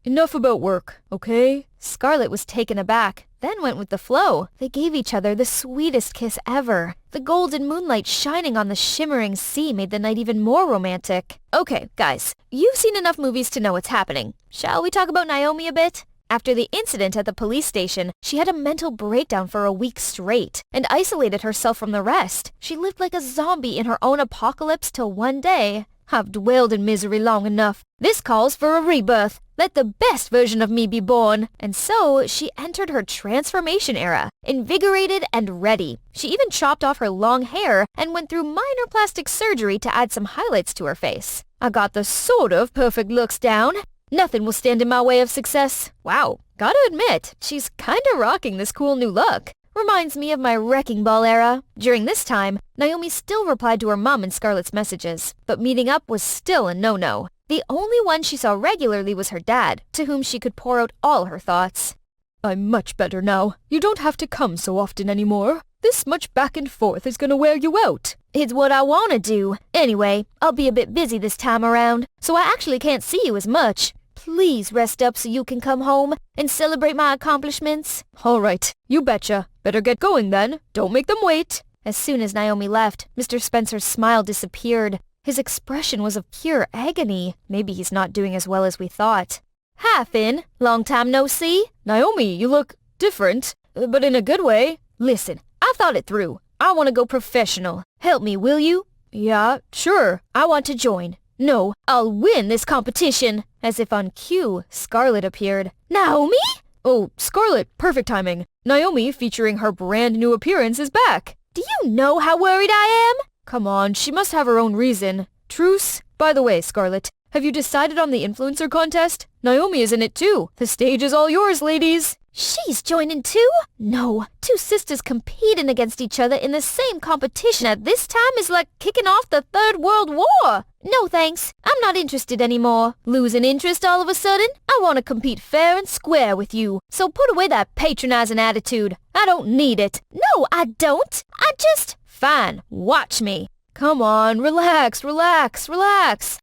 Enough about work, okay? Scarlet was taken aback, then went with the flow. They gave each other the sweetest kiss ever. The golden moonlight shining on the shimmering sea made the night even more romantic. Okay, guys, you've seen enough movies to know what's happening. Shall we talk about Naomi a bit? After the incident at the police station, she had a mental breakdown for a week straight and isolated herself from the rest. She lived like a zombie in her own apocalypse till one day. I've dwelled in misery long enough. This calls for a rebirth. Let the best version of me be born. And so she entered her transformation era, invigorated and ready. She even chopped off her long hair and went through minor plastic surgery to add some highlights to her face. I got the sort of perfect looks down. Nothing will stand in my way of success. Wow, gotta admit, she's kinda rocking this cool new look. Reminds me of my wrecking ball era. During this time, Naomi still replied to her mom in Scarlet's messages, but meeting up was still a no-no. The only one she saw regularly was her dad, to whom she could pour out all her thoughts. I'm much better now. You don't have to come so often anymore. This much back and forth is gonna wear you out. It's what I wanna do. Anyway, I'll be a bit busy this time around, so I actually can't see you as much. Please rest up so you can come home and celebrate my accomplishments. All right, you betcha. Better get going then. Don't make them wait. As soon as Naomi left, Mr. Spencer's smile disappeared. His expression was of pure agony. Maybe he's not doing as well as we thought. Hi, Finn. Long time no see. Naomi, you look different, but in a good way. Listen, I thought it through. I want to go professional. Help me, will you? Yeah, sure. I want to join. No, I'll win this competition. As if on cue, Scarlet appeared. Naomi? Oh, Scarlet, perfect timing. Naomi, featuring her brand new appearance, is back. Do you know how worried I am? Come on, she must have her own reason. Truce? By the way, Scarlet, have you decided on the influencer contest? Naomi is in it too. The stage is all yours, ladies. She's joining too? No, two sisters competing against each other in the same competition at this time is like kicking off the Third World War. No thanks, I'm not interested anymore. Losing interest all of a sudden? I want to compete fair and square with you, so put away that patronizing attitude. I don't need it. No, I don't. I just... Fine, watch me. Come on, relax.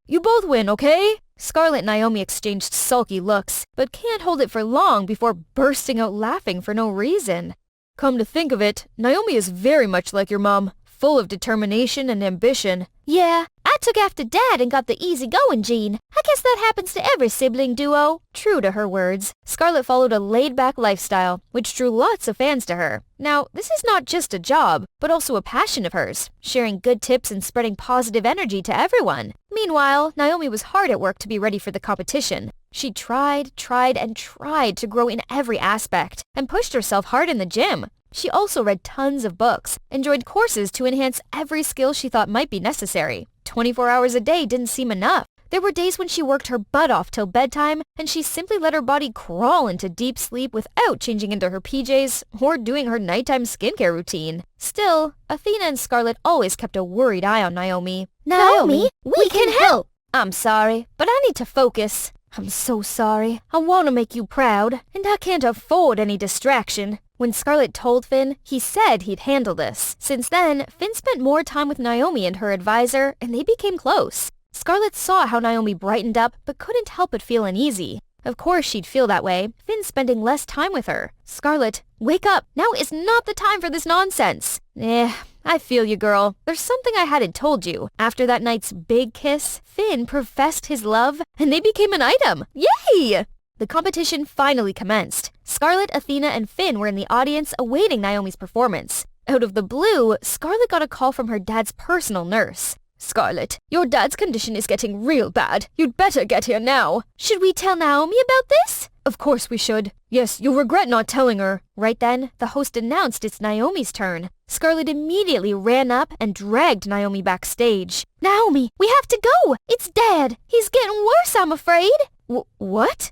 You both win, okay? Scarlet and Naomi exchanged sulky looks, but can't hold it for long before bursting out laughing for no reason. Come to think of it, Naomi is very much like your mom, full of determination and ambition. Yeah, I took after Dad and got the easygoing gene. I guess that happens to every sibling duo. True to her words, Scarlet followed a laid-back lifestyle, which drew lots of fans to her. Now, this is not just a job, but also a passion of hers, sharing good tips and spreading positive energy to everyone. Meanwhile, Naomi was hard at work to be ready for the competition. She tried to grow in every aspect, and pushed herself hard in the gym. She also read tons of books and joined courses to enhance every skill she thought might be necessary. 24 hours a day didn't seem enough. There were days when she worked her butt off till bedtime, and she simply let her body crawl into deep sleep without changing into her PJs or doing her nighttime skincare routine. Still, Athena and Scarlet always kept a worried eye on Naomi. Naomi, we can help! I'm sorry, but I need to focus. I'm so sorry. I want to make you proud, and I can't afford any distraction. When Scarlet told Finn, he said he'd handle this. Since then, Finn spent more time with Naomi and her advisor, and they became close. Scarlet saw how Naomi brightened up, but couldn't help but feel uneasy. Of course she'd feel that way, Finn spending less time with her. Scarlet, wake up! Now is not the time for this nonsense! I feel you, girl. There's something I hadn't told you. After that night's big kiss, Finn professed his love, and they became an item. Yay! The competition finally commenced. Scarlet, Athena, and Finn were in the audience awaiting Naomi's performance. Out of the blue, Scarlet got a call from her dad's personal nurse. Scarlet, your dad's condition is getting real bad. You'd better get here now. Should we tell Naomi about this? Of course we should. Yes, you'll regret not telling her. Right then, the host announced it's Naomi's turn. Scarlet immediately ran up and dragged Naomi backstage. Naomi, we have to go! It's Dad! He's getting worse, I'm afraid! What?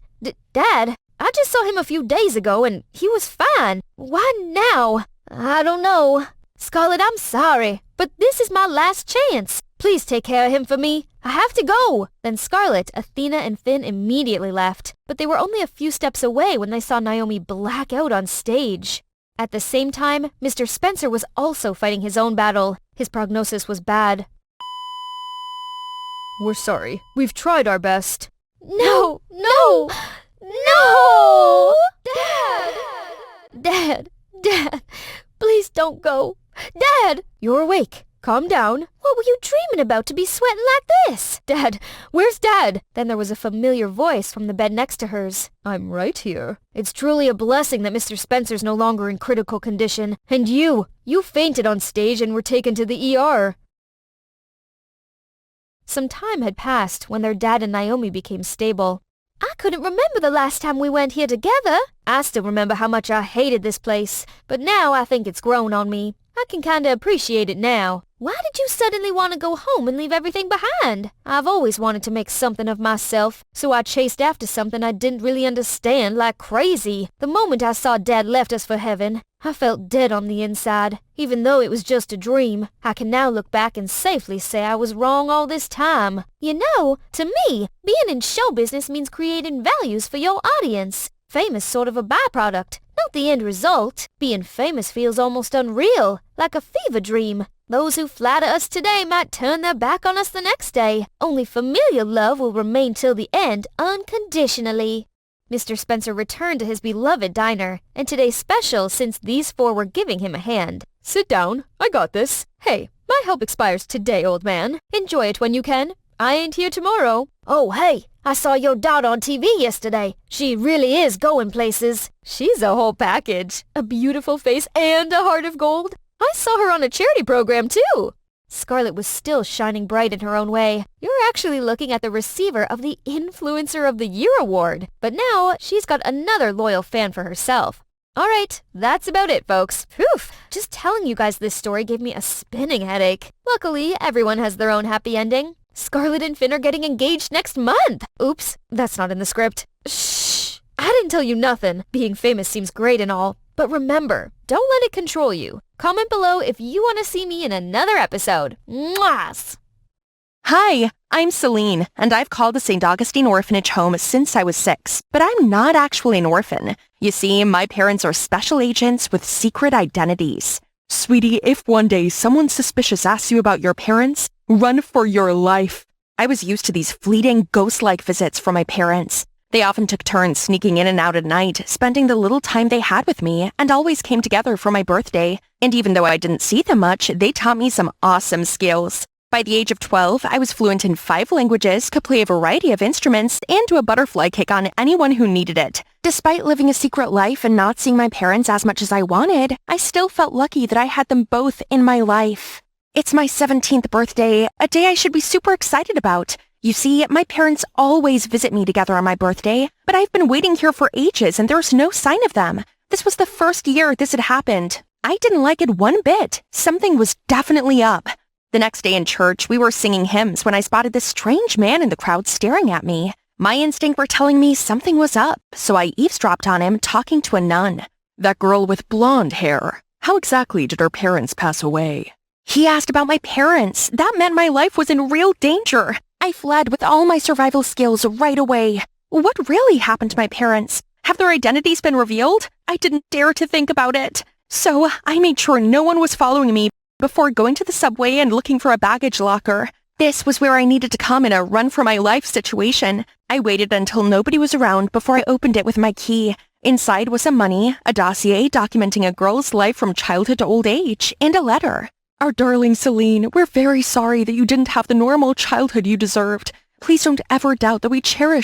Dad? I just saw him a few days ago and he was fine. Why now? I don't know. Scarlet, I'm sorry, but this is my last chance. Please take care of him for me. I have to go. Then Scarlet, Athena, and Finn immediately left, but they were only a few steps away when they saw Naomi black out on stage. At the same time, Mr. Spencer was also fighting his own battle. His prognosis was bad. We're sorry. We've tried our best. No! Dad! Please don't go. Dad! You're awake. Calm down. What were you dreaming about to be sweating like this? Dad! Where's Dad? Then there was a familiar voice from the bed next to hers. I'm right here. It's truly a blessing that Mr. Spencer's no longer in critical condition. And you fainted on stage and were taken to the ER. Some time had passed when their dad and Naomi became stable. I couldn't remember the last time we went here together. I still remember how much I hated this place, but now I think it's grown on me. I can kinda appreciate it now. Why did you suddenly want to go home and leave everything behind? I've always wanted to make something of myself, so I chased after something I didn't really understand like crazy. The moment I saw Dad left us for heaven, I felt dead on the inside. Even though it was just a dream, I can now look back and safely say I was wrong all this time. You know, to me, being in show business means creating values for your audience. Fame is sort of a byproduct, not the end result. Being famous feels almost unreal, like a fever dream. Those who flatter us today might turn their back on us the next day. Only familial love will remain till the end unconditionally. Mr. Spencer returned to his beloved diner, and today's special since these four were giving him a hand. Sit down. I got this. Hey, my help expires today, old man. Enjoy it when you can. I ain't here tomorrow. Oh, hey, I saw your daughter on TV yesterday. She really is going places. She's a whole package. A beautiful face and a heart of gold. I saw her on a charity program, too. Scarlet was still shining bright in her own way. You're actually looking at the receiver of the Influencer of the Year award. But now, she's got another loyal fan for herself. Alright, that's about it, folks. Phew, just telling you guys this story gave me a spinning headache. Luckily, everyone has their own happy ending. Scarlet and Finn are getting engaged next month. Oops, that's not in the script. Shh, I didn't tell you nothing. Being famous seems great and all. But remember, don't let it control you. Comment below if you want to see me in another episode. Mwahs! Hi, I'm Selene, and I've called the St. Augustine Orphanage home since I was 6. But I'm not actually an orphan. You see, my parents are special agents with secret identities. Sweetie, if one day someone suspicious asks you about your parents, run for your life. I was used to these fleeting, ghost-like visits from my parents. They often took turns sneaking in and out at night, spending the little time they had with me, and always came together for my birthday. And even though I didn't see them much, they taught me some awesome skills. By the age of 12, I was fluent in 5 languages, could play a variety of instruments, and do a butterfly kick on anyone who needed it. Despite living a secret life and not seeing my parents as much as I wanted, I still felt lucky that I had them both in my life. It's my 17th birthday, a day I should be super excited about. You see, my parents always visit me together on my birthday, but I've been waiting here for ages and there's no sign of them. This was the first year this had happened. I didn't like it one bit. Something was definitely up. The next day in church, we were singing hymns when I spotted this strange man in the crowd staring at me. My instinct were telling me something was up, so I eavesdropped on him talking to a nun. That girl with blonde hair. How exactly did her parents pass away? He asked about my parents. That meant my life was in real danger. I fled with all my survival skills right away. What really happened to my parents? Have their identities been revealed? I didn't dare to think about it. So I made sure no one was following me before going to the subway and looking for a baggage locker. This was where I needed to come in a run-for-my-life situation. I waited until nobody was around before I opened it with my key. Inside was some money, a dossier documenting a girl's life from childhood to old age, and a letter. Our darling Selene, we're very sorry that you didn't have the normal childhood you deserved. Please don't ever doubt that we cherish